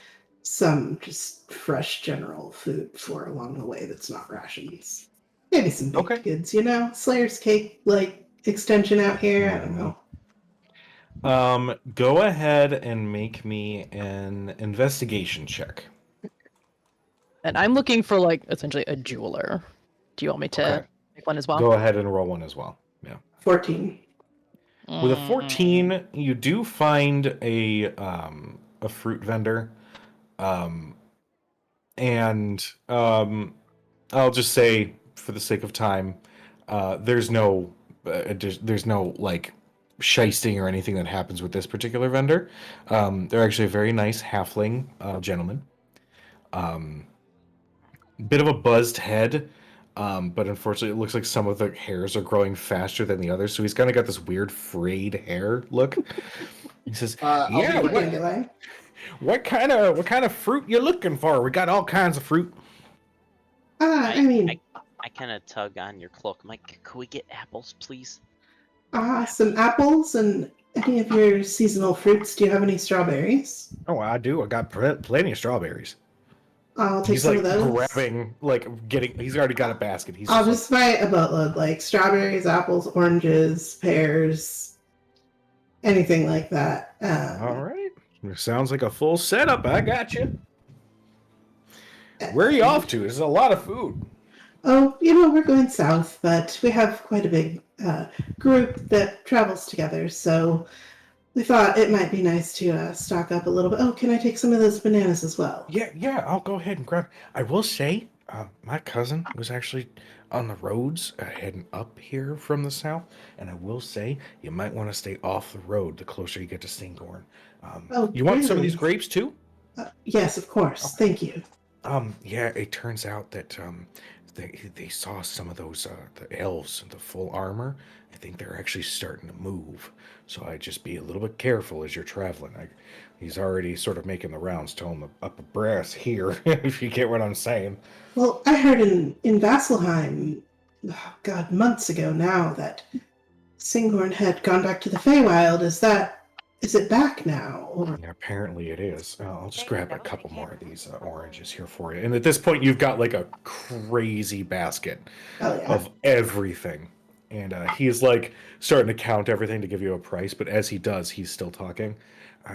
some just fresh general food for along the way that's not rations. Maybe some baked Okay. goods, Slayer's cake like extension out here. I don't know. Go ahead and make me an investigation check. And I'm looking for like essentially a jeweler. Do you want me to Okay. make one as well? Go ahead and roll one as well. Yeah. 14. With a Mm. 14, you do find a fruit vendor. I'll just say, for the sake of time, there's no like shysting or anything that happens with this particular vendor. They're actually a very nice halfling gentleman. Bit of a buzzed head, but unfortunately, it looks like some of the hairs are growing faster than the others. So he's kind of got this weird frayed hair look. He says, I'll be "Yeah, right back. Dandelion. what kind of fruit you looking for? We got all kinds of fruit." I mean, I kind of tug on your cloak. I'm like, could we get apples, please? some apples and any of your seasonal fruits. Do you have any strawberries? Oh, I do. I got plenty of strawberries. I'll take He's some like of those. grabbing, like getting. He's already got a basket. He's I'll just just buy a boatload, like strawberries, apples, oranges, pears, anything like that. like, all right. Sounds like a full setup. I got you. Where are you off to? There's a lot of food. Oh, we're going south, but we have quite a big group that travels together, so we thought it might be nice to stock up a little bit. Oh, can I take some of those bananas as well? Yeah. I'll go ahead and grab. I will say, my cousin was actually on the roads heading up here from the south, and I will say you might want to stay off the road the closer you get to Stingorn. Oh, You want some of these really? grapes too? Yes, of course. Thank you. Yeah, it turns out that they saw some of those the elves in the full armor. I think they're actually starting to move. So I'd just be a little bit careful as you're traveling. He's already sort of making the rounds, telling the upper brass here, if you get what I'm saying. Well, I heard in Vasselheim, oh God, months ago now, that Singorn had gone back to the Feywild. Is it back now? Or Yeah, apparently it is. I'll just Hey, grab a no, couple I more can't. of these oranges here for you. And at this point, you've got like a crazy basket oh yeah, of everything. And he's like starting to count everything to give you a price. But as he does, he's still talking.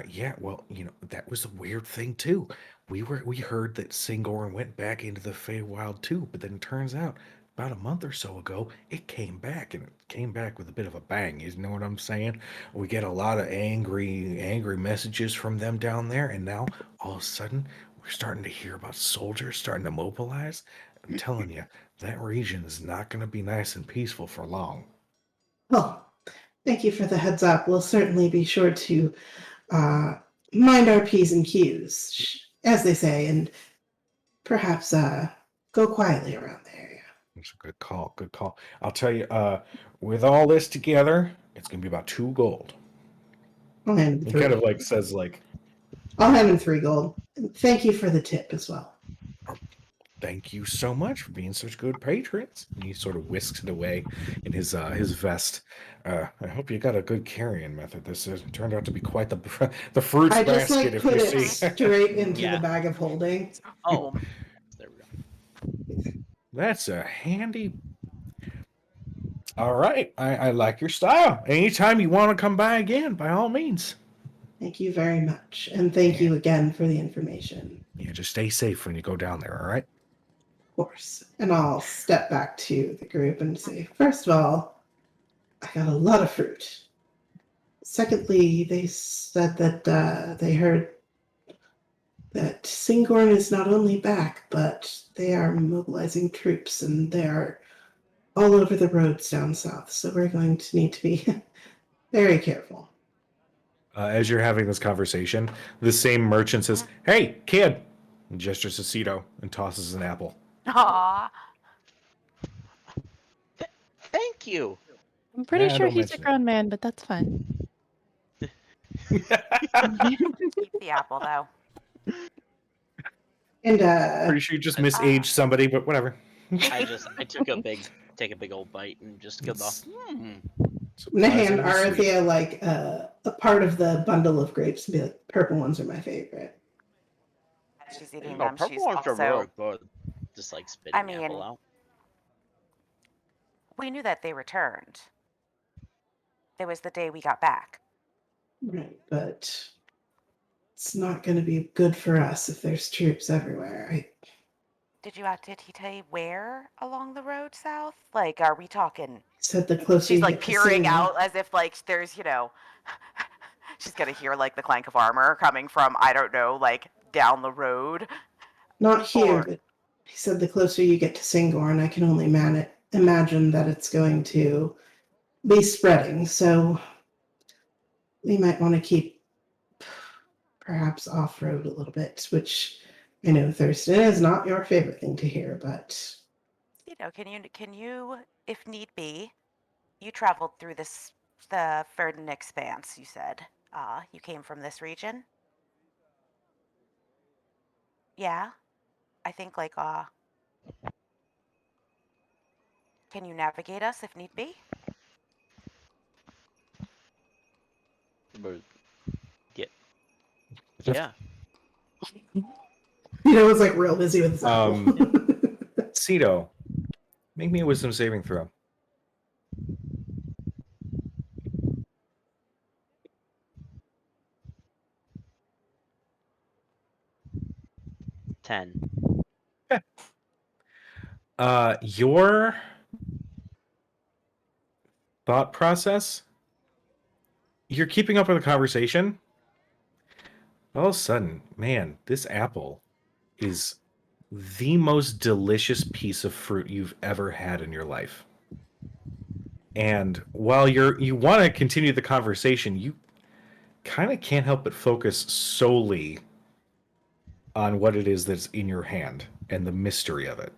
Yeah, well, that was a weird thing too. We heard that Singorn went back into the Feywild too, but then it turns out about a month or so ago, it came back, and it came back with a bit of a bang. You know what I'm saying? We get a lot of angry messages from them down there, and now all of a sudden we're starting to hear about soldiers starting to mobilize. I'm telling you, that region is not going to be nice and peaceful for long. well, thank you for the heads up. We'll certainly be sure to mind our P's and Q's, as they say, and perhaps go quietly around the area. It's a good call. Good call. I'll tell you, with all this together, it's going to be about 2 gold. I'll hand him He 3. kind of like says like, I'll hand him 3 gold. And thank you for the tip as well. "Thank you so much for being such good patrons." And he sort of whisks it away in his vest. I hope you got a good carrying method. This turned out to be quite the fruits I just basket, like if put you it see. straight into Yeah. the bag of holding. Oh, there we go. That's a handy. All right. I like your style. Anytime you want to come by again, by all means. Thank you very much. And thank you again for the information. Yeah, just stay safe when you go down there, all right? Of course. And I'll step back to the group and say, first of all, I got a lot of fruit. Secondly, they said that they heard that Singorn is not only back, but they are mobilizing troops and they are all over the roads down south. So we're going to need to be very careful. As you're having this conversation, the same merchant says, "Hey, kid!" and gestures to Cito and tosses an apple. Aw. Thank you. I'm pretty Nah, sure don't he's a mention it. grown man, but that's fine. Keep the apple, though. And Pretty sure you just misaged somebody, but whatever. I take a big old bite and just go It's- I'm gonna hand Surprisingly sweet. Arathea like a part of the bundle of grapes and be like, purple ones are my favorite. As she's eating No, them, purple she's ones are also. really good. Just like spitting I the apple mean- out. We knew that they returned. It was the day we got back. Right, but it's not going to be good for us if there's troops everywhere. Did he tell you where along the road south? Like, are we talking? Said the closer She's you like get to peering Singorn. out as if like there's, she's gonna hear like the clank of armor coming from, I don't know, like down the road. Not here, Or- but he said the closer you get to Singorn, I can only imagine that it's going to be spreading. So we might want to keep perhaps off road a little bit, which I know Thurston is not your favorite thing to hear, but Can you, if need be, you traveled through the Ferdinand Expanse, you said. You came from this region? Yeah. I think can you navigate us if need be? But, yeah. was like real busy with his apple. Cito, make me a wisdom saving throw. Ten. Your thought process, you're keeping up with the conversation. All of a sudden, man, this apple is the most delicious piece of fruit you've ever had in your life. And while you want to continue the conversation, you kind of can't help but focus solely on what it is that's in your hand and the mystery of it.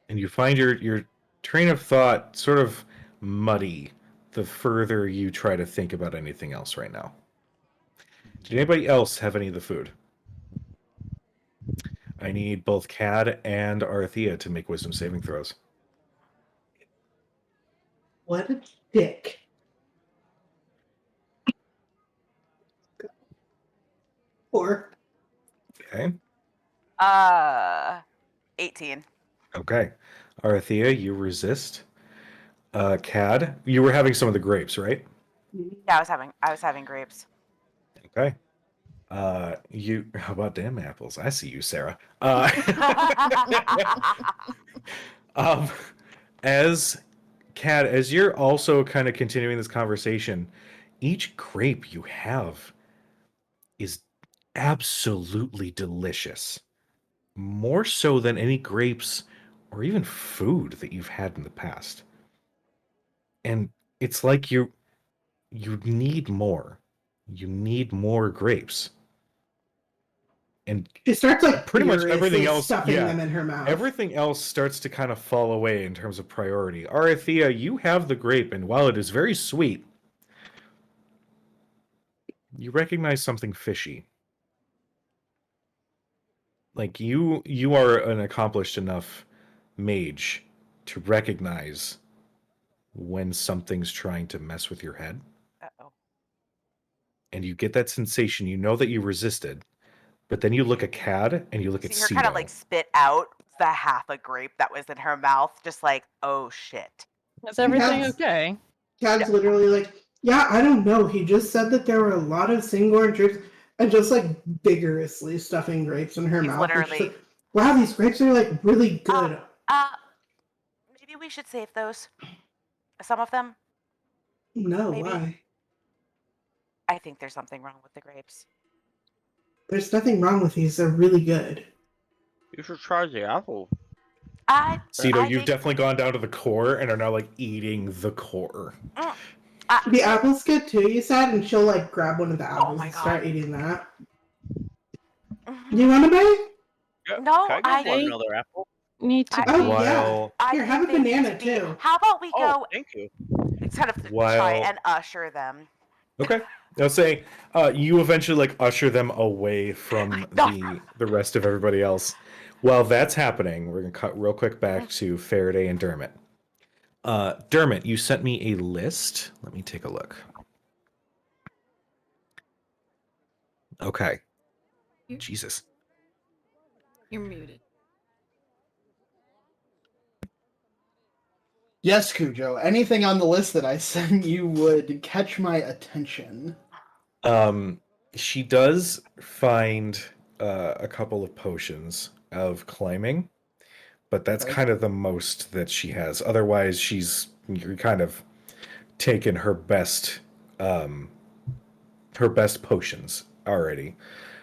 And you find your train of thought sort of muddy the further you try to think about anything else right now. Did anybody else have any of the food? I need both Cad and Arthea to make wisdom saving throws. What a dick. Or Okay. 18. Okay. Arthea, you resist. Cad, you were having some of the grapes, right? Yeah, I was having grapes. Okay. How about damn apples? I see you, Sarah. As Cad, as you're also kind of continuing this conversation, each grape you have is absolutely delicious. More so than any grapes or even food that you've had in the past. And it's like you need more. You need more grapes. And she starts like pretty much everything furiously else, stuffing yeah, them in her mouth. everything else starts to kind of fall away in terms of priority. Arthea, you have the grape, and while it is very sweet, you recognize something fishy. Like you are an accomplished enough mage to recognize when something's trying to mess with your head. Uh-oh. And you get that sensation, you know that you resisted, but then you look at Cad and you look at See her Cito. kind of like spit out the half a grape that was in her mouth, just like, oh shit. Is everything Yes. okay? Cad's literally like, yeah, I don't know. He just said that there were a lot of single grapes and just like vigorously stuffing grapes in her He's mouth. And she's literally- like, wow, these grapes are like really good. Maybe we should save those. Some of them. No, maybe. why? I think there's something wrong with the grapes. There's nothing wrong with these. They're really good. You should try the apple. Cito, I you've think- definitely gone down to the core and are now like eating the core. The apple's good too, you said, and she'll like grab one of the apples my and God. start eating that. Mhm. You want to bite? Yeah, No, can I I get one think- another apple? Need to I- Oh, be. yeah. While I Here, think have a they need banana, to be- too. How about we Oh, go thank you. kind of try While- and usher them? Okay. I'll say you eventually like usher them away from the rest of everybody else. While that's happening, we're gonna cut real quick back to Faraday and Dermot. Dermot, you sent me a list. Let me take a look. Okay. You- Jesus. You're muted. Yes, Cujo. Anything on the list that I sent you would catch my attention. She does find a couple of potions of climbing, but that's Okay. kind of the most that she has. Otherwise, you're kind of taken her best potions already.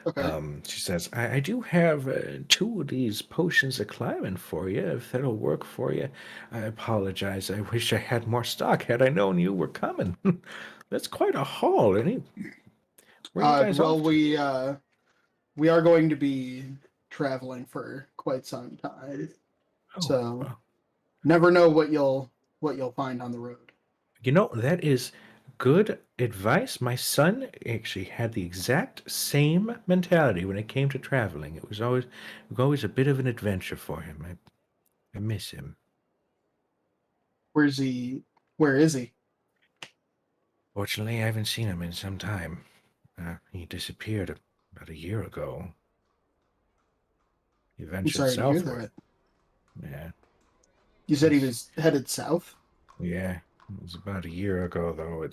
Okay. She says, I do have 2 of these potions of climbing for you, if that'll work for you. I apologize. I wish I had more stock. Had I known you were coming. That's quite a haul. Where are you guys Well, off to? we are going to be traveling for quite some time, Oh, so well, never know what you'll find on the road. you know, that is good advice. My son actually had the exact same mentality when it came to traveling. It was always a bit of an adventure for him. I miss him. Where is he? Fortunately, I haven't seen him in some time. He disappeared about a year ago. He I'm ventured sorry to hear southward. that. Yeah, You said he was headed south. yeah. It was about a year ago, though.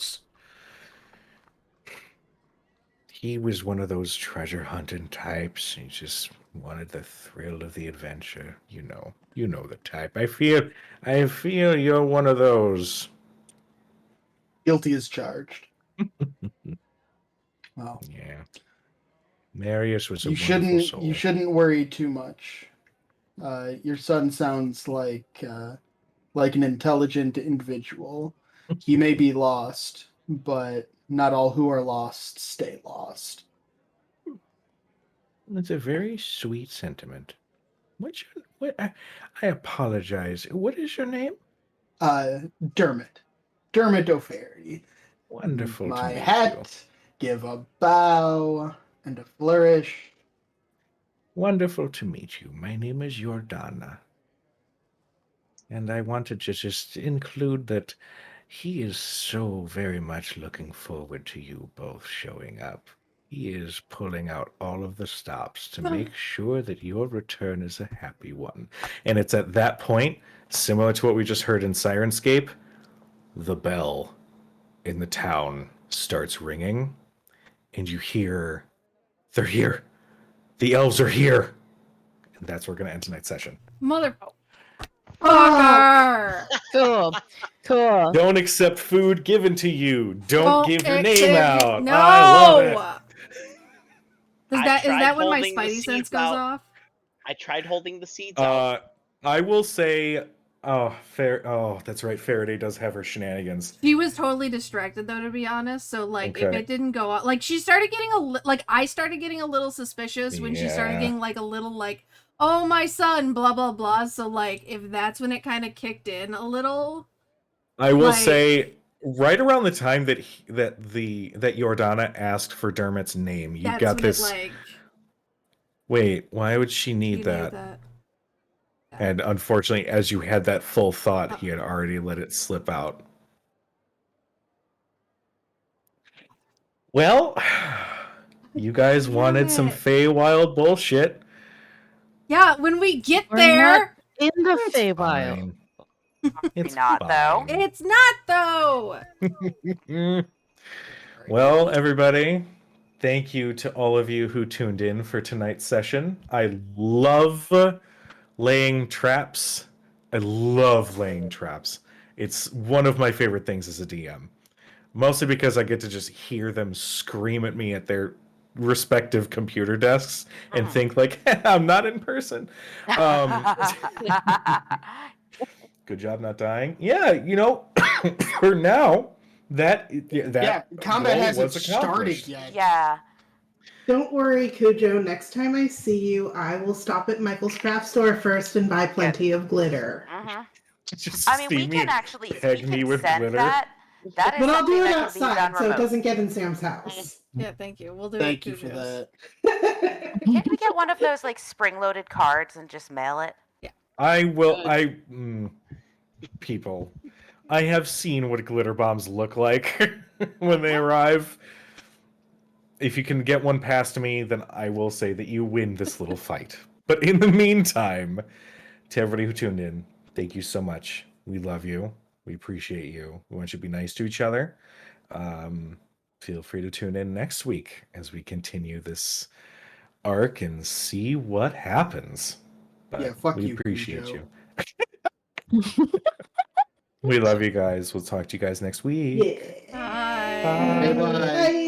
He was one of those treasure hunting types. He just wanted the thrill of the adventure. You know the type. I feel you're one of those. Guilty as charged. Well, Yeah. Marius was a you wonderful soul. shouldn't worry too much. Your son sounds like an intelligent individual. He may be lost, but not all who are lost stay lost. It's a very sweet sentiment. I apologize. What is your name? Dermot O'Ferry. Wonderful to My meet hat, give a bow and a flourish. you. Wonderful to meet you. My name is Jordana. And I wanted to just include that he is so very much looking forward to you both showing up. He is pulling out all of the stops to make sure that your return is a happy one. And it's at that point, similar to what we just heard in Sirenscape, the bell in the town starts ringing, and you hear, they're here. The elves are here. And that's where we're going to end tonight's session. Mother Ah! fucker! Cool. Don't accept food given to you. Don't give your name accept- out. No. I love it. Is I that tried when my holding the spidey seeds sense goes out. off? I tried holding the seeds out. I will say, that's right. Faraday does have her shenanigans. She was totally distracted though, to be honest. So like, if Okay. it didn't go out, like she started getting I started getting a little suspicious when she started Yeah. getting like a little like, oh my son, blah blah blah. So like, if that's when it kind of kicked in a little. I will Like- say, right around the time that Jordana asked for Dermot's name, you That's got when this. It, like, Wait, why would she you need knew that? And unfortunately, as you had that full thought, he had already let it slip out. Well, you guys wanted some Damn it. Feywild bullshit. Yeah, when we get We're there. not in the It's Feywild. fine. It's not, though. fine. It's not though. Well, everybody, thank you to all of you who tuned in for tonight's session. I love laying traps. I love laying traps. It's one of my favorite things as a DM. Mostly because I get to just hear them scream at me at their respective computer desks and think like, I'm not in person. Good job not dying. Yeah, you know, for now, that combat goal hasn't was started accomplished. yet. Yeah. Don't worry, Cujo. Next time I see you, I will stop at Michael's craft store first and buy plenty of glitter. Just I mean, see we me can actually peg me with send glitter. that. That is But I'll do something it that can be done outside so it remote. doesn't get in Sam's house. Yeah, thank you. We'll do Thank it. you for Cujo's. that. Can't we get one of those like spring-loaded cards and just mail it? I will. People, I have seen what glitter bombs look like when they arrive. If you can get one past me, then I will say that you win this little fight. But in the meantime, to everybody who tuned in, thank you so much. We love you. We appreciate you. We want you to be nice to each other. Feel free to tune in next week as we continue this arc and see what happens. But Yeah, fuck we you, appreciate Cujo. you. We love you guys. We'll talk to you guys next week. Yeah. Bye. Bye-bye. Bye.